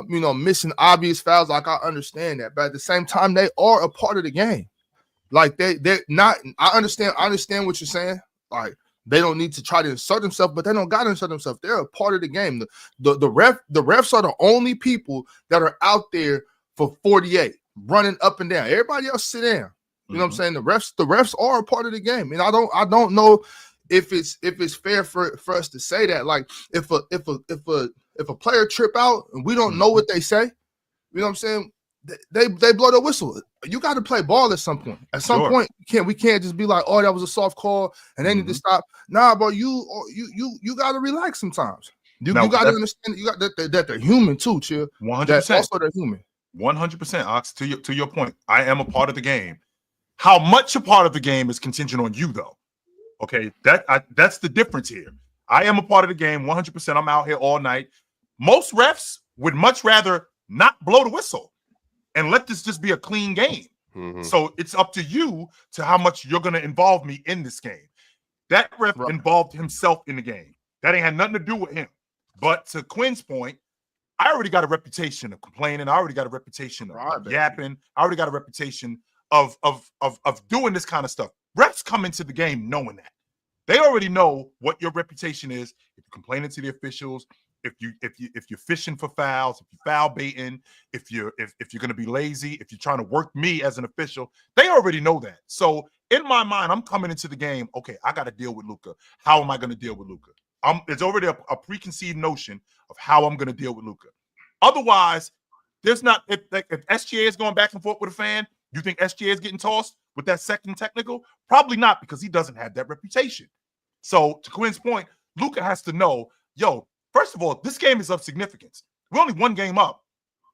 missing obvious fouls. Like I understand that, but at the same time, they are a part of the game. Like they're not. I understand what you're saying. Like they don't need to try to insert themselves, but they don't got to insert themselves. They're a part of the game. The refs are the only people that are out there for 48 running up and down. Everybody else sit down. You know what I'm saying? The refs are a part of the game, and I don't know if it's fair for us to say that. Like if if a player trip out and we don't know what they say, you know what I'm saying? They blow the whistle. You got to play ball at some point. At some point, we can't just be like, oh, that was a soft call and they need to stop. Nah, bro, you got to relax sometimes. You got to understand that they're human too, chill. 100%. Also, they're human. 100%, Ox. To your point, I am a part of the game. How much a part of the game is contingent on you, though. Okay, that's the difference here. I am a part of the game, 100%. I'm out here all night. Most refs would much rather not blow the whistle and let this just be a clean game. So it's up to you to how much you're going to involve me in this game. That ref involved himself in the game. That ain't had nothing to do with him. But to Quinn's point, I already got a reputation of complaining. I already got a reputation of yapping. I already got a reputation of doing this kind of stuff. Refs come into the game knowing that. They already know what your reputation is. If you're complaining to the officials, if you're fishing for fouls, if you're foul baiting, if you're going to be lazy, if you're trying to work me as an official, they already know that. So in my mind, I'm coming into the game. Okay, I got to deal with Luka. How am I going to deal with Luka? It's already a preconceived notion of how I'm going to deal with Luka. Otherwise, there's not. If SGA is going back and forth with a fan, you think SGA is getting tossed with that second technical? Probably not, because he doesn't have that reputation. So to Quinn's point, Luka has to know, yo, first of all, this game is of significance. We're only one game up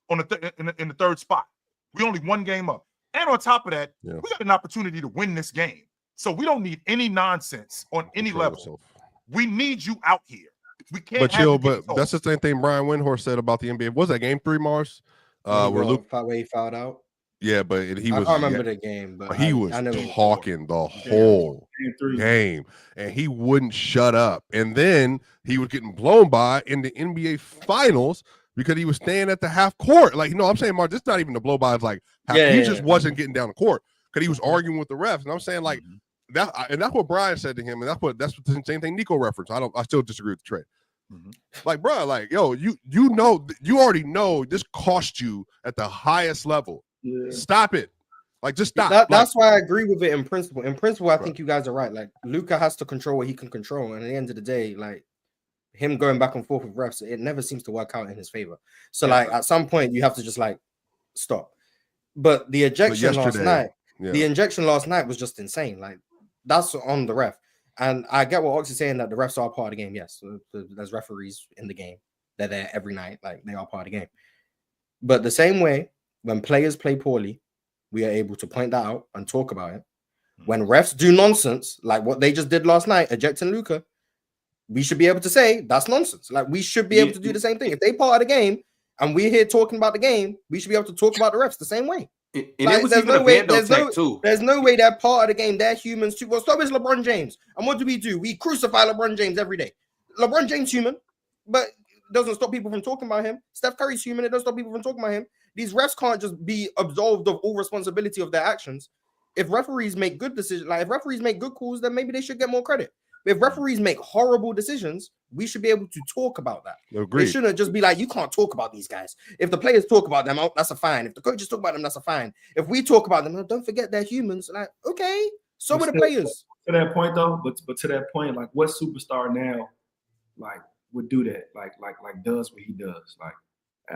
on in the third spot. We're only one game up. And on top of that, we got an opportunity to win this game. So we don't need any nonsense on any level. We need you out here. We can't. But chill. But that's the same thing Brian Windhorst said about the NBA. Was that game 3, Mars? Where Luka fouled out. Yeah, but he was. I don't remember the game, but he was talking the whole game, and he wouldn't shut up. And then he was getting blown by in the NBA Finals because he was staying at the half court. Like, you know, I'm saying, Mark, this is not even the blow by. It's like he just wasn't getting down the court because he was arguing with the refs. And I'm saying, like, that, and that's what Brian said to him, and that's the same thing Nico referenced. I still disagree with the trade. Like, bro, like, yo, you already know this cost you at the highest level. Stop it. Like, just stop. That's why I agree with it in principle. In principle, I think you guys are right. Like, Luka has to control what he can control, and at the end of the day, like, him going back and forth with refs, it never seems to work out in his favor. So, like, at some point, you have to just like stop. But the ejection last night was just insane. Like, that's on the ref. And I get what Ox is saying, that the refs are part of the game. Yes, there's referees in the game. They're there every night. Like, they are part of the game. But the same way, when players play poorly, we are able to point that out and talk about it. When refs do nonsense, like what they just did last night, ejecting Luka, we should be able to say that's nonsense. Like, we should be able to do the same thing. If they part of the game and we're here talking about the game, we should be able to talk about the refs the same way. And like, it was even a Vando tech too. There's no way they're part of the game. They're humans too. Well, so is LeBron James. And what do? We crucify LeBron James every day. LeBron James human, but doesn't stop people from talking about him. Steph Curry's human. It doesn't stop people from talking about him. These refs can't just be absolved of all responsibility of their actions. If referees make good decisions, like if referees make good calls, then maybe they should get more credit. If referees make horrible decisions, we should be able to talk about that. Agreed. It shouldn't just be like, you can't talk about these guys. If the players talk about them, that's a fine. If the coaches talk about them, that's a fine. If we talk about them, don't forget they're humans. Like, okay, so are the players. To that point though, but to that point, like, what superstar now, like, would do that? Like does what he does? Like,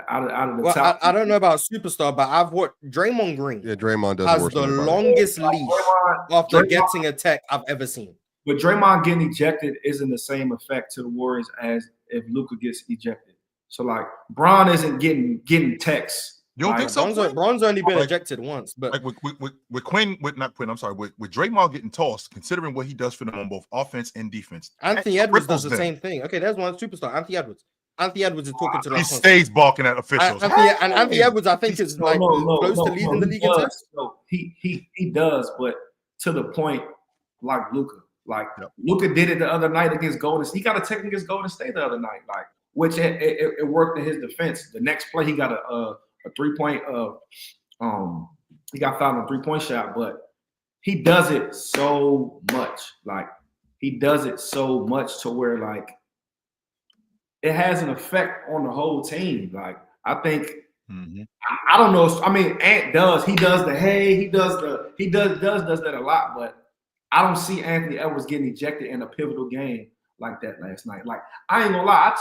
out of the top. I don't know about superstar, but I've watched Draymond Green. Yeah, Draymond has the longest leash after getting a tech I've ever seen. But Draymond getting ejected isn't the same effect to the Warriors as if Luka gets ejected. So, like, Bron isn't getting texts. You don't think so? Bron's only been ejected once, but like with Quinn, with Draymond getting tossed, considering what he does for them on both offense and defense. Anthony Edwards does the same thing. Okay, there's one superstar, Anthony Edwards. Anthony Edwards is talking to the. He stays barking at officials. Anthony Edwards, I think, is like close to leading the league in texts. No, he does, but to the point, like Luka. Like, Luka did it the other night against Golden State. He got a tech against Golden State the other night, like, which it worked in his defense. The next play, he got a 3-point. He got fouled on a 3-point shot, but he does it so much. Like, he does it so much to where, like, it has an effect on the whole team. Like, I think. I don't know. I mean, Ant does. He does the hey. He does that a lot, but I don't see Anthony Edwards getting ejected in a pivotal game like that last night. Like, I ain't gonna lie.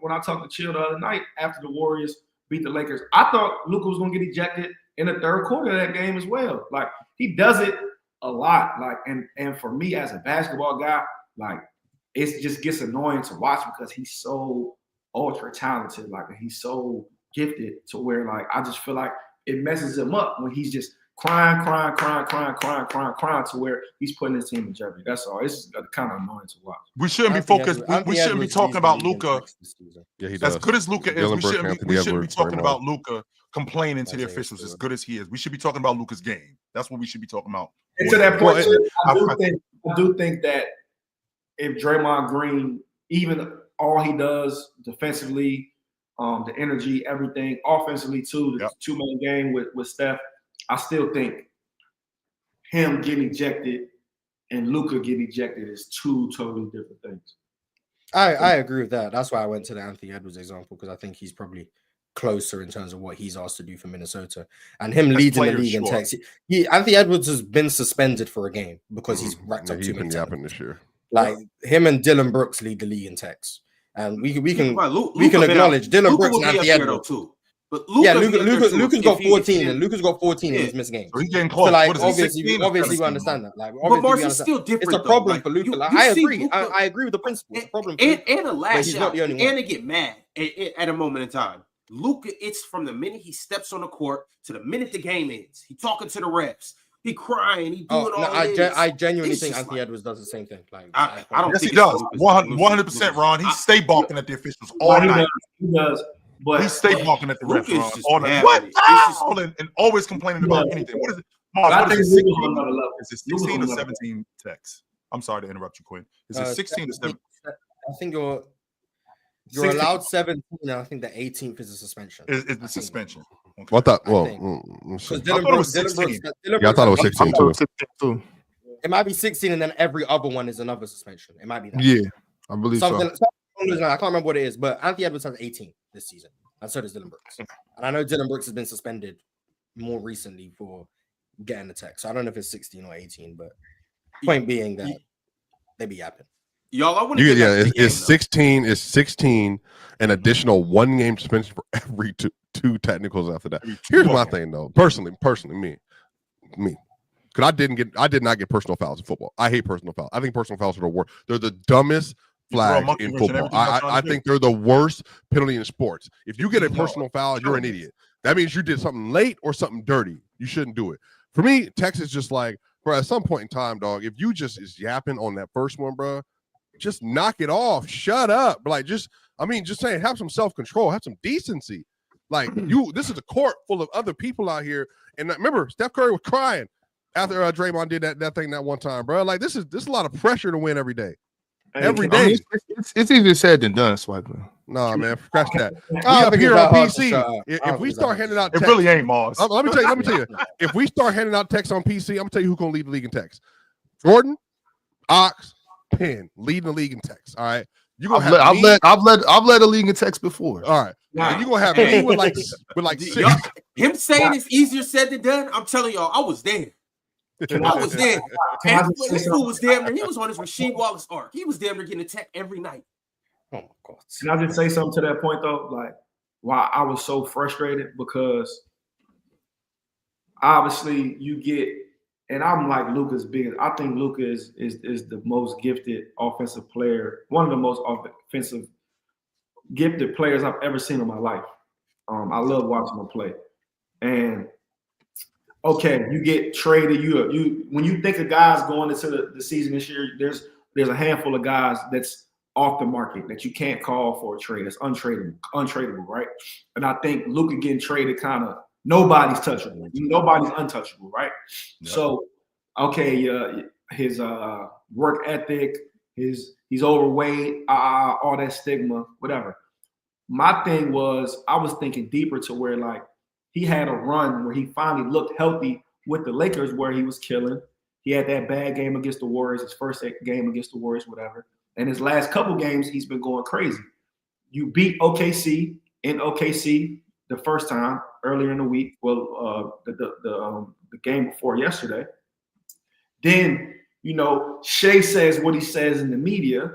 When I talked to Chill the other night after the Warriors beat the Lakers, I thought Luka was gonna get ejected in the third quarter of that game as well. Like, he does it a lot. Like, and for me as a basketball guy, like, it just gets annoying to watch because he's so ultra talented. Like, he's so gifted to where, like, I just feel like it messes him up when he's just crying to where he's putting his team in jeopardy. That's all. It's kind of annoying to watch. We shouldn't be focused. We shouldn't be talking about Luka. Yeah, he does. As good as Luka is, we shouldn't be talking about Luka complaining to the officials as good as he is. We should be talking about Luka's game. That's what we should be talking about. And to that point, I do think that if Draymond Green, even all he does defensively, the energy, everything, offensively too, the 2-man game with Steph, I still think him getting ejected and Luka getting ejected is two totally different things. I agree with that. That's why I went to the Anthony Edwards example, because I think he's probably closer in terms of what he's asked to do for Minnesota and him leading the league in techs. Anthony Edwards has been suspended for a game because he's racked up too many times this year. Like, him and Dylan Brooks lead the league in techs, and we can acknowledge Dylan Brooks and Anthony Edwards too. But Luka's got 14, and Luka's got 14 in his missed games. So he's getting close. So, like, obviously we understand that. Like, but Mars is still different. It's a problem for Luka. Like, I agree. I agree with the principle. It's a problem for Luka, and a lash out, and one. they get mad at a moment in time. Luka, it's from the minute he steps on the court to the minute the game ends. He talking to the refs. He crying. He doing all this. I genuinely think Anthony Edwards does the same thing. Like, I don't think he does. 100%, Ron. He stay balking at the officials all night. He does. But he stay balking at the refs, Ron. All night. What? And always complaining about anything. What is it? Mars, what is it? 16? Is it 16 or 17 texts? I'm sorry to interrupt you, Quinn. Is it 16 or 17? I think you're allowed 17, and I think the 18th is a suspension. Is the suspension? Okay. Well, I thought, Dylan Brooks, I thought it was 16 too. It might be 16, and then every other one is another suspension. It might be that. Yeah, I believe so. I can't remember what it is, but Anthony Edwards has 18 this season, and so does Dylan Brooks. And I know Dylan Brooks has been suspended more recently for getting the text. So I don't know if it's 16 or 18, but point being that they be yapping. Y'all, I want to it's 16. It's 16. An additional 1 game suspension for every two technicals after that. Here's my thing, though. Personally, me, because I did not get personal fouls in football. I hate personal fouls. I think personal fouls are the worst. They're the dumbest flags in football. I think they're the worst penalty in sports. If you get a personal foul, you're an idiot. That means you did something late or something dirty. You shouldn't do it. For me, Texas just like, bro, at some point in time, dog, if you just is yapping on that first one, bro, just knock it off. Shut up. Like, just saying, have some self-control, have some decency. Like, this is a court full of other people out here. And remember, Steph Curry was crying after Draymond did that thing that one time, bro. Like, this is a lot of pressure to win every day. Every day. I mean, it's easier said than done, Swiper. Nah, man, scratch that. We up here on PC. If we start handing out text, it really ain't, Mars. Let me tell you. If we start handing out text on PC, I'm gonna tell you who's gonna lead the league in text. Jordan, Ox, Penn, leading the league in text. All right. You gonna have I've led a league in text before. All right. Wow. You gonna have me with like 6. Him saying it's easier said than done. I'm telling y'all, I was there. I was there. And this fool was damn near. He was on his Rasheed Wallace arc. He was damn near getting attacked every night. Oh my God. Can I just say something to that point though? Like, why I was so frustrated because obviously you get, and I'm like Luka's biggest. I think Luka is the most gifted offensive player, one of the most offensive gifted players I've ever seen in my life. I love watching him play. And okay, you get traded. You when you think of guys going into the season this year, there's a handful of guys that's off the market that you can't call for a trade. That's untradeable, right? And I think Luka getting traded kind of nobody's touchable. Nobody's untouchable, right? Yep. So, okay, his work ethic, he's overweight, all that stigma, whatever. My thing was I was thinking deeper to where like he had a run where he finally looked healthy with the Lakers where he was killing. He had that bad game against the Warriors, his first game against the Warriors, whatever. And his last couple games, he's been going crazy. You beat OKC in OKC the first time earlier in the week. Well, the game before yesterday. Then, Shea says what he says in the media.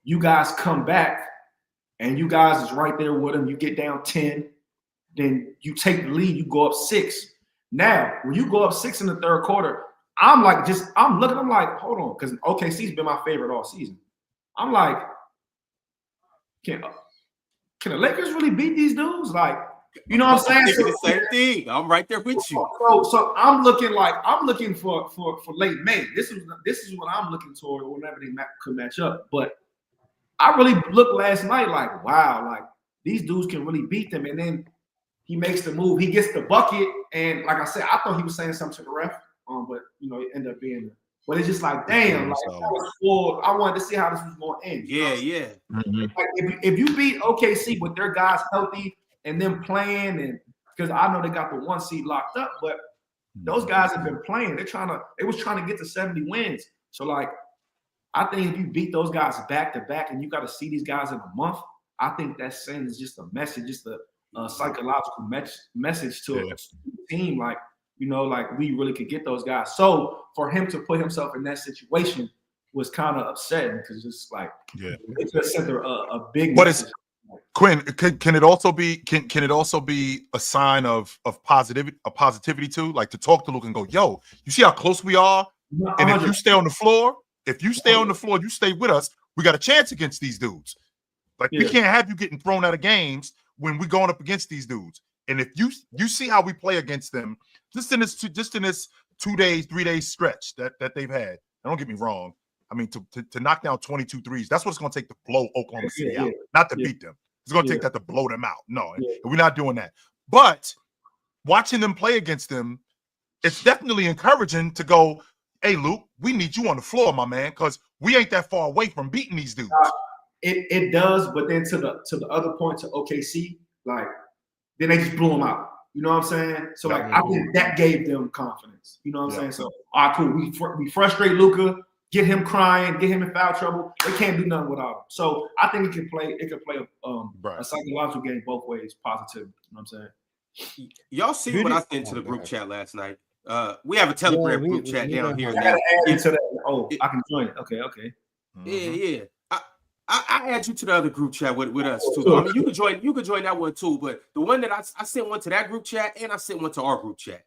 you guys come back and you guys is right there with them. You get down 10, then you take the lead, you go up 6. Now, when you go up 6 in the third quarter, I'm like, hold on, because OKC's been my favorite all season. I'm like, can the Lakers really beat these dudes? Like, you know what I'm saying? So, the same thing. I'm right there with you. So I'm looking for late May. This is what I'm looking toward whenever they could match up. But I really looked last night like, wow, like these dudes can really beat them. And then he makes the move. He gets the bucket. And like I said, I thought he was saying something to the ref, but it ended up being. But it's just like, damn, like I wanted to see how this was going to end. Yeah. Mm-hmm. Like if you beat OKC with their guys healthy and them playing, and because I know they got the 1 seed locked up, but those guys have been playing. They was trying to get to 70 wins. So like, I think if you beat those guys back to back, and you got to see these guys in a month, I think that sends just a message, just a psychological message to a team, like, like we really could get those guys. So for him to put himself in that situation was kind of upsetting, because it's like, it just sent a big. What is Quinn? Can it also be a sign of positivity too? Like to talk to Luka and go, "Yo, you see how close we are? And if you stay on the floor, you stay with us, we got a chance against these dudes. Like we can't have you getting thrown out of games when we're going up against these dudes. And if you see how we play against them, just in this 2 days, 3 days stretch that they've had. Don't get me wrong. I mean, to knock down 22 threes, that's what it's going to take to blow Oklahoma City out, not to beat them. It's going to take that to blow them out. No, we're not doing that. But watching them play against them, it's definitely encouraging to go, hey, Luke, we need you on the floor, my man, because we ain't that far away from beating these dudes. It does, but then to the other point, to OKC, like, then they just blew them out. You know what I'm saying? So, like, I think that gave them confidence. You know what I'm saying? So, all right, cool. We frustrate Luka, get him crying, get him in foul trouble. They can't do nothing without him. So, I think it can play a psychological game both ways, positive. You know what I'm saying? Y'all see what I sent to the group chat last night? We have a Telegram group chat down here. I gotta add into that. I can join it. Okay. Yeah. I add you to the other group chat with us too. I mean, you could join that one too. But the one that I sent one to that group chat, and I sent one to our group chat.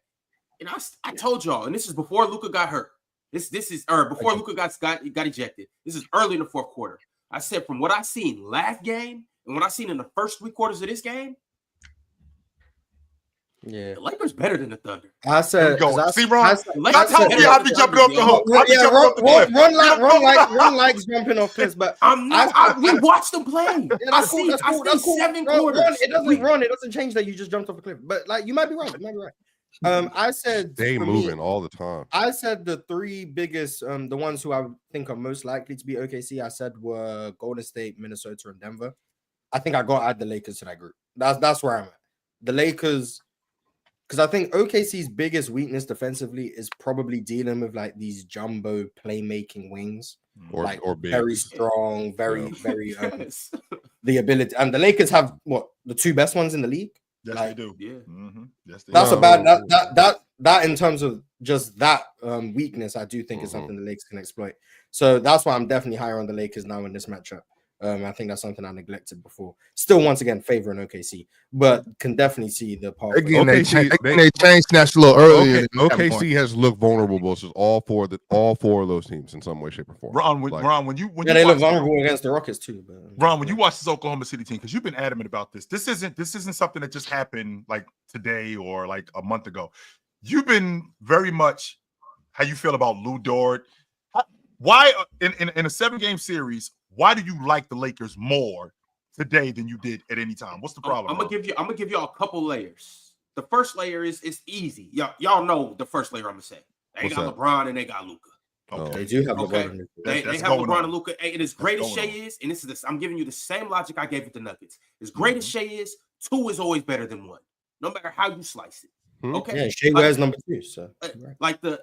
And I told y'all, and this is before Luka got hurt. This is before Luka got ejected. This is early in the fourth quarter. I said, from what I seen last game and what I seen in the first 3 quarters of this game, the Lakers better than the Thunder. I said, see, Ron, I told you I'd be jumping off the hook. Ron likes jumping off cliffs, but we watched them play. I see 7 quarters. It doesn't change that you just jumped off a cliff. But like, you might be right. I said they moving all the time. I said the 3 biggest, the ones who I think are most likely to be OKC, I said were Golden State, Minnesota, and Denver. I think I got to add the Lakers to that group. That's where I'm at. The Lakers. Because I think OKC's biggest weakness defensively is probably dealing with like these jumbo playmaking wings, or big. Very strong, very the ability. And the Lakers have the 2 best ones in the league. Yes, they do. Yeah, yes, that's about that in terms of just that weakness. I do think is something the Lakers can exploit. So that's why I'm definitely higher on the Lakers now in this matchup. I think that's something I neglected before. Still, once again, favoring OKC, but can definitely see the part. Again, they changed snatched a little earlier. OKC has looked vulnerable versus all four of those teams in some way, shape, or form. Ron, when you they look vulnerable against the Rockets too. But, Ron, when you watch this Oklahoma City team, because you've been adamant about this, this isn't something that just happened like today or like a month ago. You've been very much how you feel about Lou Dort. Why in a 7-game series? Why do you like the Lakers more today than you did at any time? What's the problem? I'm gonna give y'all a couple layers. The first layer is easy. Y'all know the first layer I'm gonna say. They got LeBron and they got Luka. Okay. They do have LeBron. They have LeBron and Luka. And as great as Shea is, and I'm giving you the same logic I gave with the Nuggets. As great as Shea is, 2 is always better than 1, no matter how you slice it. Okay. Yeah, Shea wears number 2. So like the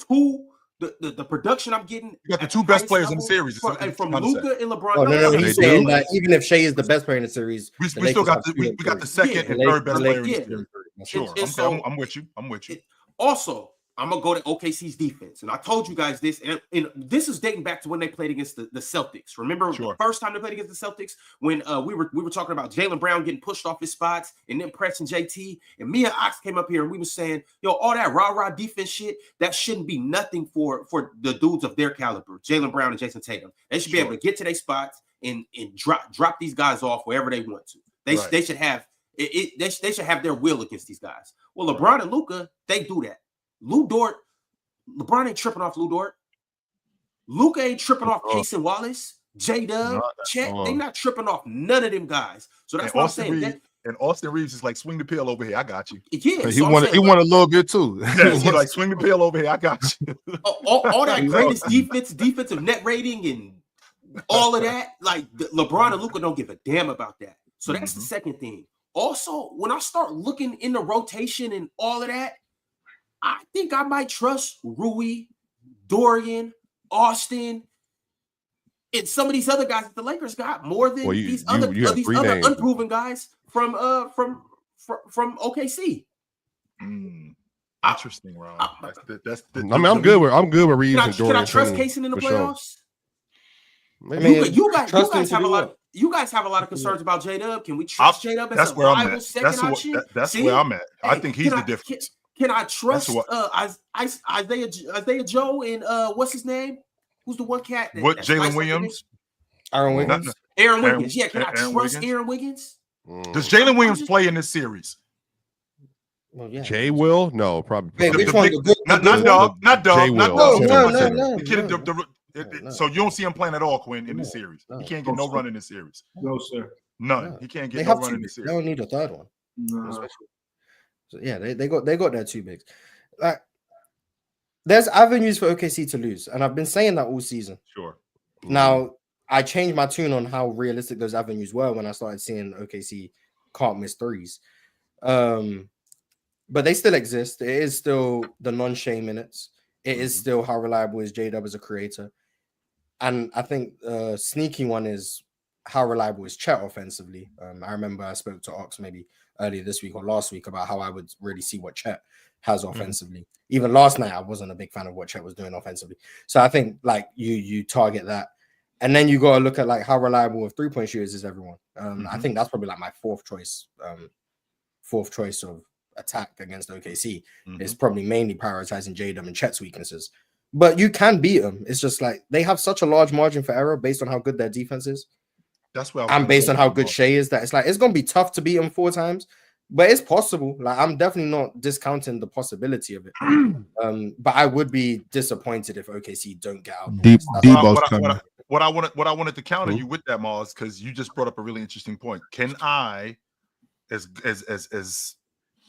2. The production I'm getting, you got the 2 best players in the series from Luka and LeBron. No, he's saying that even if Shea is the best player in the series, we still got the second and third best player in the series. Sure, I'm with you. Also, I'm gonna go to OKC's defense, and I told you guys this, and this is dating back to when they played against the Celtics. Remember the first time they played against the Celtics when we were talking about Jaylen Brown getting pushed off his spots and then pressing JT, and me and Ox came up here and we were saying, yo, all that rah defense shit that shouldn't be nothing for the dudes of their caliber, Jaylen Brown and Jason Tatum. They should be able to get to their spots and drop these guys off wherever they want to. They should have they should have their will against these guys. Well, LeBron and Luka, they do that. Lou Dort, LeBron ain't tripping off Lou Dort. Luka ain't tripping off Payson Wallace, J-Dub, Chet. They not tripping off none of them guys. So that's what I'm saying. And Austin Reeves is like, swing the pill over here. I got you. Yeah, he won a little bit too. Yeah, he's like, swing the pill over here. I got you. all that greatest defensive net rating and all of that. Like LeBron and Luka don't give a damn about that. So that's the second thing. Also, when I start looking in the rotation and all of that, I think I might trust Rui, Dorian, Austin, and some of these other guys that the Lakers got more than these other unproven guys from OKC. Interesting, Ron. I'm good with Reeves and Dorian. Can I trust Kaysen in the playoffs? Sure. You guys have a lot of concerns about J-Dub. Can we trust J-Dub as a viable second option? That's where I'm at. I think he's the difference. Can I trust Isaiah Joe and what's his name? Who's the one cat? Jalen Williams? Aaron Wiggins. Aaron Wiggins. Yeah, can I trust Aaron Wiggins? Does Jalen Williams play in this series? Well, yeah. Jay will? No, probably. Not Dog. Jay will. No. So you don't see him playing at all, Quinn, in this series. He can't get no run in this series. No, sir. None. He can't get no run in this series. They don't need a third one. No. So yeah, they got their two bigs. Like, there's avenues for OKC to lose, and I've been saying that all season. Sure. Now I changed my tune on how realistic those avenues were when I started seeing OKC can't miss threes. But they still exist. It is still the non-Shea minutes. It is still how reliable is J-Dub as a creator. And I think sneaky one is how reliable is Chet offensively. I remember I spoke to Ox maybe earlier this week or last week about how I would really see what Chet has offensively. Even last night, I wasn't a big fan of what Chet was doing offensively. So I think like you target that. And then you got to look at like how reliable with 3-point shooters is everyone. I think that's probably like my fourth choice of attack against OKC. Is probably mainly prioritizing J-Dub and Chet's weaknesses. But you can beat them. It's just like they have such a large margin for error based on how good their defense is. That's where and based on how good Shea is, that it's like it's gonna be tough to beat him 4 times, but it's possible. Like I'm definitely not discounting the possibility of it. But I would be disappointed if OKC don't get out. What I wanted to counter you with that, Mars, because you just brought up a really interesting point. Can I, as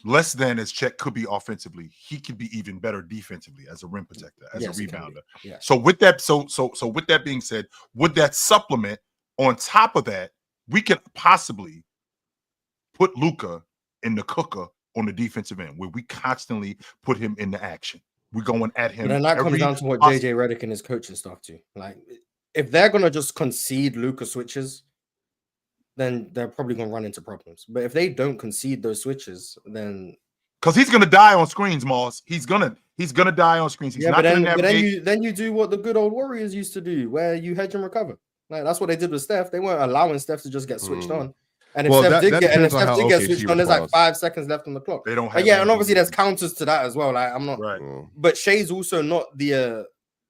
less than as Chet could be offensively, he could be even better defensively as a rim protector, as a rebounder. Yeah. So with that, so with that being said, would that supplement on top of that? We could possibly put Luka in the cooker on the defensive end, where we constantly put him in the action. We're going at him. But then that comes down to what JJ Redick and his coaching staff do. Like, if they're gonna just concede Luka switches, then they're probably gonna run into problems. But if they don't concede those switches, then because he's gonna die on screens, Moss. He's gonna die on screens. He's not gonna navigate. Then you do what the good old Warriors used to do, where you hedge and recover. Like that's what they did with Steph. They weren't allowing Steph to just get switched on. And if Steph did get switched on, there's like 5 seconds left on the clock. They don't have and obviously there's counters to that as well. Like I'm not right. But Shea's also not the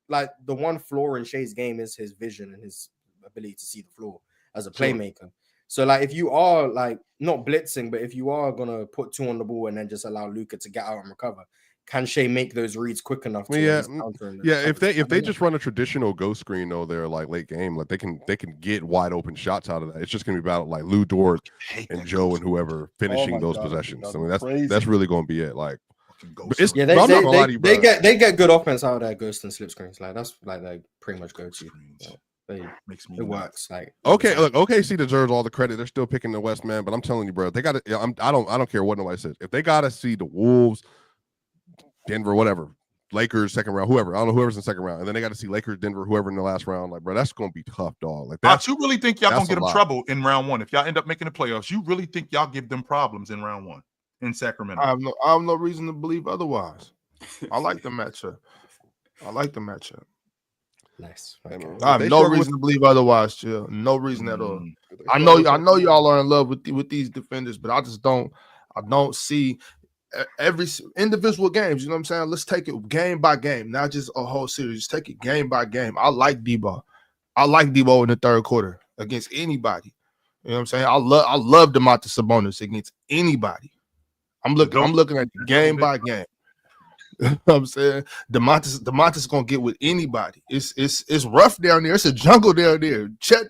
like the one flaw in Shea's game is his vision and his ability to see the floor as a playmaker. So like if you are like not blitzing, but if you are gonna put 2 on the ball and then just allow Luka to get out and recover, can Shea make those reads quick enough? If they just run a traditional ghost screen though, they're like late game, like they can get wide open shots out of that. It's just gonna be about like Lou Dort and Joe and whoever finishing those possessions. I mean that's really gonna be it. Like they get good offense out of their ghost and slip screens. Like that's like they pretty much go to. It works. Like look, OKC deserves all the credit. They're still picking the West, man. But I'm telling you, bro, they got to. I don't care what nobody says. If they got to see the Wolves, Denver, whatever, Lakers second round, whoever, I don't know whoever's in the second round, and then they got to see Lakers, Denver, whoever in the last round. Like, bro, that's gonna be tough, dog. Like that. You really think y'all gonna get them trouble in round 1 if y'all end up making the playoffs? You really think y'all give them problems in round 1 in Sacramento? I have no reason to believe otherwise. I like the matchup. Nice. I have no reason to believe otherwise, Chill. No reason at all. I know y'all are in love with these defenders, but I don't see every individual games. You know what I'm saying? Let's take it game by game, not just a whole series. Just take it game by game. I like Debo. In the third quarter against anybody. You know what I'm saying? I love Domantas Sabonis against anybody. I'm looking at the game by game. You know what I'm saying? Domantas gonna get with anybody. It's rough down there. It's a jungle down there. Chet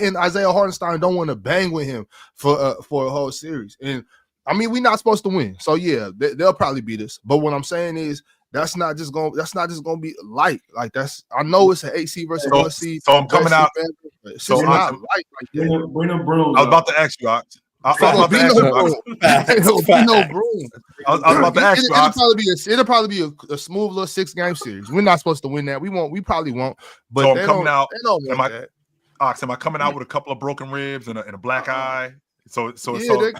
and Isaiah Hartenstein don't want to bang with him for a whole series. And I mean, we're not supposed to win. So yeah, they'll probably beat us. But what I'm saying is that's not just gonna be light. Like I know it's an 8 seed versus 1 seed. So I'm coming out. It's just not light like that. Bring them brooms. I was about to ask you, Ox. I was about to ask you. No broom. I was about to ask you. It'll probably be a smooth little 6-game series. We're not supposed to win that. We won't. We probably won't. But so I'm coming out. Ox, am I coming out with a couple of broken ribs and a black eye? So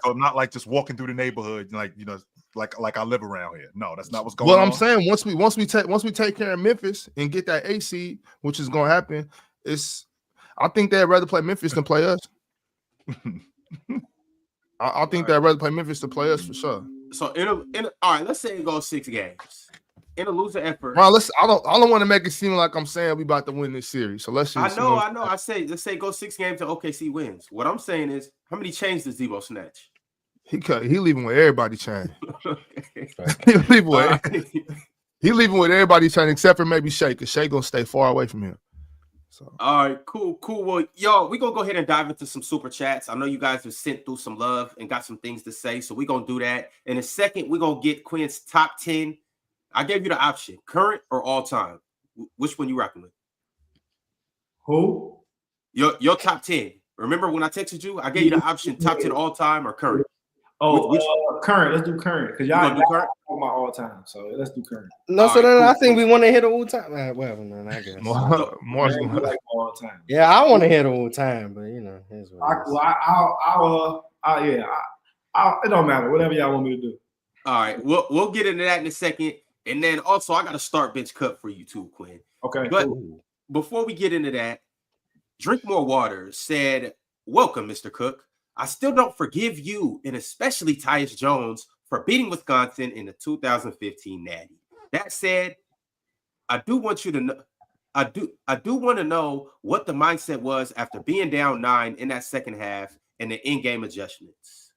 I'm not like just walking through the neighborhood, like like I live around here. No, that's not what's going on. Well, I'm saying once we take care of Memphis and get that 8 seed, which is gonna happen, I think they'd rather play Memphis than play us. I think they'd rather play Memphis than play us for sure. So all right, let's say it goes 6 games. In a loser effort. Well, I don't want to make it seem like I'm saying we about to win this series. So let's just I know. Let's say go 6 games and OKC wins. What I'm saying is, how many chains does Debo snatch? He leaving with everybody chain. He leaving with everybody chain except for maybe Shea, because Shea gonna stay far away from him. So all right, cool. Well, y'all, we're gonna go ahead and dive into some super chats. I know you guys have sent through some love and got some things to say, so we're gonna do that. In a second, we're gonna get Quinn's top 10. I gave you the option, current or all time. Which one you rocking with? Who? Your top 10. Remember when I texted you? I gave you the option, top 10 all time or current. Current. Let's do current because y'all do current my all time. So let's do current. No, all so then I think we want to hit all time. Whatever, man. I guess more like all time. Yeah, I want to hit all time, but you know, here's what it don't matter. Whatever y'all want me to do. All right, we'll get into that in a second. And then also, I got a start bench cut for you too, Quinn. Okay. But before we get into that, Drink More Water said, "Welcome, Mr. Cook. I still don't forgive you, and especially Tyus Jones, for beating Wisconsin in the 2015 Natty. That said, I do want you to know. I do want to know what the mindset was after being down 9 in that second half and the in-game adjustments."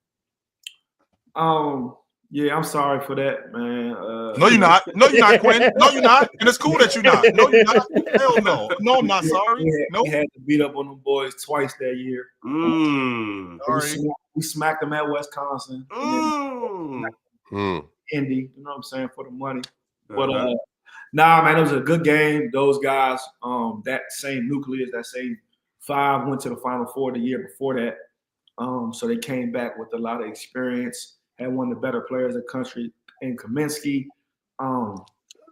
Yeah, I'm sorry for that, man. No, you're not. No, you're not, Quinn. No, you're not. And it's cool that you're not. No, you're not. Hell no. No, I'm not sorry. We had to beat up on them boys twice that year. We smacked them at Wisconsin. Indy, you know what I'm saying, for the money. But nah, man, it was a good game. Those guys, that same nucleus, that same 5 went to the Final Four the year before that. So they came back with a lot of experience. Had one of the better players in the country in Kaminsky.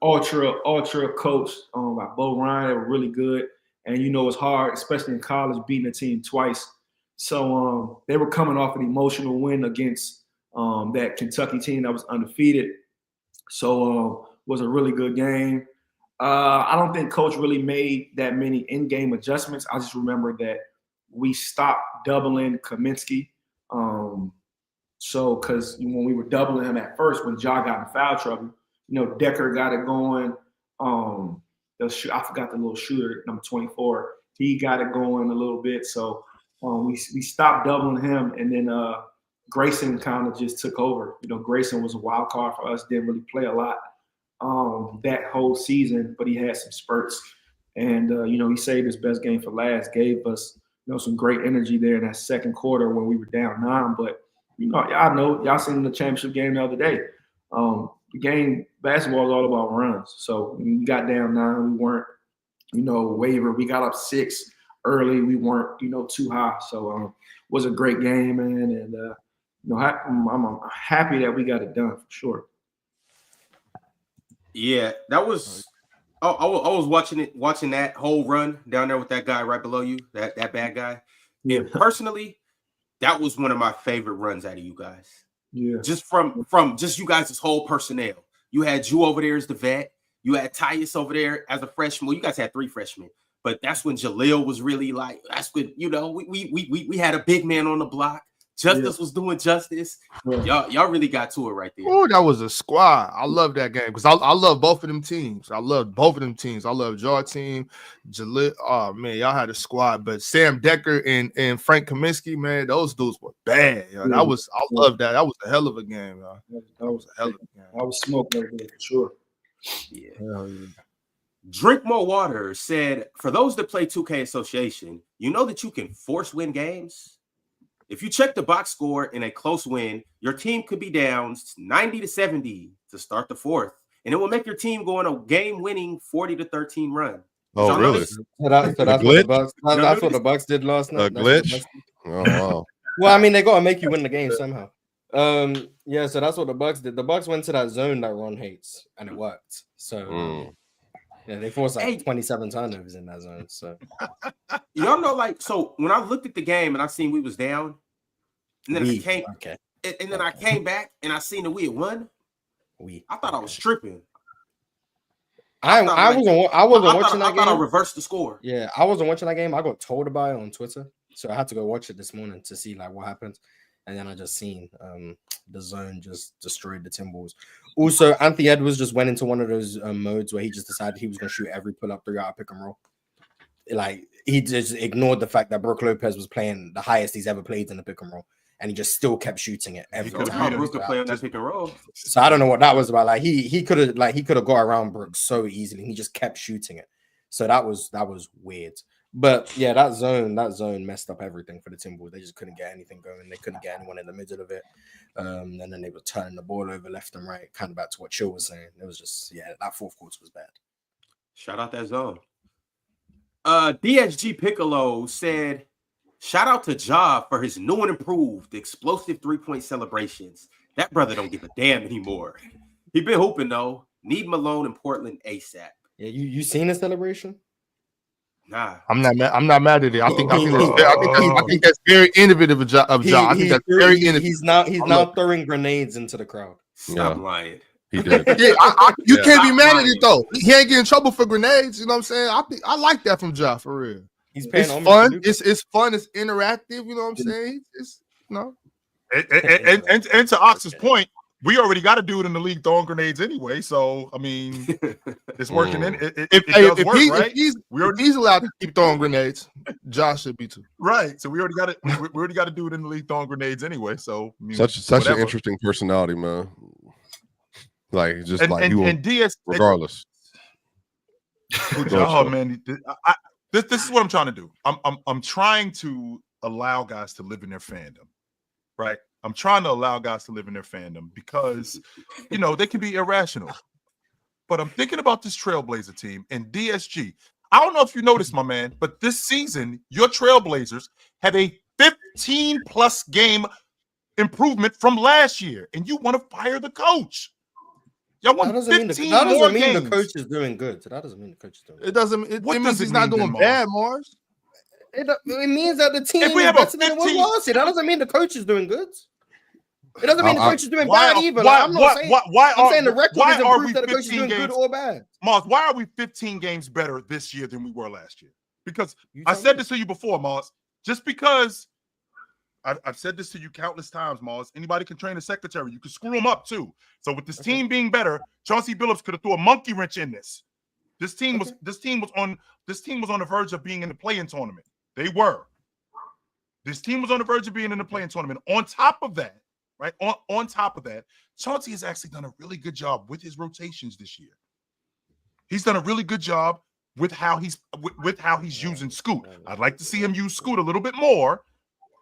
Ultra coached by Bo Ryan. They were really good. And, you know, it's hard, especially in college, beating a team twice. So they were coming off an emotional win against that Kentucky team that was undefeated. So was a really good game. I don't think Coach really made that many in-game adjustments. I just remember that we stopped doubling Kaminsky. So, because when we were doubling him at first, when Ja got in foul trouble, you know, Decker got it going. I forgot the little shooter, number 24. He got it going a little bit. So we stopped doubling him, and then Grayson kind of just took over. You know, Grayson was a wild card for us. Didn't really play a lot that whole season, but he had some spurts. And you know, he saved his best game for last. Gave us, you know, some great energy there in that second quarter when we were down 9, but. You know, y'all seen the championship game the other day. The game, basketball is all about runs. So when we got down 9, we weren't, you know, waver. We got up 6 early. We weren't, you know, too high. So it was a great game, man. And, you know, I'm happy that we got it done for sure. Yeah, that was I was watching that whole run down there with that guy right below you, that bad guy. Yeah, personally, that was one of my favorite runs out of you guys. Yeah. Just from just you guys' whole personnel. You had you over there as the vet. You had Tyus over there as a freshman. Well, you guys had 3 freshmen, but that's when Jaleel was really like. That's when we had a big man on the block. Justice was doing justice. Y'all really got to it right there. Oh, that was a squad. I love that game because I love both of them teams. I love both of them teams. I love your team, Jaleel. Oh man, y'all had a squad. But Sam Decker and Frank Kaminsky, man, those dudes were bad. Yo. I love that. That was a hell of a game. Yo. That was a hell of a game. I was smoking right there for sure. Yeah. Hell yeah. Drink More Water said, for those that play 2K Association, you know that you can force win games. If you check the box score in a close win, your team could be down 90-70 to start the 4th, and it will make your team go on a game-winning 40-13 run. Oh, really? So that's what the Bucks. That's what the Bucks did last night. A glitch? Oh, wow. Well, I mean, they gotta make you win the game somehow. Yeah. So that's what the Bucks did. The Bucks went to that zone that Ron hates, and it worked. So. Yeah, they forced like 27 turnovers in that zone. So y'all know, like, so when I looked at the game and I seen we was down, and then I came back and I seen that we had won. I thought I was tripping. I wasn't watching that game. I thought I reversed the score. Yeah, I wasn't watching that game. I got told about it on Twitter, so I had to go watch it this morning to see like what happened. And then I just seen the zone just destroyed the Timberwolves. Also, Anthony Edwards just went into one of those modes where he just decided he was going to shoot every pull-up 3-out pick and roll. Like, he just ignored the fact that Brook Lopez was playing the highest he's ever played in the pick and roll, and he just still kept shooting it every time. Brook could play on that pick and roll. So I don't know what that was about. Like, he could have got around Brook so easily. He just kept shooting it. So that was weird. But yeah, that zone messed up everything for the Timberwolves. They just couldn't get anything going. They couldn't get anyone in the middle of it. And then they were turning the ball over left and right, kind of back to what Chill was saying. It was just, that 4th quarter was bad. Shout out that zone. DSG Piccolo said, shout out to Ja for his new and improved explosive 3-point celebrations. That brother don't give a damn anymore. He been hooping though. Need Malone in Portland ASAP. Yeah, you seen his celebration? Nah, I'm not mad at it. I think that's very innovative of Ja. I think that's very innovative. He's now throwing grenades into the crowd. Stop lying. He did. You can't be mad at it though. He ain't getting in trouble for grenades. You know what I'm saying? I like that from Ja for real. He's paying it's fun. It's fun. It's interactive. You know what I'm saying? It's And to Ox's point, we already got a dude in the league throwing grenades anyway. So I mean, it's working. Right? If he's allowed to keep throwing grenades, Josh should be too. Right. So we already got it. We already got a dude in the league throwing grenades anyway. So I mean, such an interesting personality, man. Like just and DS regardless. Oh man, this is what I'm trying to do. I'm trying to allow guys to live in their fandom, right? I'm trying to allow guys to live in their fandom because, they can be irrational. But I'm thinking about this Trailblazer team and DSG. I don't know if you noticed, my man, but this season, your Trailblazers have a 15-plus game improvement from last year, and you want to fire the coach. Y'all want 15 more games. The coach is doing good. That doesn't mean the coach is doing good. It doesn't. It means he's not doing bad, Mars. It means that the team is better than it was last year. That doesn't mean the coach is doing good. It doesn't mean the coach is doing bad either. I'm saying the record is improved that the coach is doing good or bad. Mars, why are we 15 games better this year than we were last year? Because I said this to you before, Mars. Just because I've said this to you countless times, Mars. Anybody can train a secretary. You can screw them up too. So with this team being better, Chauncey Billups could have threw a monkey wrench in this. This team was on the verge of being in the play-in tournament. They were. This team was on the verge of being in the play-in tournament. On top of that, right? On top of that, Chauncey has actually done a really good job with his rotations this year. He's done a really good job with how he's using Scoot. I'd like to see him use Scoot a little bit more,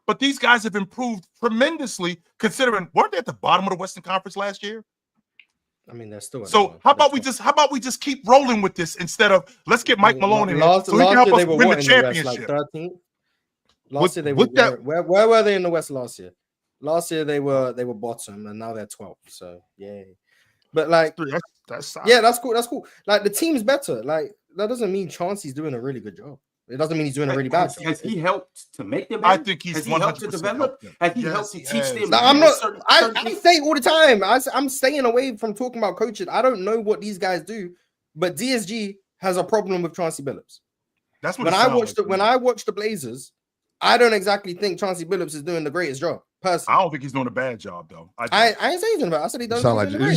but these guys have improved tremendously considering weren't they at the bottom of the Western Conference last year? I mean, that's still. So how about we just keep rolling with this instead of let's get Mike Malone in here so he can help us win the championship. Last year they were where were they in the West last year? Last year they were bottom and now they're 12th. So yeah, but like that's cool. Like the team's better. Like that doesn't mean Chauncey's doing a really good job. It doesn't mean he's doing a really bad job. Has he helped to make them better? I think he's has he helped to 100% develop? helped them. Has he Yes, helped to he teach has. them? No, I'm not. certain I say it all the time. I'm staying away from talking about coaching. I don't know what these guys do, but DSG has a problem with Chauncey Billups. That's what When it I sounds watched like. when I watched the Blazers, I don't exactly think Chauncey Billups is doing the greatest job. Personally, I don't think he's doing a bad job though. I ain't saying anything about it. I said he You doesn't.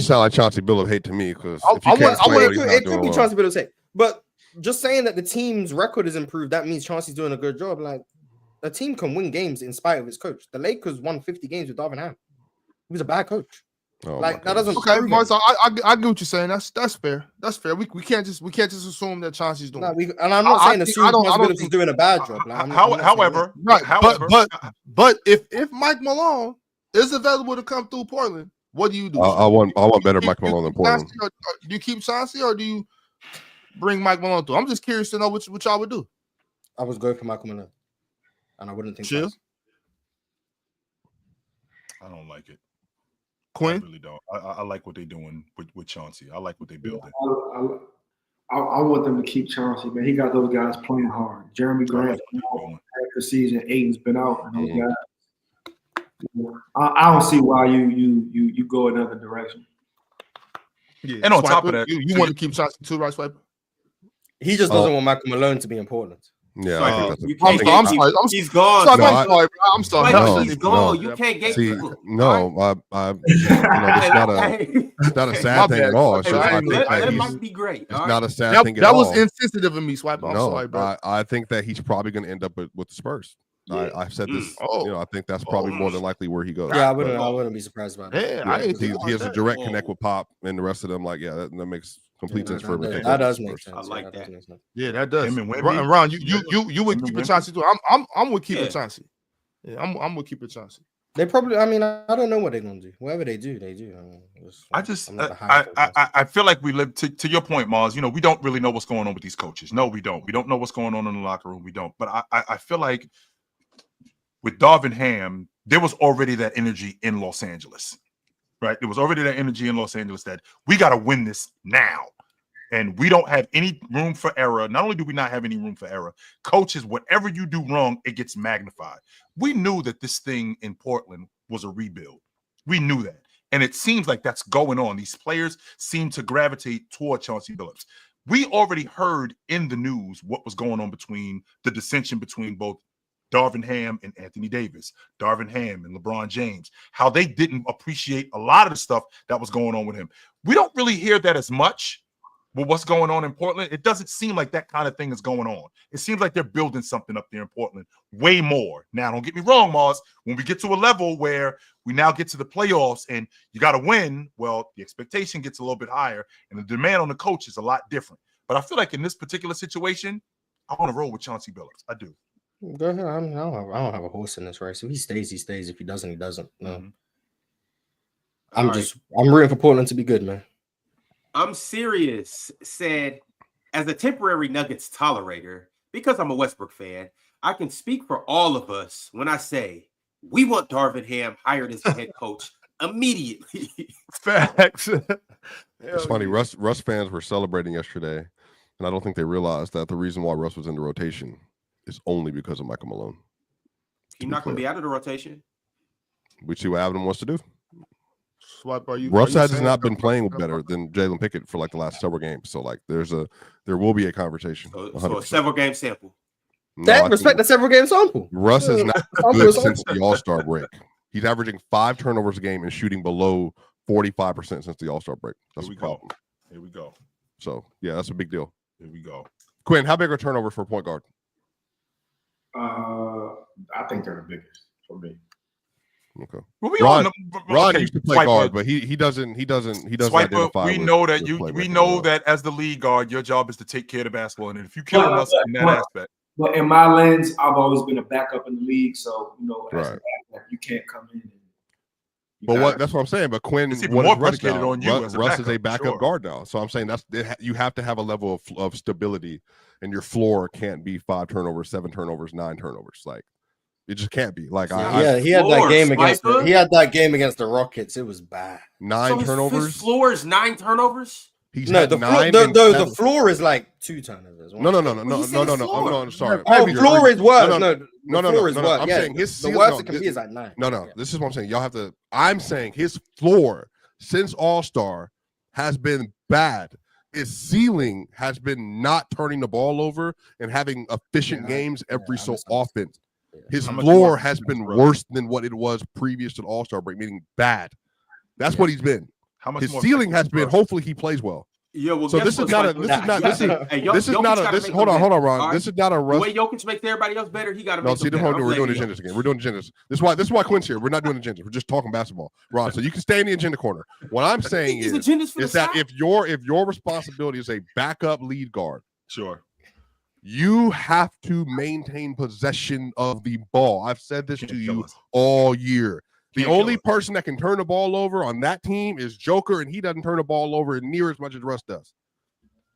sound like Chauncey Billups hate to me because if I you can't want- explain what he's not It could doing be well. Chauncey Billups' hate, but just saying that the team's record is improved, that means Chauncey's doing a good job. Like a team can win games in spite of its coach. The Lakers won 50 games with Darvin Ham. He was a bad coach. Oh, Like my that doesn't. Okay, prove Mars, it. I get what you're saying. That's fair. That's fair. We can't just assume that Chauncey's doing. Nah, it. and I'm not I saying think- assume I don't- I Chauncey don't Billups is think- doing a bad job. Like, I'm not saying However, Right, but if Mike Malone is available to come through Portland, what do you do? I want better Mike Malone than Portland. Do you keep Chauncey or do you bring Mike Malone through? I'm just curious to know what y'all would do. I was going for Michael Malone, and I wouldn't think. Chill. twice. I don't like it. Quinn? I really don't. I like what they're doing with Chauncey. I like what they're building. I want them to keep Chauncey, man. He got those guys playing hard. Jeremy Grant's been out half the season. Aiden's been out, and those guys. I don't see why you go another direction. Yeah. And on top of that, you want to keep Chauncey too, right, Swiper? He just doesn't want Michael Malone to be in Portland. Yeah, So I think that's you a- can't I'm get- sorry. He's gone. I'm No, sorry, bro. I'm sorry. Like, No, he's gone. no. You can't get See, people. no, it's not a sad My thing bad. at all. It's Hey, just, I let- think That that might he's, be great. it's all not right? a sad thing at That all. was insensitive of me, Swiper. I'm No, sorry, bro. I think that he's probably going to end up with the Spurs. Yeah. I've said this. Oh. I think that's probably more than likely where he goes. Yeah, I But, wouldn't be surprised about that. Yeah, I ain't he think has a about direct that. connect with Pop and the rest of them. Like, yeah, that makes complete sense for him to take That over does the make Spurs. sense. I like Yeah, that. does make sense. Yeah, that does. Him and Wemby. Ron, would Him keep and it Chauncey too. I'm with keeping Yeah. Chauncey. Yeah, I'm with keeping Chauncey. They probably. I mean, I don't know what they're gonna do. Whatever they do, they do. I'm not the high forecast. I feel like we live to your point, Mars. You know, we don't really know what's going on with these coaches. No, we don't. We don't know what's going on in the locker room. We don't. But I feel like with Darvin Ham, there was already that energy in Los Angeles, right? There was already that energy in Los Angeles that we got to win this now. And we don't have any room for error. Not only do we not have any room for error, coaches, whatever you do wrong, it gets magnified. We knew that this thing in Portland was a rebuild. We knew that. And it seems like that's going on. These players seem to gravitate toward Chauncey Billups. We already heard in the news what was going on between the dissension between both Darvin Ham and Anthony Davis, Darvin Ham and LeBron James, how they didn't appreciate a lot of the stuff that was going on with him. We don't really hear that as much with what's going on in Portland. It doesn't seem like that kind of thing is going on. It seems like they're building something up there in Portland way more. Now, don't get me wrong, Mars. When we get to a level where we now get to the playoffs and you got to win, well, the expectation gets a little bit higher and the demand on the coach is a lot different. But I feel like in this particular situation, I want to roll with Chauncey Billups. I do. Go ahead. I don't have a horse in this race. If he stays, he stays. If he doesn't, he doesn't. No. Mm-hmm. I'm rooting for Portland to be good, man. I'm serious. Said, as a temporary Nuggets tolerator, because I'm a Westbrook fan, I can speak for all of us when I say we want Darvin Ham hired as the head coach immediately. Facts. It's funny. Russ fans were celebrating yesterday, and I don't think they realized that the reason why Russ was in the rotation is only because of Michael Malone. He's not going to be out of the rotation. We see what Adam wants to do. Swipe, Russ has not been playing better than Jalen Pickett for like the last several games. So like, there will be a conversation. So a several game sample. No, Respect the several game sample. Russ is not Sample good is since sample. the All-Star break. He's averaging 5 turnovers a game and shooting below 45% since the All-Star break. That's Here a we problem. go. Here we go. So yeah, that's a big deal. Here we go. Quinn, how big are turnovers for a point guard? I think they're the biggest for me. Okay. Well, Ron used to play guard, but he doesn't Swiper, identify. we with- know that with we playmaking know well. that as the lead guard, your job is to take care of the basketball. And if you kill us in that aspect, But in my lens, I've always been a backup in the league, so as a Right. backup, you can't come in. But that's what I'm saying. But Quinn, It's even what more is Russ predicated now? on you as a Russ is a backup, backup sure. guard now. So I'm saying you have to have a level of stability, and your floor can't be 5 turnovers, 7 turnovers, 9 turnovers. Like it just can't be. Like He had that game against the Rockets. It was bad. 9 turnovers. His floor is 9 turnovers. He's No, had the 9 floor, and the 7. floor is like 2 turnovers. No. When you say floor. I'm sorry. Oh, Maybe floor is worse. No. The floor is worse. I'm Yeah, saying his the ceiling. worst it can be is like 9. No. Yeah. This is what I'm saying. Y'all have to. I'm saying his floor since All-Star has been bad. His ceiling has been not turning the ball over and having efficient games every so often. His floor has been worse than what it was previous to the All-Star break, meaning bad. That's what he's been. His ceiling has been. Hopefully, he plays well. Yeah, well, So this is not. Hold on, Ron. This is not a The Russ. way Jokic makes everybody else better, he got to No, make see, them better. we're doing agendas again. We're doing agendas. This is why Quinn's here. We're not doing agendas. We're just talking basketball, Ron. So you can stay in the agenda corner. What I'm saying is that if your responsibility is a backup lead guard, sure, you have to maintain possession of the ball. I've said this to you all year. The only person that can turn the ball over on that team is Joker, and he doesn't turn the ball over near as much as Russ does.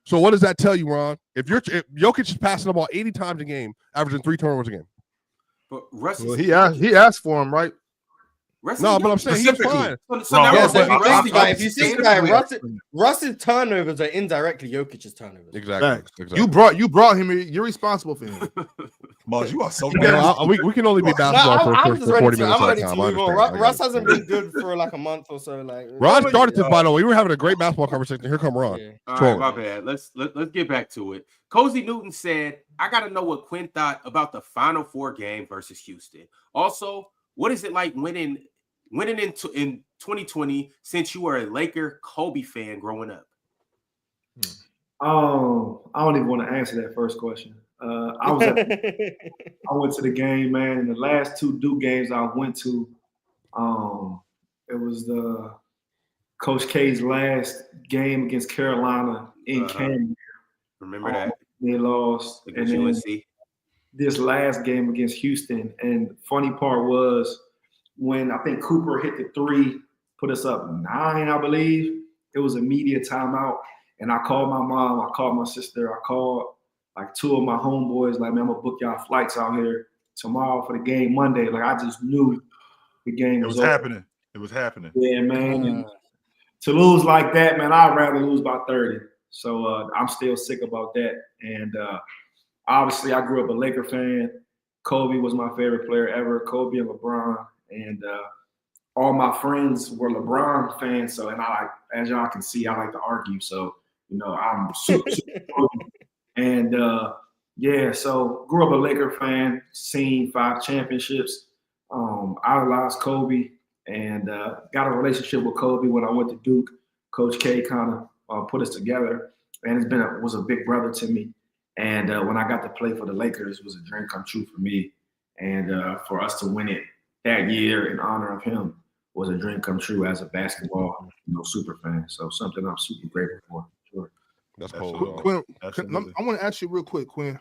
So what does that tell you, Ron? If Jokic is passing the ball 80 times a game, averaging 3 turnovers a game. But Russ, he asked for him, right? No, but I'm saying he's fine. If you think about it, Russ's turnovers are indirectly Jokic's turnovers. Exactly. You brought him here. You're responsible for him. Mars, you are so we can only be basketball for 40 minutes at a time. Russ hasn't been good for like a month or so. Like Ron started this, by the way. We were having a great basketball conversation. Here come Ron. Yeah. All right, my bad. Let's get back to it. Cozy Newton said, "I got to know what Quinn thought about the Final Four game versus Houston. Also, what is it like winning in 2020 since you were a Laker Kobe fan growing up?" I don't even want to answer that first question. I went to the game, man. And the last 2 Duke games I went to, it was the Coach K's last game against Carolina in Canada. Remember that they lost, and then this last game against Houston. And the funny part was when I think Cooper hit the 3, put us up 9, I believe. It was a media timeout, and I called my mom, I called my sister, I called like 2 of my homeboys, like, man, I'm gonna book y'all flights out here tomorrow for the game Monday. Like, I just knew the game was happening. It was happening. Yeah, man. To lose like that, man, I'd rather lose by 30. So I'm still sick about that. And obviously, I grew up a Laker fan. Kobe was my favorite player ever. Kobe and LeBron, and all my friends were LeBron fans. So, and as y'all can see, I like to argue. So, I'm super and so grew up a Laker fan, seen 5 championships, idolized Kobe, and got a relationship with Kobe when I went to Duke. Coach K kind of put us together, and was a big brother to me. And when I got to play for the Lakers, it was a dream come true for me. And for us to win it that year in honor of him was a dream come true as a basketball super fan. So something I'm super grateful for. Sure. That's cool. Quinn, I want to ask you real quick, Quinn.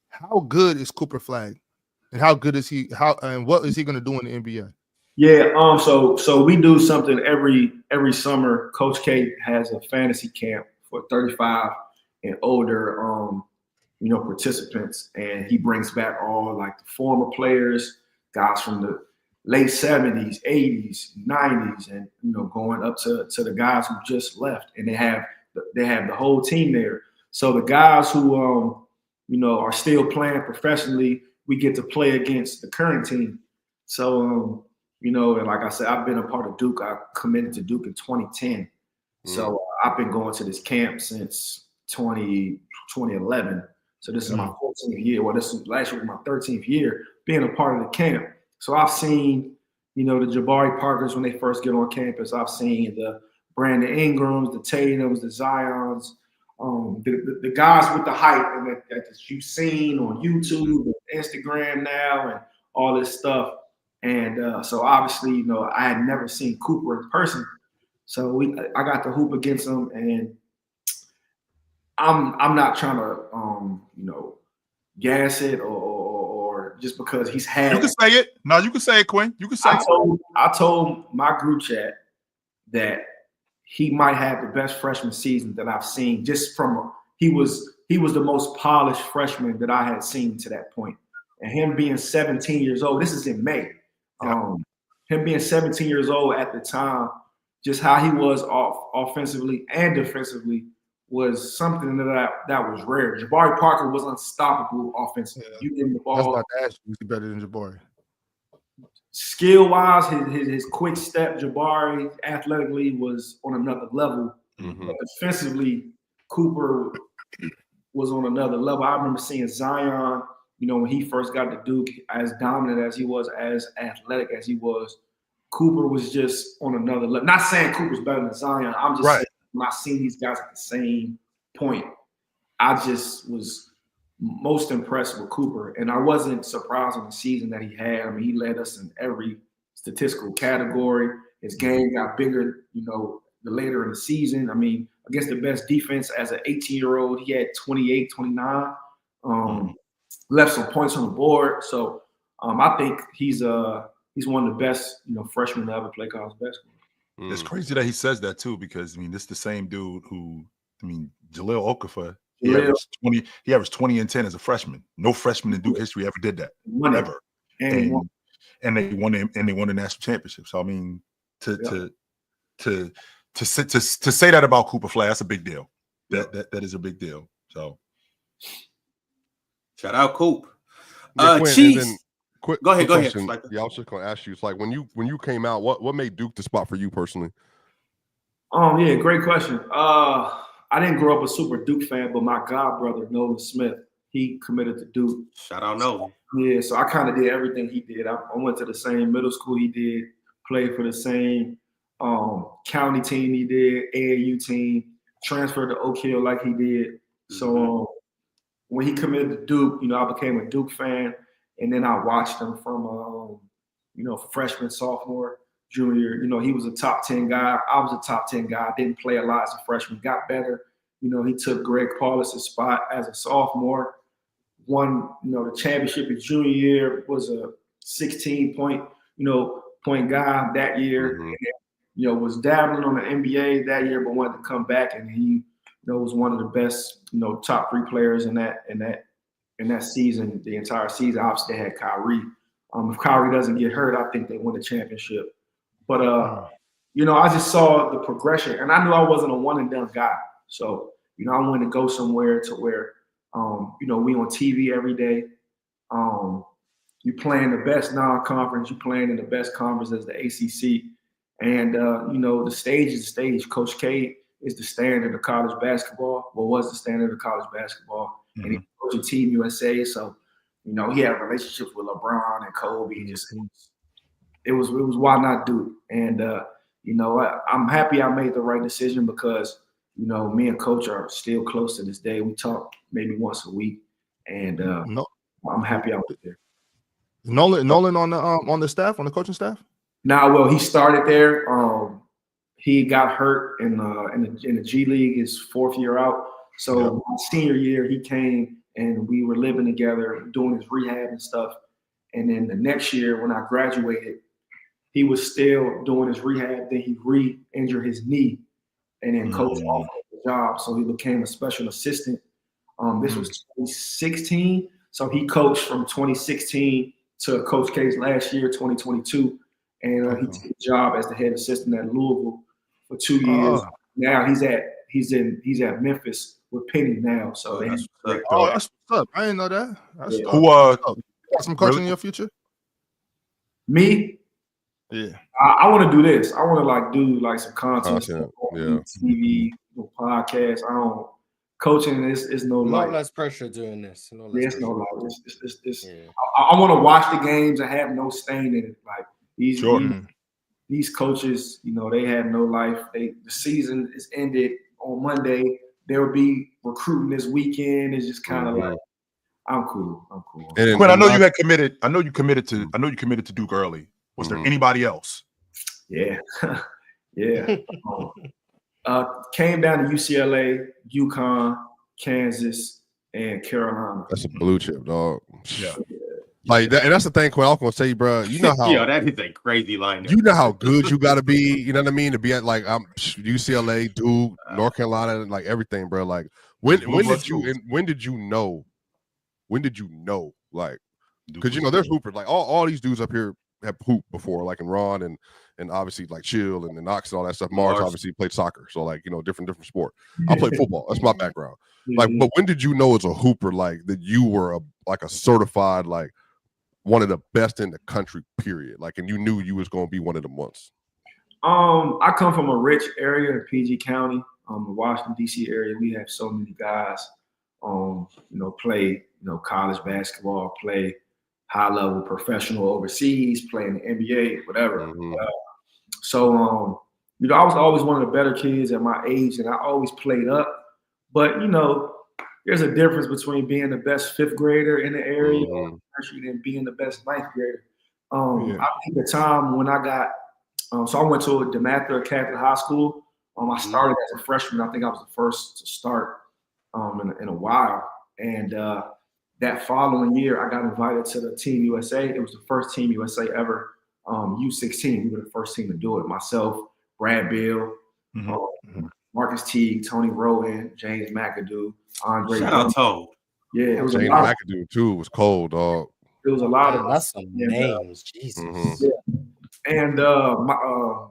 How good is Cooper Flag, and how good is he? And what is he going to do in the NBA? Yeah. So we do something every summer. Coach K has a fantasy camp for 35 and older, participants, and he brings back all like the former players, guys from the late 70s, 80s, 90s, and going up to the guys who just left, and they have the whole team there. So the guys who are still playing professionally, we get to play against the current team. So and like I said, I've been a part of Duke. I committed to Duke in 2010. So I've been going to this camp since 2011. So this is my 14th year. Well, this is last year was my 13th year being a part of the camp. So I've seen, the Jabari Parkers when they first get on campus. I've seen the Brandon Ingrams, the Tatums, the Zions, the guys with the hype and that you've seen on YouTube and Instagram now and all this stuff. And so obviously, I had never seen Cooper in person. So I got to hoop against him, and I'm not trying to gas it or just because he's had. You can say it. No, you can say it, Quinn. You can say it. I told my group chat that he might have the best freshman season that I've seen. Just from he was the most polished freshman that I had seen to that point. And him being 17 years old, this is in May. Him being 17 years old at the time, just how he was offensively and defensively was something that was rare. Jabari Parker was unstoppable offensively. Yeah. You give him the I was ball. about to ask you, who's better than Jabari? Skill-wise, his quick step, Jabari athletically was on another level. Mhm. But defensively, Cooper was on another level. I remember seeing Zion, when he first got to Duke, as dominant as he was, as athletic as he was. Cooper was just on another level. Not saying Cooper's better than Zion. I'm just saying when I seen these guys at the same point, I just was most impressed with Cooper. And I wasn't surprised on the season that he had. I mean, he led us in every statistical category. His game got bigger, the later in the season. I mean, against the best defense as an 18-year-old, he had 28, 29, left some points on the board. So I think he's one of the best, freshmen to ever play college basketball. It's crazy that he says that too, because this is the same dude who, Jahlil Okafor, he averaged 20 and 10 as a freshman. No freshman in Duke history ever did that. Ever. And they won the national championship. So to say that about Cooper Flag, that's a big deal. That is a big deal. So shout out Coop. Chiefs. Go ahead. Yeah, I was just gonna ask you. It's like when you came out, what made Duke the spot for you personally? Yeah, great question. I didn't grow up a super Duke fan, but my god brother Nolan Smith, he committed to Duke. Shout out Nolan. Yeah, so I kind of did everything he did. I went to the same middle school he did, played for the same county team he did, AAU team, transferred to Oak Hill like he did. So when he committed to Duke, I became a Duke fan, and then I watched him from freshman, sophomore, junior. He was a top 10 guy. I was a top 10 guy. I didn't play a lot as a freshman, got better. He took Greg Paulus' spot as a sophomore, won, the championship his junior year, was a 16-point, point guy that year. And then, was dabbling on the NBA that year, but wanted to come back, and he, was one of the best, top 3 players in that season, the entire season. Obviously, they had Kyrie. If Kyrie doesn't get hurt, I think they win the championship. But I just saw the progression, and I knew I wasn't a one and done guy. So, I wanted to go somewhere to where, we on TV every day. You playing the best non-conference, you playing in the best conference as the ACC. And, the stage is the stage. Coach K is the standard of college basketball, was the standard of college basketball. And he coached Team USA. So, he had relationships with LeBron and Kobe. It was why not Duke? And, I'm happy I made the right decision because, me and Coach are still close to this day. We talk maybe once a week. And I'm happy I was there. Nolan on the staff, on the coaching staff? Well, he started there. He got hurt in the G League his 4th year out. So my senior year, he came and we were living together, doing his rehab and stuff. And then the next year, when I graduated, he was still doing his rehab. Then he re-injured his knee, and then Coach offered the job, so he became a special assistant. This was 2016, so he coached from 2016 to Coach K's last year, 2022, and he took the job as the head assistant at Louisville for 2 years. Now he's at Memphis with Penny now. So that's what's up. I didn't know that. That's who got some coaching in your future? Me? Yeah. I want to do this. I want to do some content. TV, podcast. Coaching is no life. Less pressure doing this. There's no life. I want to watch the games and have no stain in it. Like these coaches, they have no life. The season is ended on Monday. They'll be recruiting this weekend. It's just kind of like, I'm cool. And Quinn, I know you committed to Duke early. Was there anybody else? Yeah. Came down to UCLA, UConn, Kansas, and Carolina. That's a blue chip, dog. Yeah. Like that, and that's the thing, Quinn. I was gonna say, bro. You know how that is a crazy line. You know how good you got to be. You know what I mean? To be at UCLA, Duke, North Carolina, and like everything, bro. Like when did you know? Like, because there's hoopers. Like all these dudes up here have hooped before, like in Ron and obviously like Chill and Knox and all that stuff. Mars obviously played soccer, so like different sport. I played football. That's my background. Like, but when did you know as a hooper like that you were a certified like one of the best in the country? Period. Like, and you knew you was going to be one of them once. I come from a rich area in PG County, the Washington D.C. area. We have so many guys, play college basketball, play high level professional overseas, play in the NBA, whatever. So I was always one of the better kids at my age, and I always played up. But there's a difference between being the best fifth grader in the area and being the best ninth grader. I think the time when I got so I went to DeMatha Catholic High School. I started as a freshman. I think I was the first to start in a while. And that following year, I got invited to the Team USA. It was the first Team USA ever, U16. We were the first team to do it. Myself, Brad Beal, Marcus Teague, Tony Rowan, James McAdoo, Andre. Shout out Toe. Yeah, it was James McAdoo too was cold, dog. It was a lot of that's some names, Jesus. Yeah. And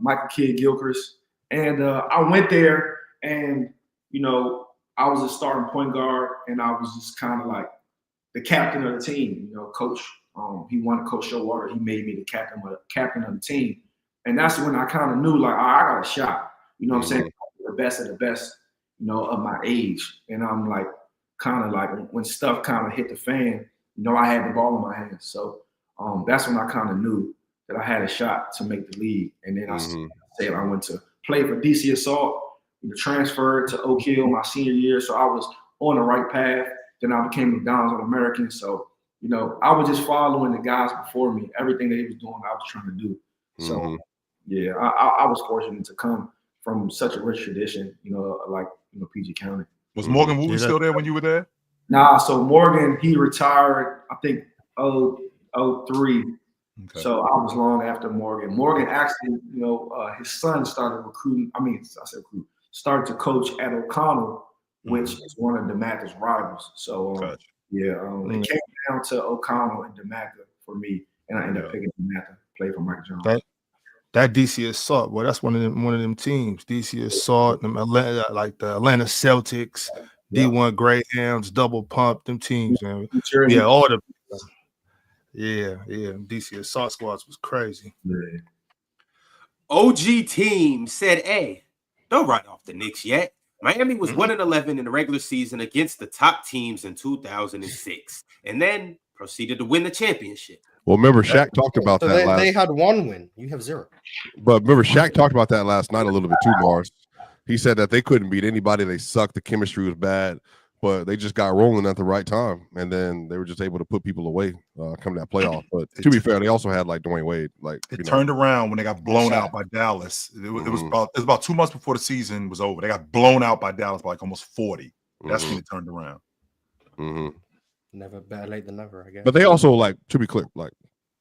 Michael Kidd Gilchrist. And I went there and, I was a starting point guard and I was just kind of like the captain of the team. Coach, he wanted Coach Showalter. He made me the captain of the team. And that's when I kind of knew, like, I got a shot. You know what I'm saying? The best of the best, of my age. And I'm like, kind of like when stuff kind of hit the fan, I had the ball in my hands. So that's when I kind of knew that I had a shot to make the league. And then I said I went to play for DC Assault, transferred to Oak Hill my senior year. So I was on the right path. Then I became a McDonald's All-American. So, I was just following the guys before me. Everything they was doing, I was trying to do. So, yeah, I was fortunate to come from such a rich tradition, like PG County. Was Morgan Wooten still there when you were there? Nah, so Morgan, he retired, I think, 03. Okay. So I was long after Morgan. Morgan actually, his son started recruiting. Started to coach at O'Connell, which is one of DeMatha's rivals. So, it came down to O'Connell and DeMatha for me, and I ended up picking DeMatha, play for Mike Jones. That DC Assault, boy, that's one of them teams. DC Assault, them Atlanta, like the Atlanta Celtics, D1 Greyhounds, Double Pump, them teams, man. Yeah, all the DC Assault squads was crazy. Yeah. OG team said, "Hey, don't write off the Knicks yet. Miami was 1-11 in the regular season against the top teams in 2006, and then proceeded to win the championship." Well, remember, Shaq talked about that last. They had one win. You have zero. But remember, Shaq talked about that last night a little bit too, Mars. He said that they couldn't beat anybody. They sucked. The chemistry was bad, but they just got rolling at the right time, and then they were just able to put people away coming that playoff. But to be fair, they also had like Dwayne Wade. Like it turned around when they got blown out by Dallas. It was about 2 months before the season was over. They got blown out by Dallas by like almost 40. That's when it turned around. Never better late than never, I guess. But they also, like, to be clear, like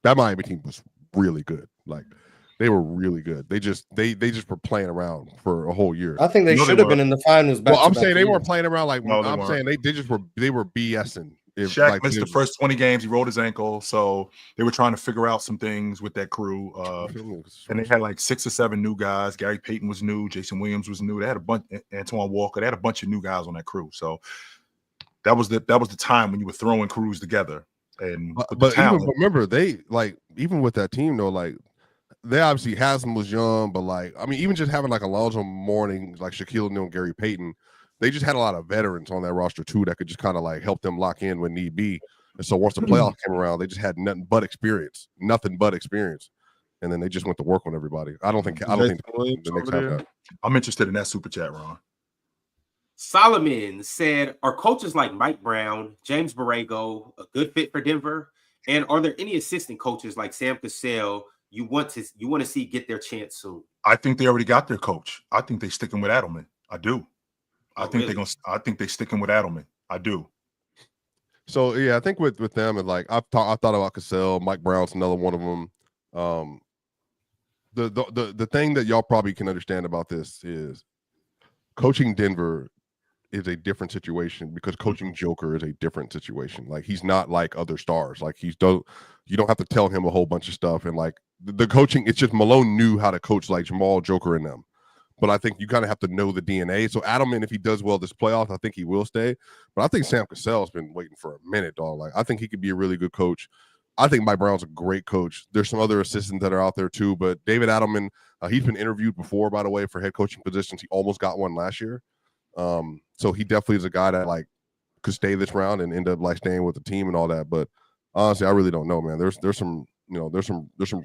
that Miami team was really good. Like they were really good. They just were playing around for a whole year. I think they should have been in the finals. Well, I'm saying they weren't playing around like I'm saying they were BSing. Shaq missed the first 20 games. He rolled his ankle, so they were trying to figure out some things with that crew. And they had like 6 or 7 new guys. Gary Payton was new. Jason Williams was new. They had a bunch. Antoine Walker. They had a bunch of new guys on that crew. So that was the time when you were throwing crews together. And but remember, they like even with that team though, like they obviously Haslam was young, but like I mean, even just having like Alonzo Mourning, like Shaquille O'Neal, and Gary Payton. They just had a lot of veterans on that roster too that could just kind of like help them lock in when need be. And so once the playoffs came around, they just had nothing but experience, and then they just went to work on everybody. I don't think the Knicks have that. I'm interested in that super chat, Ron. Solomon said, "Are coaches like Mike Brown, James Borrego a good fit for Denver? And are there any assistant coaches like Sam Cassell you want to see get their chance soon?" I think they already got their coach. I think they're sticking with Adelman. I do. I think they're sticking with Adelman. I do. So yeah, I think with them and like I thought about Cassell, Mike Brown's another one of them. The thing that y'all probably can understand about this is coaching Denver is a different situation because coaching Joker is a different situation. Like he's not like other stars. Like you don't have to tell him a whole bunch of stuff. And like the coaching, it's just Malone knew how to coach like Jamal, Joker, and them. But I think you kind of have to know the DNA. So Adelman, if he does well this playoff, I think he will stay. But I think Sam Cassell's been waiting for a minute, dog. Like I think he could be a really good coach. I think Mike Brown's a great coach. There's some other assistants that are out there too, but David Adelman, he's been interviewed before, by the way, for head coaching positions. He almost got one last year. So he definitely is a guy that like could stay this round and end up like staying with the team and all that. But honestly, I really don't know, man. There's some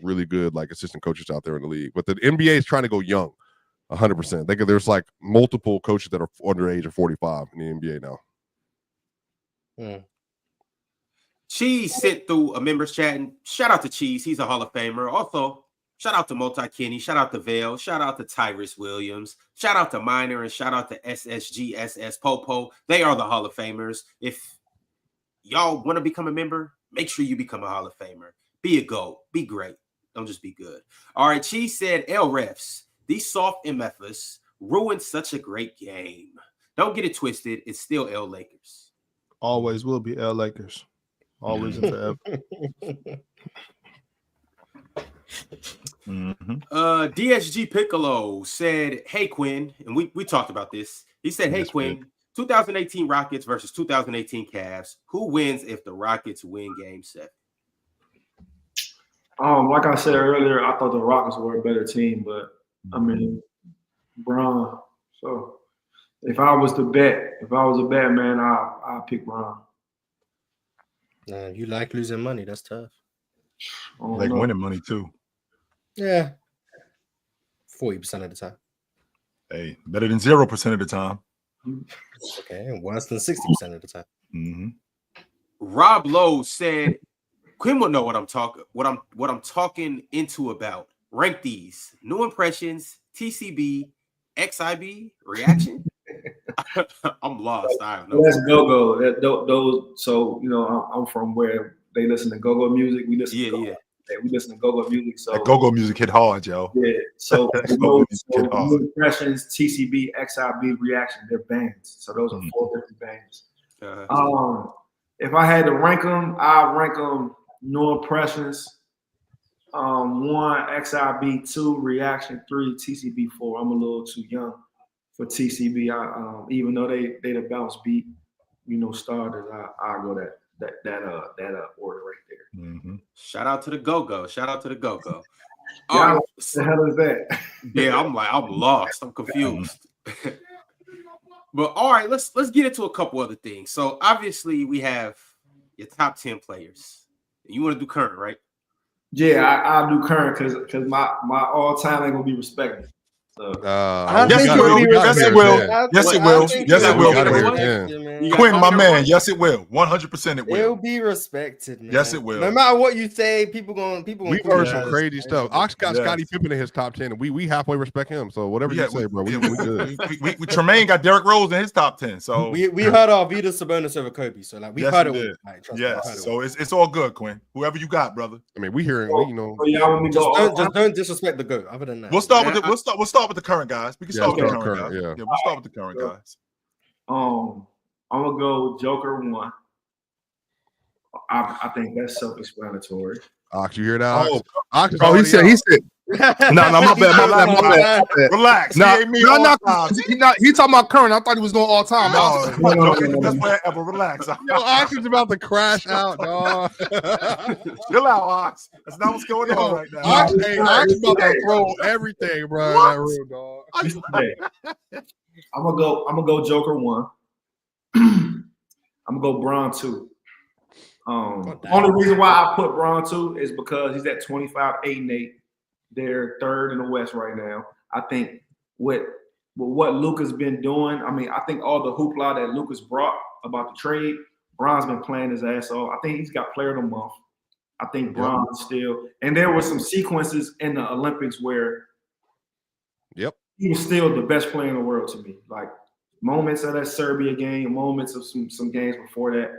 really good like assistant coaches out there in the league. But the NBA is trying to go young. 100%. There's like multiple coaches that are under age of 45 in the NBA now. Cheese sent through a members chat, and shout out to Cheese. He's a Hall of Famer. Also, shout out to Multi Kenny. Shout out to Vale. Shout out to Tyrus Williams. Shout out to Minor, and shout out to SSGSS Popo. They are the Hall of Famers. If y'all want to become a member, make sure you become a Hall of Famer. Be a GOAT. Be great. Don't just be good. All right. Cheese said, L refs. These soft MFers ruined such a great game. Don't get it twisted. It's still L Lakers. Always will be L Lakers. Always and forever. DSG Piccolo said, hey, Quinn. And we talked about this. He said, hey, Quinn, 2018 Rockets versus 2018 Cavs. Who wins if the Rockets win Game 7? Like I said earlier, I thought the Rockets were a better team, but I mean, Bron. So if I was a bet man, I'll pick Bron. You like losing money. That's tough. Like winning money too. Yeah. 40% of the time. Hey, better than 0% of the time. Okay, and worse than 60% of the time. Mm-hmm. Rob Lowe said, Quinn will know what I'm talking into about. Rank these. New impressions, TCB, XIB, reaction. I'm lost. I don't know. That's go-go. Those. So I'm from where they listen to go-go music. We listen. We listen to go-go music. So that go-go music hit hard, yo. Yeah. So new impressions, TCB, XIB, reaction. They're bands. So those are 4 different bands. If I had to rank them, I'd rank them new impressions. 1 XIB, 2 reaction, 3 TCB, 4. I'm a little too young for TCB. Even though they the bounce beat, starters, I go that order right there. Mm-hmm. Shout out to the go-go. Shout out to the go-go. Yeah, what the hell is that? Yeah, I'm lost. I'm confused. But all right, let's get into a couple other things. So obviously we have your top 10 players. You want to do current, right? Yeah, I'll do current because my all-time ain't gonna be respected. So. Yes, it will. Yes, it will. Yes, it will. Yes, it will. Quinn, my man. Yes, it will. 100% it will. It'll be respected, man. Yes, it will. No matter what you say, people. We've heard some crazy stuff. Ox got Scottie Pippen in his top 10, and we halfway respect him. So whatever you say, bro, we good. Tremaine got Derrick Rose in his top 10. So we heard Arvidas Sabonis over Kobe. So like we heard it. Yes. So it's all good, Quinn. Whoever you got, brother. I mean, we hearing. Just don't disrespect the GOAT. Other than that, we'll start with the current guys. We can start with the current guys. Yeah, we'll start with the current guys. I'm gonna go Joker 1. I think that's self-explanatory. Ox, you hear that? He said. No, my bad. Relax. He talking about current. I thought he was going all time. No, that's whatever. Relax. Yo, Ox is about to crash out, dog. Chill out, Ox. That's not what's going on right now. Ox is about to throw everything, bro. In that room, dog. I'm gonna go Joker 1. I'm gonna go Bron 2. Only reason why I put Bron 2 is because he's at 25, 8 and 8. They're third in the West right now. I think with what Luka's been doing, I mean, I think all the hoopla that Luka's brought about the trade, Bron's been playing his ass off. I think he's got player of the month. I think Bron still, and there were some sequences in the Olympics where he was still the best player in the world to me. Like moments of that Serbia game, moments of some games before that.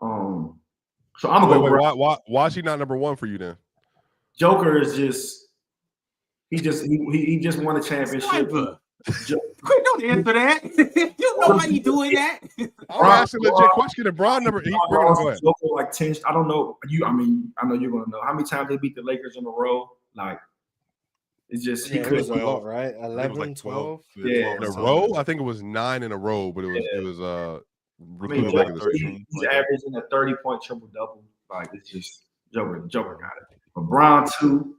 So I'm gonna go. Why is he not number 1 for you then? Joker is just he just won a championship. Quinn, don't answer that. You know why you doing that. I'm asking a legit question. The Braun number 8. Go ahead. Like 10. I don't know. I know you're gonna know how many times they beat the Lakers in a row. Like it's just it was a lot, right? 11, like 12. Yeah, in a row. I think it was 9 in a row, but it was he's averaging a 30-point triple-double. Like it's just Joker got it. But Brown 2.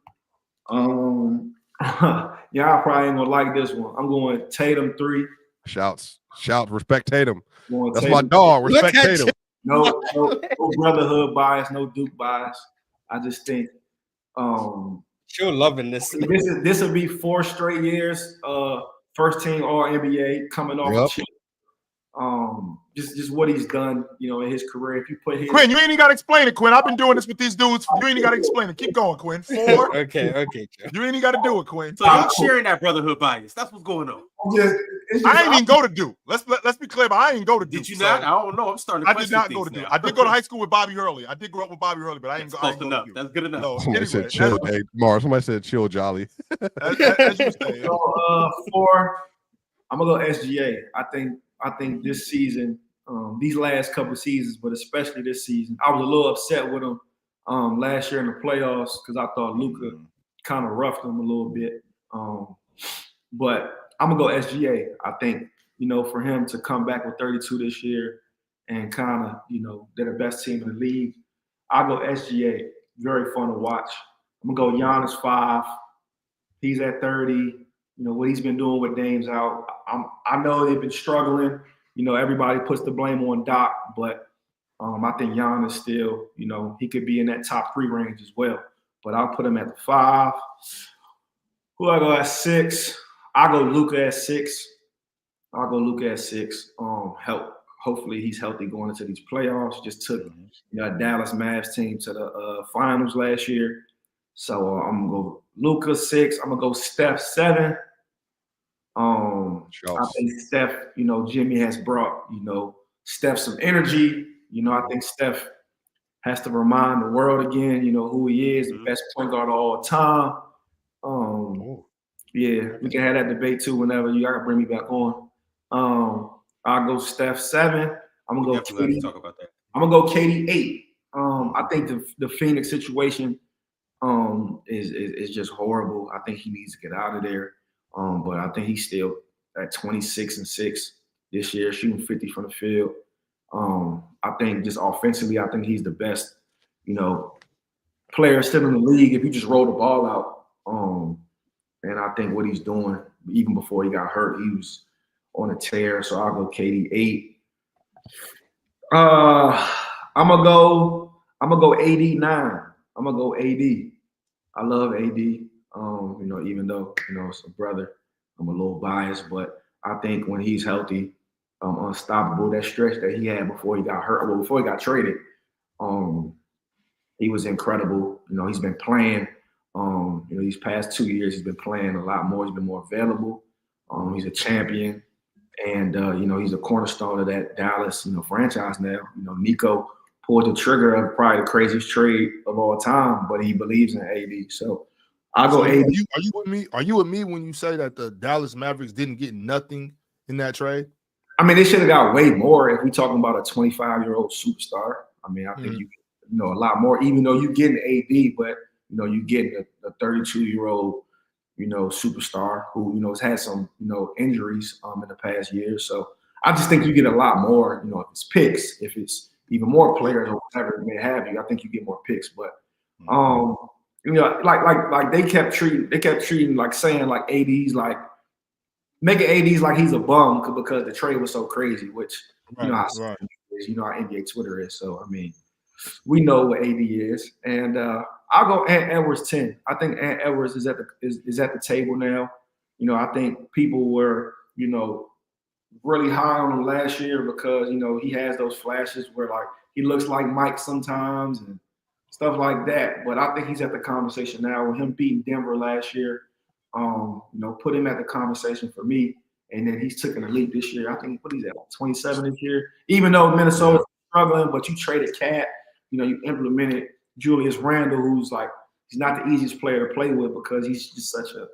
Y'all probably ain't gonna like this one. I'm going Tatum 3. Shout, respect Tatum. That's Tatum. my dog. Respect Tatum. No brotherhood bias, no Duke bias. I just think You're loving this. This will be 4 straight years. First team All NBA coming off a chip. Just what he's done, in his career. If you put his Quinn, you ain't even got to explain it, Quinn. I've been doing this with these dudes. You ain't even got to explain it. Keep going, Quinn. 4. Okay, Joe. You ain't even got to do it, Quinn. So y'all sharing that brotherhood bias. That's what's going on. I ain't even go to Duke. Let's be clear, but I ain't go to Duke. Did you not? I don't know. I'm starting to question I did not go to Duke. I did go to high school with Bobby Hurley. I did grow up with Bobby Hurley, but I ain't go to Duke. That's good enough. No, Somebody said chill. Hey, Mars. Somebody said chill, Jolly. As you say. 4. I'm gonna go SGA. I think this season, these last couple of seasons, but especially this season, I was a little upset with him last year in the playoffs because I thought Luka kind of roughed him a little bit. But I'm gonna go SGA. I think for him to come back with 32 this year and kind of they're the best team in the league. I'll go SGA. Very fun to watch. I'm gonna go Giannis 5. He's at 30. What he's been doing with Dame's out. I know they've been struggling. Everybody puts the blame on Doc, but I think Giannis still, he could be in that top 3 range as well. But I'll put him at the 5. Who I go at 6? I'll go Luka at 6. Hopefully he's healthy going into these playoffs. Just took Dallas Mavs team to the finals last year. So I'm gonna go Luka 6. I'm gonna go Steph 7. I think Steph, Jimmy has brought, Steph some energy. I think Steph has to remind the world again, who he is, the best point guard of all time. Yeah, we can have that debate too whenever you gotta bring me back on. I'll go Steph 7. I'm gonna go KD. Talk about that. I'm gonna go KD 8. I think the Phoenix situation is just horrible. I think he needs to get out of there. But I think he's still at 26-6 this year, shooting 50 from the field. I think just offensively, I think he's the best, player still in the league if you just roll the ball out. And I think what he's doing, even before he got hurt, he was on a tear. So I'll go KD 8. I'm gonna go AD 9. I'm gonna go AD. I love AD. Even though it's a brother, I'm a little biased, but I think when he's healthy, unstoppable. That stretch that he had before he got hurt, before he got traded, he was incredible. He's been playing. These past 2 years, he's been playing a lot more. He's been more available. He's a champion, and he's a cornerstone of that Dallas, franchise now. Nico pulled the trigger of probably the craziest trade of all time, but he believes in AD. So I'll go AD. Are you with me? Are you with me when you say that the Dallas Mavericks didn't get nothing in that trade? I mean, they should have got way more if we're talking about a 25-year-old superstar. I mean, I think you a lot more, even though you're getting AD, but you're getting a 32-year-old, superstar who has had some injuries in the past year. So I just think you get a lot more. If it's picks, if it's even more players or whatever it may have you, I think you get more picks. But like they kept treating like saying like AD's like making AD's like he's a bum because the trade was so crazy, which how NBA Twitter is. So I mean, we know what AD is, and I'll go Ant Edwards 10. I think Ant Edwards is at the table now. I think people were really high on him last year because he has those flashes where like he looks like Mike sometimes and stuff like that. But I think he's at the conversation now with him beating Denver last year. Put him at the conversation for me. And then he's taking a leap this year. I think what he's at, like 27 this year. Even though Minnesota's struggling, but you traded Cat, you implemented Julius Randle, who's like he's not the easiest player to play with because he's just such a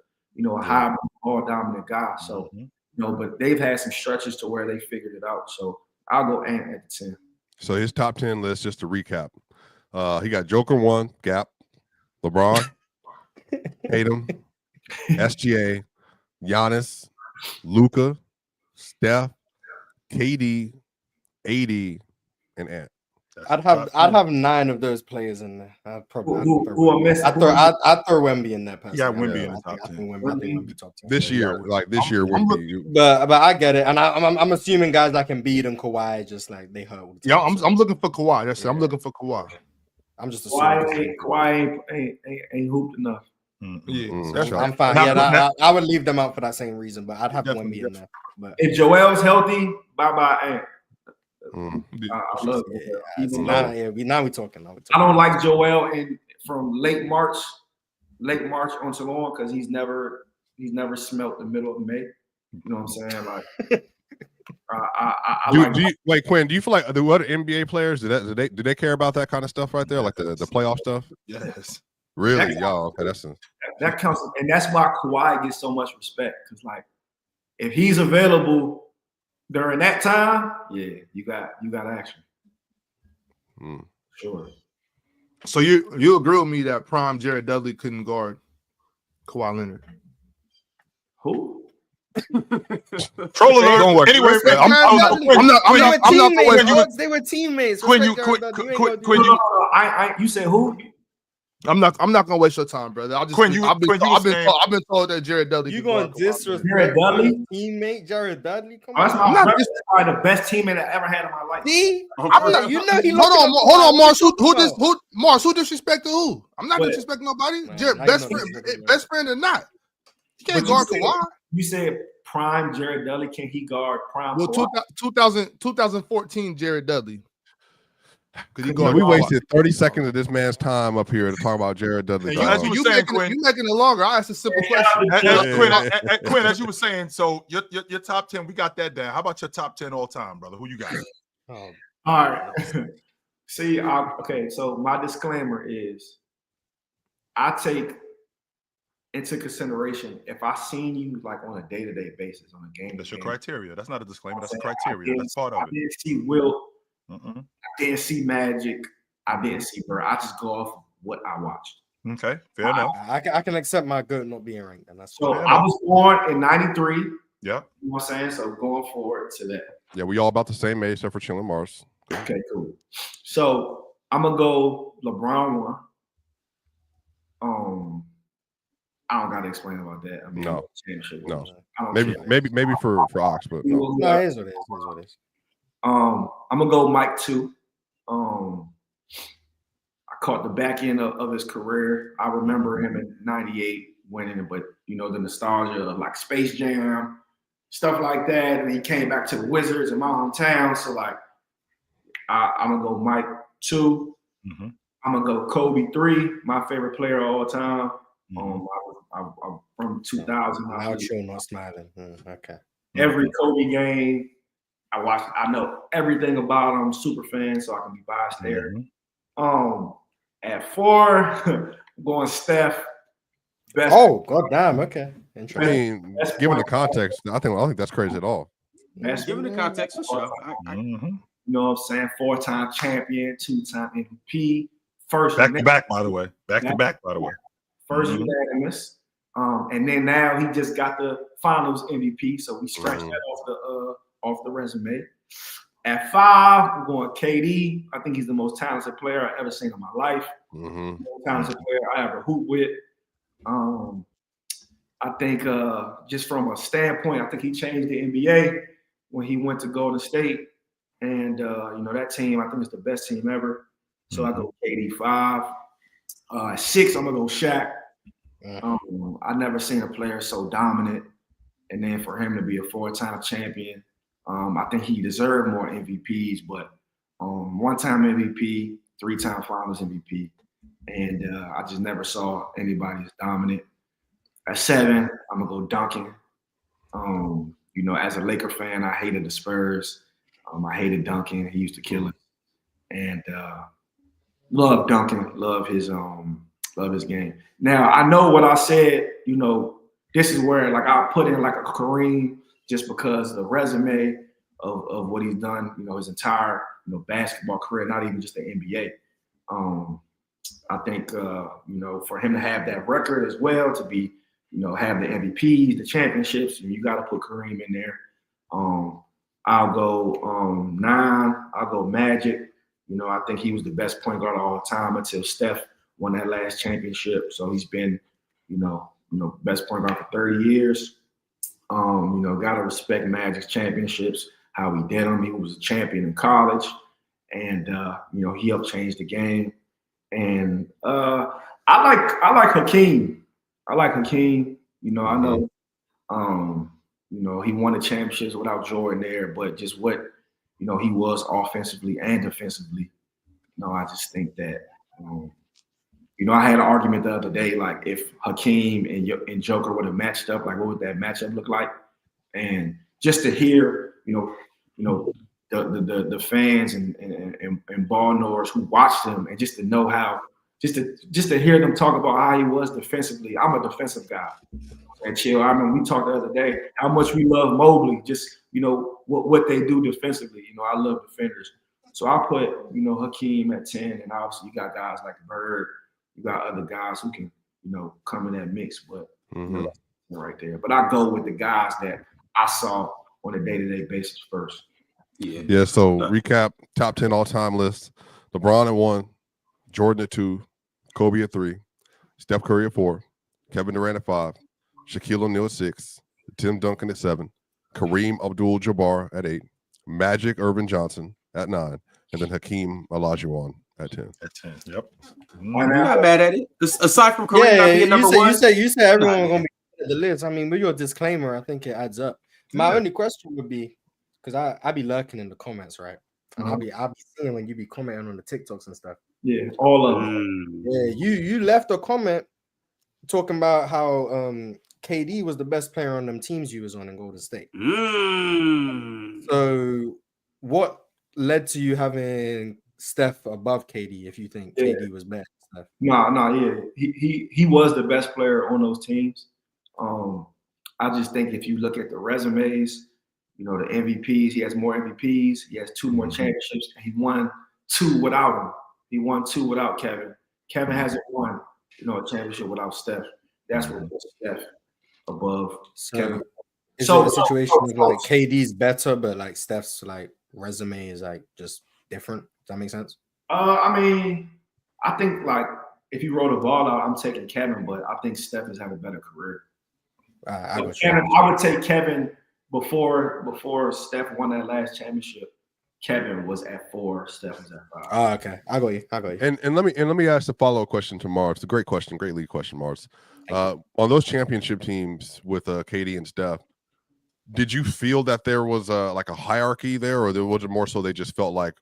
a high ball dominant guy. So, but they've had some stretches to where they figured it out. So I'll go Ant at the 10. So his top 10 list, just to recap, he got Joker 1, Gap, LeBron, Tatum, SGA, Giannis, Luka, Steph, KD, AD, and Ant. I'd have 9 of those players in there. I'd probably I'd throw Wemby in there. Yeah, Wemby in the top 10. Wemby top 10. This year, Wemby. But I get it, and I'm assuming guys like Embiid and Kawhi just like they hurt. Yeah, I'm looking for Kawhi. That's it. I'm looking for Kawhi. I'm just assuming Kawhi ain't hooped enough. I'm fine. Yeah, I would leave them out for that same reason, but I'd have Wemby in there. But if Joel's healthy, bye Ant. I love it. Now we're talking. I don't like Joel from late March until on because he's never smelt the middle of May. You know what I'm saying? Like, wait, Quinn, do you feel like the other NBA players do they care about that kind of stuff right there, like the playoff stuff? Yes. Really, y'all? Okay, that counts, and that's why Kawhi gets so much respect because, like, if he's available during that time, yeah, you got action. Sure. So you agree with me that prime Jared Dudley couldn't guard Kawhi Leonard? Who? Troll alert. Don't worry. Anyway, they were teammates. Quinn, you said who? I'm not gonna waste your time, brother. I've been told that Jared Dudley. You gonna disrespect Jared Dudley? Teammate Jared Dudley? Come on. I'm not probably the best teammate I ever had in my life. See, he. Hold on, Mars. Who disrespected who? I'm not disrespecting nobody. Jared, best friend or not? He can't guard Kawhi. You said prime Jared Dudley. Can he guard prime? Well, 2014 Jared Dudley. We wasted 30 seconds of this man's time up here to talk about Jared Dudley. You making it longer. I asked a simple question. Quinn, as you were saying, so your top 10, we got that down. How about your top 10 all time, brother? Who you got? All right. See, okay. So my disclaimer is, I take into consideration if I seen you like on a day-to-day basis on a game. That's your criteria. That's not a disclaimer. That's a criteria. That's part of it. I didn't see Will. I didn't see Magic. I didn't see Bird. I just go off what I watched. Okay, fair enough. I can accept my GOAT not being ranked. And that's so I was born in '93. Yeah. You know what I'm saying? So going forward to that. Yeah, we all about the same age except for Chillin' Mars. Okay, cool. So I'm gonna go LeBron 1. I don't gotta explain about that. I mean, no. Maybe for Ox, but no, it is what it is. I'm gonna go Mike 2. I caught the back end of his career. I remember him in '98 winning it, but the nostalgia of like Space Jam, stuff like that. And he came back to the Wizards in my hometown. So like, I'm gonna go Mike 2. I'm gonna go Kobe 3, my favorite player of all time. I'm from 2000. Now you're not smiling. Okay. Every Kobe game I watch. I know everything about him. Super fan, so I can be biased there. At 4, I'm going Steph. Best. Oh, goddamn. Okay. I mean, given the context, I think that's crazy at all. Given the context, for sure. You know what I'm saying? 4-time champion, 2-time MVP, first back to back, by the way. First unanimous. And then now he just got the Finals MVP, so we scratched that off the resume. At 5, I'm going KD. I think he's the most talented player I've ever seen in my life. Most talented player I ever hooped with. I think just from a standpoint, I think he changed the NBA when he went to Golden State. And, that team, I think it's the best team ever. So I go KD 5. 6, I'm going to go Shaq. I've never seen a player so dominant. And then for him to be a 4-time champion, I think he deserved more MVPs, but 1-time MVP, 3-time Finals MVP. And I just never saw anybody as dominant. At 7, I'm going to go Duncan. As a Laker fan, I hated the Spurs. I hated Duncan. He used to kill it. And love Duncan, love his game. Now, I know what I said, this is where like I'll put in like a Kareem just because the resume of what he's done, his entire basketball career, not even just the NBA. I think for him to have that record as well, to be have the MVPs, the championships, and you got to put Kareem in there. I'll go 9. I'll go Magic. I think he was the best point guard of all time until Steph won that last championship. So he's been, best point guard for 30 years. Got to respect Magic's championships, how he did them. He was a champion in college, and he helped change the game. And I like Hakeem. I like Hakeem. I know, he won the championships without Jordan there, but just what he was offensively and defensively. I just think that. I had an argument the other day, like if Hakeem and Joker would have matched up, like what would that matchup look like? And just to hear, the fans and ball knowers who watched him, and just to know how, just to hear them talk about how he was defensively. I'm a defensive guy. And chill. I mean, we talked the other day how much we love Mobley. Just what they do defensively. I love defenders. So I put Hakeem at 10, and obviously you got guys like Bird. You got other guys who can come in that mix, but right there. But I go with the guys that I saw on a day-to-day basis first. Yeah. So recap: top 10 all-time list: LeBron at 1, Jordan at 2, Kobe at 3, Steph Curry at 4, Kevin Durant at 5, Shaquille O'Neal at 6, Tim Duncan at 7, Kareem Abdul-Jabbar at 8, Magic Irvin Johnson at 9, and then Hakeem Olajuwon at 10. At 10, yep. I'm not mad at it. Aside from Kareem not being number one. You said everyone was going to be at the list. I mean, with your disclaimer, I think it adds up. My only question would be, because I be lurking in the comments, right? And I'll be seeing when you be commenting on the TikToks and stuff. Yeah, all of them. Yeah, you left a comment talking about how KD was the best player on them teams you was on in Golden State. So what led to you having Steph above KD if you think KD was better? No, he was the best player on those teams. I just think if you look at the resumes, the MVPs, he has more MVPs. He has 2 more championships. And he won 2 without him. He won 2 without Kevin. Kevin hasn't won, a championship without Steph. That's what puts Steph above Kevin. Is it a situation like KD's better, but like Steph's like resume is like just different? Does that make sense? I mean, I think like if you roll the ball out, I'm taking Kevin, but I think Steph has had a better career. I would take Kevin before Steph won that last championship. Kevin was at 4, Steph was at 5. Oh, okay. I got you. And let me ask the follow-up question to Mars. It's a great question, great lead question, Mars. On those championship teams with KD and Steph, did you feel that there was like a hierarchy there, or was it more so they just felt like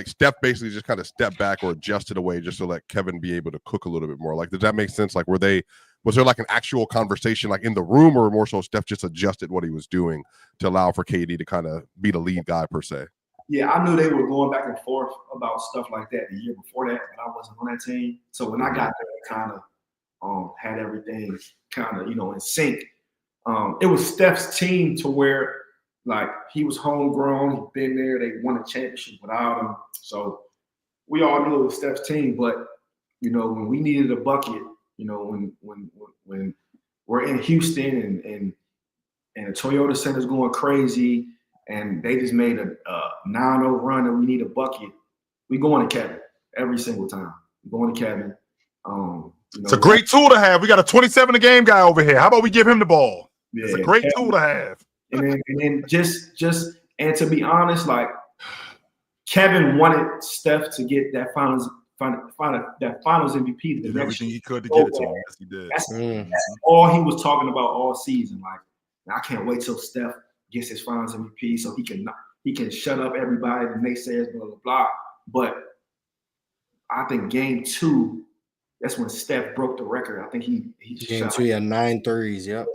Steph basically just kind of stepped back or adjusted away just to let Kevin be able to cook a little bit more? Like, does that make sense? Like, was there like an actual conversation like in the room, or more so Steph just adjusted what he was doing to allow for KD to kind of be the lead guy per se? Yeah, I knew they were going back and forth about stuff like that the year before that, and I wasn't on that team. So when I got there, it kind of had everything kind of in sync. It was Steph's team to where like he was homegrown, he'd been there, they won a championship without him. So we all knew it was Steph's team, but when we needed a bucket, when we're in Houston and the Toyota Center's going crazy and they just made a 9-0 run and we need a bucket, we going to Kevin every single time. We're going to Kevin. It's a great tool to have. We got a 27 a game guy over here. How about we give him the ball? Yeah, it's a great tool to have. And then just to be honest, like Kevin wanted Steph to get that finals MVP. He did everything he could to get it to him. Yes, he did. That's all he was talking about all season. Like, I can't wait till Steph gets his finals MVP so he can shut up everybody, the naysayers, blah, blah, blah. But I think game 2, that's when Steph broke the record. I think he game 2, 9 threes. Yep.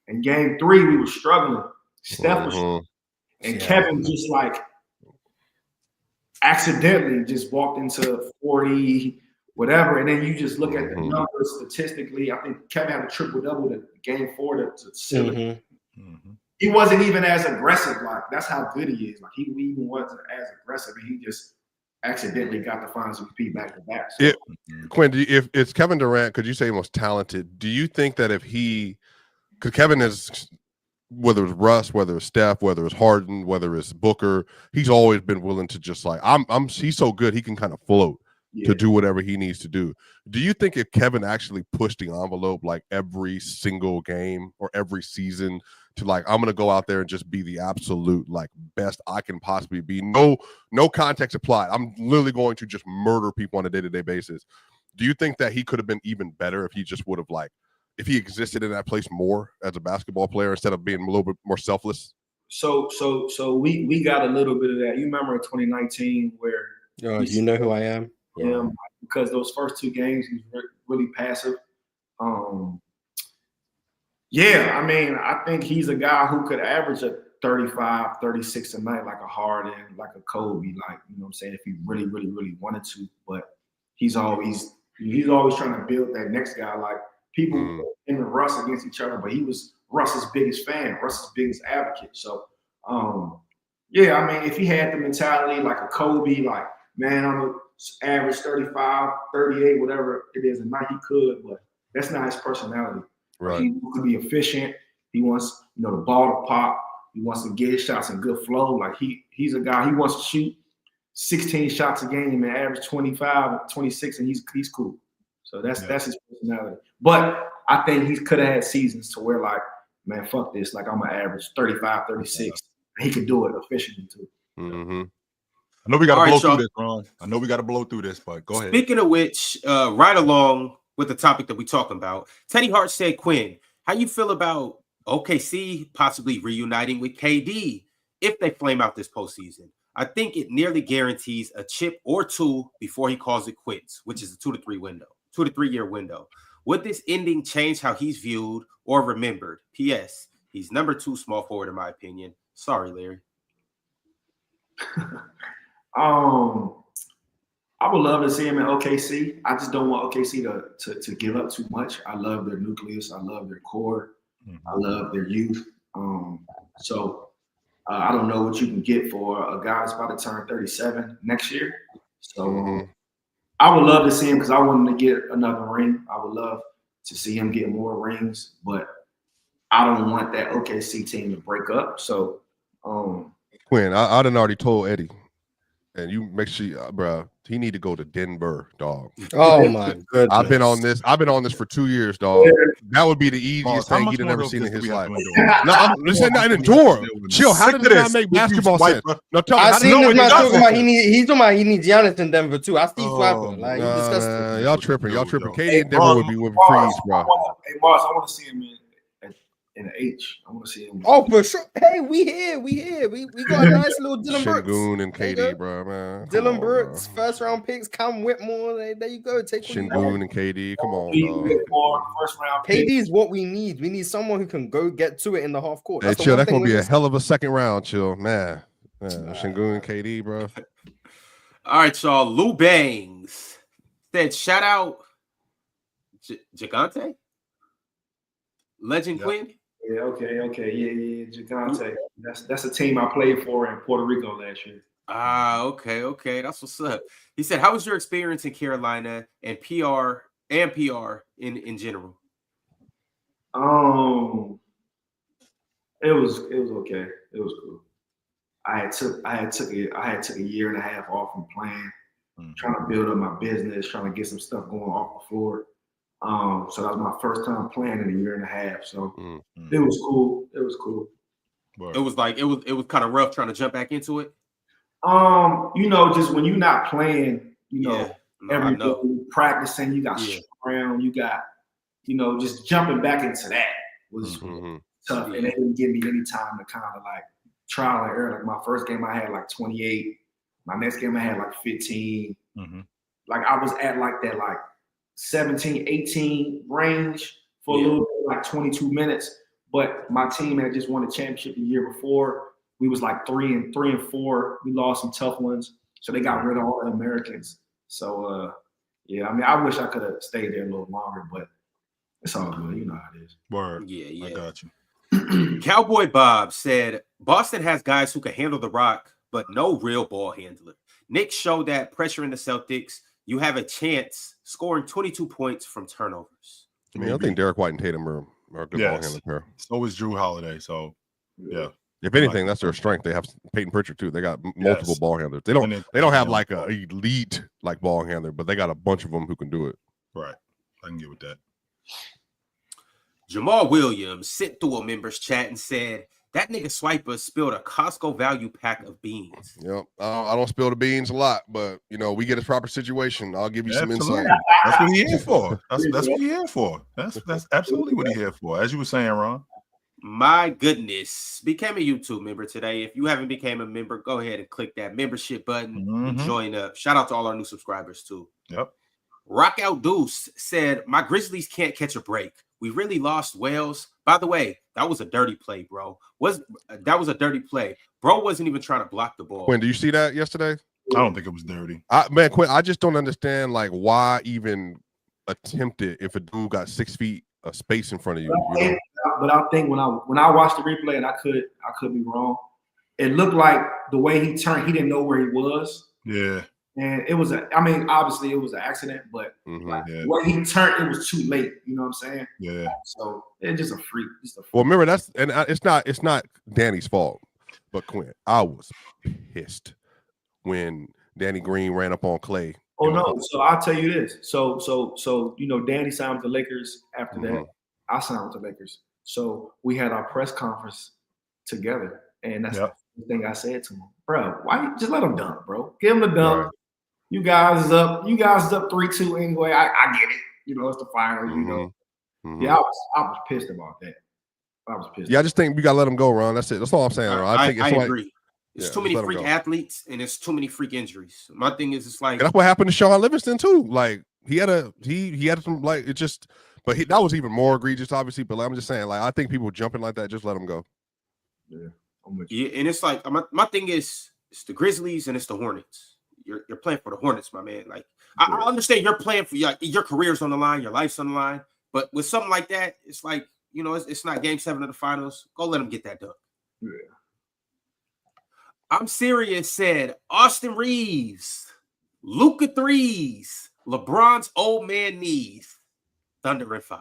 And game 3, we were struggling. Steph was, and Kevin just like accidentally just walked into 40, whatever. And then you just look at the numbers statistically. I think Kevin had a triple-double to game 4 to seal it. He wasn't even as aggressive. Like, that's how good he is. Like, he even wasn't as aggressive, and he just accidentally got the finals MVP back to back. So. Quinn, if it's Kevin Durant, could you say most talented? Do you think that if because Kevin is, whether it's Russ, whether it's Steph, whether it's Harden, whether it's Booker, he's always been willing to just like, he's so good, he can kind of float to do whatever he needs to do. Do you think if Kevin actually pushed the envelope like every single game or every season to like, I'm going to go out there and just be the absolute like best I can possibly be, no context applied, I'm literally going to just murder people on a day-to-day basis, do you think that he could have been even better if he just would have like, if he existed in that place more as a basketball player instead of being a little bit more selfless? So we got a little bit of that. You remember in 2019 where you know who I am? Yeah, because those first 2 games he was really passive. Yeah, I mean, I think he's a guy who could average a 35, 36 a night, like a Harden, like a Kobe, like, you know what I'm saying, if he really, really, really wanted to. But he's always trying to build that next guy. Like, people him and Russ against each other, but he was Russ's biggest fan, Russ's biggest advocate. So, yeah, I mean, if he had the mentality like a Kobe, like, man, I'm going to average 35, 38, whatever it is a night, he could, but that's not his personality. Right. He wants to be efficient. He wants, the ball to pop. He wants to get his shots in good flow. Like, he's a guy, he wants to shoot 16 shots a game and average 25, 26, and he's cool. So that's his personality. But I think he could have had seasons to where, like, man, fuck this. Like, I'm going to average 35, 36. He could do it efficiently, too. I know we got to blow through this, Ron. I know we got to blow through this, but go ahead. Speaking of which, right along with the topic that we're talking about, Teddy Hart said, Quinn, how you feel about OKC possibly reuniting with KD if they flame out this postseason? I think it nearly guarantees a chip or 2 before he calls it quits, which is a 2 to 3 year window. Would this ending change how he's viewed or remembered? P.S. He's number 2 small forward, in my opinion. Sorry, Larry. I would love to see him in OKC. I just don't want OKC to give up too much. I love their nucleus. I love their core. I love their youth. So I don't know what you can get for a guy that's about to turn 37 next year. So I would love to see him because I want him to get another ring. I would love to see him get more rings, but I don't want that OKC team to break up. So, Quinn, I done already told Eddie, and you make sure, bro, he need to go to Denver, dog. Oh my goodness! I've been on this for 2 years, dog. That would be the easiest thing he'd have never seen in his life. No, this ain't not endure. Chill. How did it not make basketball sense? No, tell me. I seen him not talking about he's talking about he needs Giannis in Denver too. I see Flapper. Like, you disgusting. Y'all tripping. KD in Denver would be freeze, bro. Hey, Mars, I want to see him in the H. I want to see him. Oh, for sure. Hey, we here. We got a nice little Dylan Brooks. Shingun and KD, bro, man. Dylan Brooks, first round picks. Cam Whitmore. There you go. Take Shingun and KD. Come on, dog. First round KD is what we need. We need someone who can go get to it in the half court. Hey, chill. That's gonna be a hell of a second round. Chill, man. Shingun and KD, bro. All right, y'all. Lou Bangs said, shout out Gigante? Legend Quinn? Yeah, okay. Yeah, Gigante. That's a team I played for in Puerto Rico last year. Okay. That's what's up. He said, how was your experience in Carolina and PR in general? It was okay. It was cool. I had took a year and a half off from playing, trying to build up my business, trying to get some stuff going off the floor. So that was my first time playing in a year and a half. So it was cool. It was cool. It was like it was kind of rough trying to jump back into it. Just when you're not playing, every day practicing, you got around, you got, just jumping back into that was tough. And they didn't give me any time to kind of like trial and error. Like my first game, I had like 28. My next game, I had like 15. Like I was at like that like 17, 18 range for a little bit, like 22 minutes. But my team had just won the championship the year before. We was like 3 and 4. We lost some tough ones, so they got rid of all the Americans. So Yeah, I mean, I wish I could have stayed there a little longer, but it's all good. You know how it is. Word. Yeah. I got you. Cowboy Bob said Boston has guys who can handle the rock, but no real ball handler. Knicks showed that pressure in the Celtics. You have a chance scoring 22 points from turnovers. I mean, I think Derek White and Tatum are a good ball handler pair. So is Drew Holiday. So yeah. If anything, that's their strength. They have Peyton Pritchard too. They got multiple ball handlers. They don't have like a elite like ball handler, but they got a bunch of them who can do it. Right. I can get with that. Jamal Williams sent through a members chat and said, that nigga Swiper spilled a Costco value pack of beans. Yep. I don't spill the beans a lot, but we get a proper situation. I'll give you some insight. That's what he here for. That's what he here for. That's absolutely what he here for. As you were saying, Ron. My goodness. Became a YouTube member today. If you haven't became a member, go ahead and click that membership button and join up. Shout out to all our new subscribers too. Yep. Rock Out Deuce said, my Grizzlies can't catch a break. We really lost Wells. By the way, that was a dirty play, bro. That was a dirty play. Bro wasn't even trying to block the ball. Quinn, do you see that yesterday? I don't think it was dirty. Quinn, I just don't understand like why even attempt it if a dude got 6 feet of space in front of you. But I think when I watched the replay, and I could be wrong, it looked like the way he turned, he didn't know where he was. Yeah. And it was obviously it was an accident, but when he turned, it was too late. You know what I'm saying? Yeah. So it's just a freak. Well, remember it's not Danny's fault, but Quinn, I was pissed when Danny Green ran up on Clay. Oh no! So I'll tell you this. So Danny signed with the Lakers. After that, I signed with the Lakers. So we had our press conference together, and that's the thing I said to him, bro. Why you just let him dunk, bro? Give him the dunk. Right. You guys is up 3-2 anyway. I get it. It's the finals. Yeah, I was pissed about that. I was pissed. Yeah, I just think we gotta let him go, Ron. That's it. That's all I'm saying, Ron. I agree. There's too many freak athletes and there's too many freak injuries. My thing is, it's like that's what happened to Sean Livingston too. Like he had some like it just, but that was even more egregious, obviously. But I'm just saying, like I think people jumping like that, just let them go. Yeah, and it's like my thing is it's the Grizzlies and it's the Hornets. You're playing for the Hornets, my man. Like I understand you're playing for your career's on the line, your life's on the line. But with something like that, it's like it's not Game 7 of the finals. Go let them get that done. Yeah. I'm serious. Said Austin Reeves, Luka threes, LeBron's old man knees, Thunder and 5.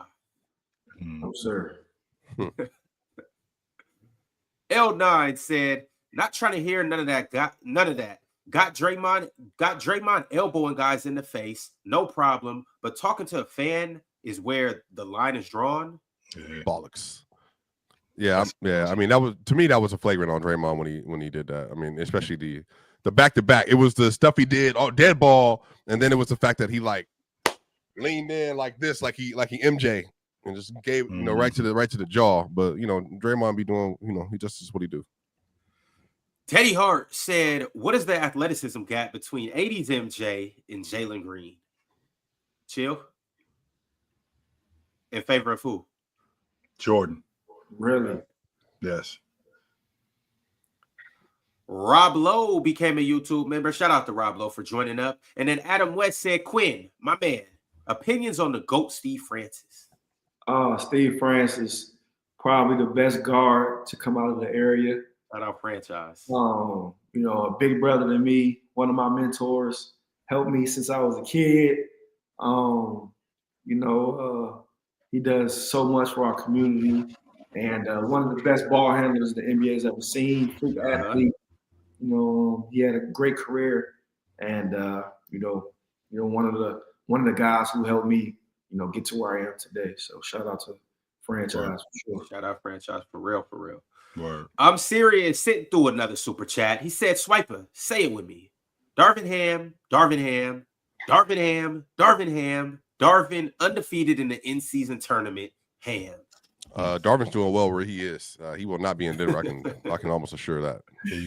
No sir. L9 said, not trying to hear none of that. Got Draymond elbowing guys in the face, no problem. But talking to a fan is where the line is drawn. Bollocks. Yeah. I mean, that was a flagrant on Draymond when he did that. I mean, especially the back-to-back. It was the stuff he did, dead ball, and then it was the fact that he like leaned in like this, like he MJ, and just gave right to the jaw. But Draymond be doing, he just is what he do. Teddy Hart said, what is the athleticism gap between 80s MJ and Jalen Green? Chill. In favor of who? Jordan. Really? Yes. Rob Lowe became a YouTube member. Shout out to Rob Lowe for joining up. And then Adam West said, Quinn, my man, opinions on the GOAT Steve Francis. Steve Francis, probably the best guard to come out of the area. Shout out franchise. A big brother to me, one of my mentors, helped me since I was a kid. He does so much for our community, and one of the best ball handlers the NBA has ever seen. Freak athlete. He had a great career, and one of the guys who helped me, get to where I am today. So shout out to franchise for sure. Shout out franchise for real. Word. I'm serious. Sitting through another super chat. He said, Swiper, say it with me. Darvin undefeated in the in-season tournament. Ham. Darvin's doing well where he is. He will not be in Denver. I can almost assure that. There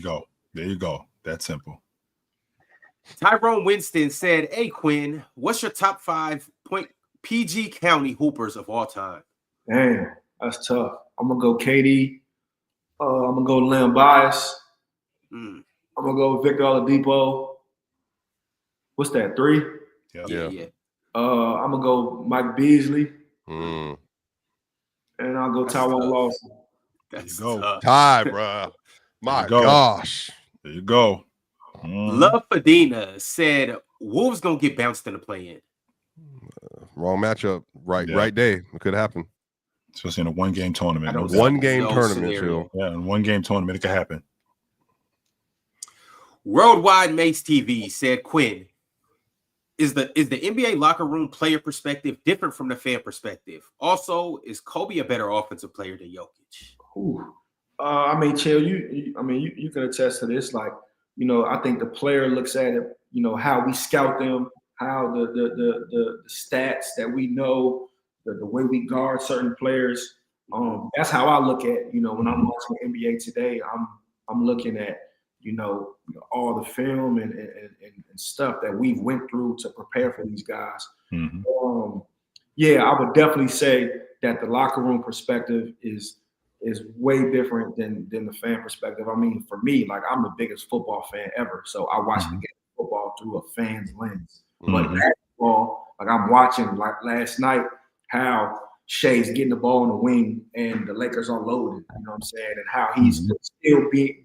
you go. That's simple. Tyrone Winston said, hey, Quinn, what's your top 5 PG County hoopers of all time? Damn, that's tough. I'm going to go KD. I'm going to go Len Bias. I'm going to go Victor Oladipo. What's that, 3? Yeah. I'm gonna go Mike Beasley, Mm. and I'll go That's Tywone tough. Lawson. That's There you go. tough. Tie, bro. My go. gosh. There you go. Love Fadina said Wolves gonna get bounced in the play-in. Wrong matchup. Right Yeah. right day. It could happen. Especially in a one-game tournament. I don't No One doubt. game no tournament, scenario. Chill. Yeah, in one game tournament, it could happen. Worldwide Mace TV said, Quinn, is the NBA locker room player perspective different from the fan perspective? Also, is Kobe a better offensive player than Jokic? Ooh. I mean, Chill, you can attest to this. Like, I think the player looks at it, how we scout them, how the stats that we know, the way we guard certain players. That's how I look at, when I'm watching the NBA today, I'm looking at, all the film and stuff that we went through to prepare for these guys. Mm-hmm. Yeah, I would definitely say that the locker room perspective is way different than the fan perspective. I mean, for me, like, I'm the biggest football fan ever, so I watch the game of football through a fan's lens. But basketball, like, I'm watching, like, last night, how Shea's getting the ball in the wing and the Lakers are loaded, you know what I'm saying, and how he's still being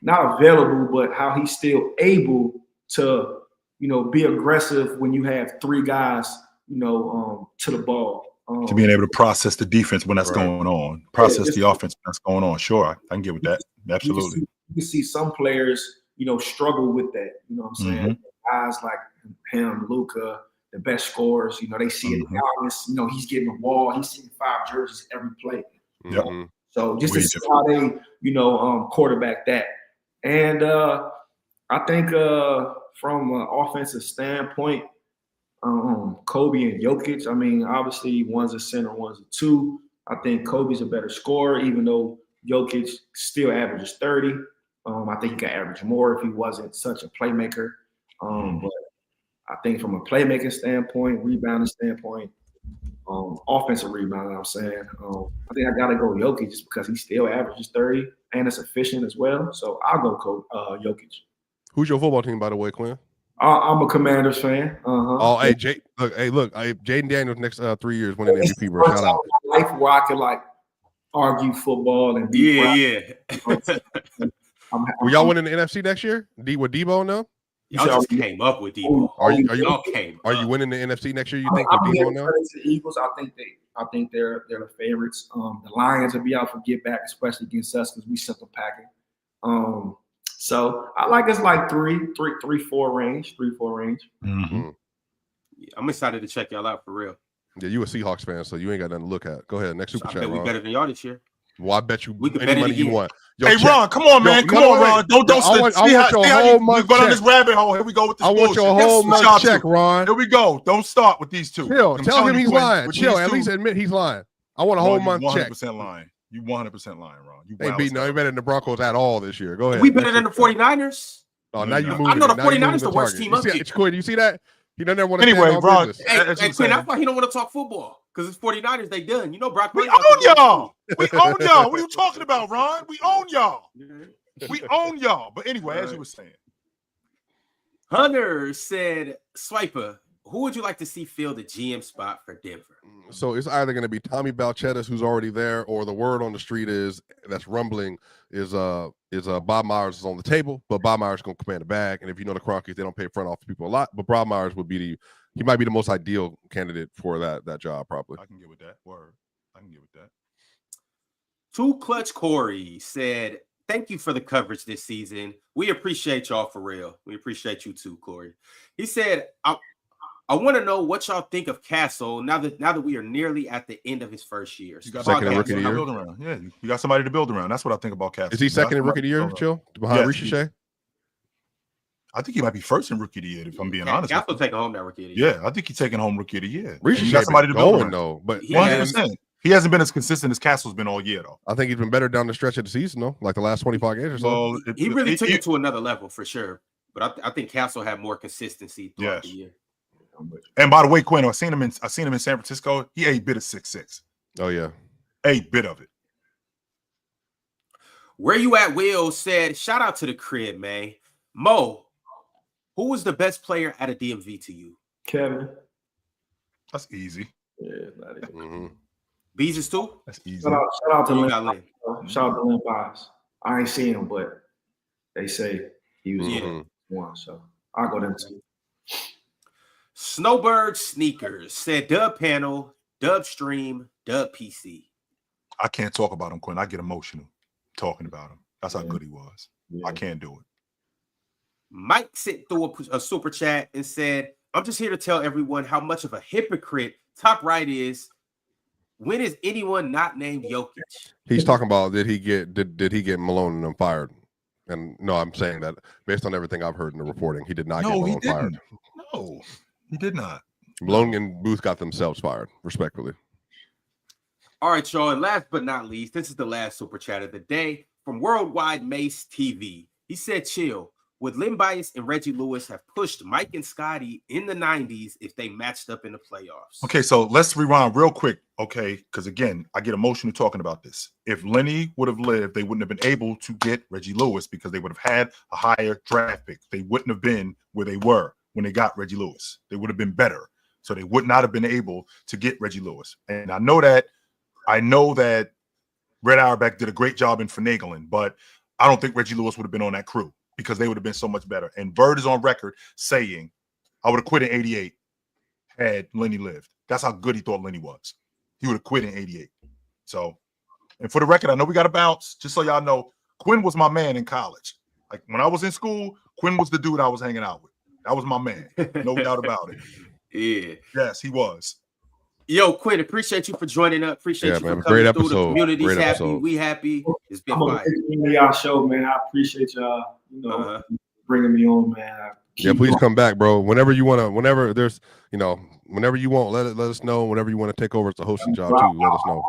not available, but how he's still able to, be aggressive when you have three guys, to the ball. To being able to process the defense when that's Right. going on, process the offense when that's going on. Sure, I can get with that. Absolutely. You can see some players, struggle with that. You know what I'm saying? Guys like him, Luka, the best scorers, they see it. He's getting the ball. He's seeing 5 jerseys every play. Mhm. So just to see how they, quarterback that. And I think from an offensive standpoint, Kobe and Jokic, I mean, obviously one's a center, one's a 2. I think Kobe's a better scorer, even though Jokic still averages 30. I think he could average more if he wasn't such a playmaker. But I think from a playmaking standpoint, rebounding standpoint, offensive rebounding, I'm saying, I think I got to go Jokic just because he still averages 30 and it's efficient as well. So I'll go Jokic. Who's your football team, by the way, Quinn? I'm a Commanders fan. Oh, hey, Jaden Daniels next 3 years winning MVP, bro. Shout out. Life where I could argue football and be Were y'all winning the NFC next year? With Debo now? Y'all just came up with Debo. Are you winning the NFC next year? You think with Debo now? The Eagles, I think they're the favorites. The Lions will be out for get back, especially against us because we sent them packing. So I like us 3-4 range. Mm-hmm. Yeah, I'm excited to check y'all out for real. Yeah, you a Seahawks fan, so you ain't got nothing to look at. Go ahead, next super chat. I bet we better than y'all this year. Well, I bet you we can any money you want. Yo, hey, Ron, come on, man. Come on, Ron. Don't I want your whole month go down this rabbit hole. Here we go with this bullshit. I want your whole month check, Ron. Here we go. Don't start with these two. Chill. Tell him he's lying. Chill. At least admit he's lying. I want a whole month check. 100% lying. You 100% lying, Ron. You ain't beating no better than the Broncos at all this year. Go ahead. We better than the 49ers. Oh, now you moving. I know the 49ers the worst team up here. Quinn, you see that? He doesn't ever want to anyway, Ron. Hey, Quinn, that's why he don't want to talk football. Because it's 49ers, they done. You know, Brock. We own y'all. We own y'all. What are you talking about, Ron? We own y'all. We own y'all. But anyway, as you were saying. Hunter said, Swiper, who would you like to see fill the GM spot for Denver? So it's either going to be Tommy Balchettis, who's already there, or the word on the street that's rumbling is Bob Myers is on the table, but Bob Myers is going to command the bag. And if you know the Kroenkes, they don't pay front office people a lot, but Bob Myers would be he might be the most ideal candidate for that job, probably. I can get with that. Word. I can get with that. Too Clutch Corey said, thank you for the coverage this season. We appreciate y'all for real. We appreciate you too, Corey. He said, I want to know what y'all think of Castle now that we are nearly at the end of his first year. You got second in rookie of the year. Yeah, you got somebody to build around. That's what I think about Castle. Is he second in rookie of the year, Chill? Behind Ricochet? I think he might be first in rookie of the year, if I'm being honest. Castle taking home that rookie of the year. Yeah, I think he's taking home rookie of the year. Ricochet got somebody to build around, though. But 100%. He hasn't been as consistent as Castle's been all year, though. I think he's been better down the stretch of the season, though, like the last 25 games or so. Well, he really took it to another level for sure. But I think Castle had more consistency throughout the year. And by the way, Quinn, I seen him in San Francisco. He ate bit of 6'6". Oh yeah, a bit of it. Where you at? Will said, shout out to the crib, man. Mo, Who was the best player at a DMV to you? Kevin. That's easy. Yeah, not easy. Mm-hmm. Beezus too? That's easy. Shout out to You Lynn. got Lynn. Shout out to Lynn Pies. I ain't seen him, but they say he was Yeah. one. So I'll go them two. Snowbird Sneakers said Dub Panel, Dub Stream, Dub PC. I can't talk about him, Quinn. I get emotional talking about him. That's how Yeah. good he was. Yeah. I can't do it. Mike sent through a super chat and said, I'm just here to tell everyone how much of a hypocrite Top Right is. When is anyone not named Jokic? He's talking about did he get Malone and them fired? And no, I'm saying that based on everything I've heard in the reporting, he did not get Malone fired. No, he did not. Malone and Booth got themselves fired, respectfully. All right, y'all. And last but not least, this is the last super chat of the day from Worldwide Mace TV. He said, chill. Would Len Bias and Reggie Lewis have pushed Mike and Scotty in the 90s if they matched up in the playoffs? Okay, so let's rewind real quick, okay? Because again, I get emotional talking about this. If Lenny would have lived, they wouldn't have been able to get Reggie Lewis because they would have had a higher draft pick. They wouldn't have been where they were when they got Reggie Lewis. They would have been better. So they would not have been able to get Reggie Lewis. And I know that Red Auerbach did a great job in finagling, but I don't think Reggie Lewis would have been on that crew because they would have been so much better. And Bird is on record saying, I would have quit in 88 had Lenny lived. That's how good he thought Lenny was. He would have quit in 88. So, and for the record, I know we got to bounce. Just so y'all know, Quinn was my man in college. Like when I was in school, Quinn was the dude I was hanging out with. That was my man. No doubt about it. Yeah. Yes, he was. Yo, Quinn, appreciate you for joining up. Appreciate you for man, coming great through. The episode. community's Great happy. episode. We happy. It's been I'm a fire. big fan of y'all show, man. I appreciate y'all, bringing me on, man. Please come back, bro. Whenever you want to, whenever there's, whenever you want, let us know. Whenever you want to take over, it's a hosting job too. Let us know.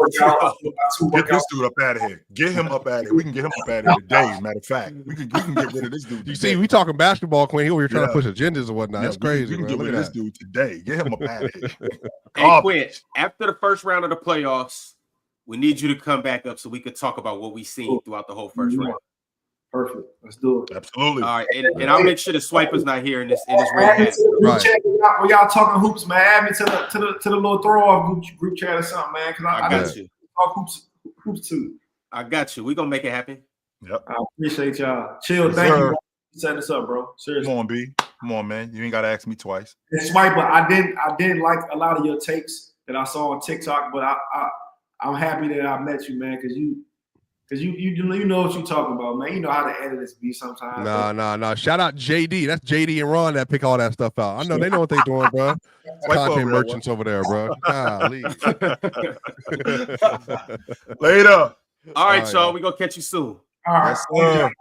Get this dude up out of here. Get him up out of here. We can get him up out of here today. As a matter of fact, we can get rid of this dude. You see, we talking basketball, Quinn. He over here trying to push agendas and whatnot. That's crazy. We can man. get rid of this dude today. Get him up out of here. Hey, Quinn, after the first round of the playoffs, we need you to come back up so we could talk about what we seen throughout the whole first round. Perfect. Let's do it. Absolutely. All right, and I'll make sure the swiper's not here in this Add me to the group chat when y'all talking hoops, man. Add me to the little throw off group chat or something, man. Because I got you. Talk hoops too. I got you. We're gonna make it happen. Yep. I appreciate y'all. Chill. Thank you for setting this up, bro. Seriously. Come on, B. Come on, man. You ain't gotta ask me twice. And Swiper, I didn't like a lot of your takes that I saw on TikTok, but I'm happy that I met you, man, because you know what you're talking about, man. You know how to edit this beat sometimes. Nah. Shout out JD. That's JD and Ron that pick all that stuff out. I know they know what they doing, bro. Content merchants over there, bro. Golly. Later. All right, y'all. We're gonna catch you soon. All right. Absolutely.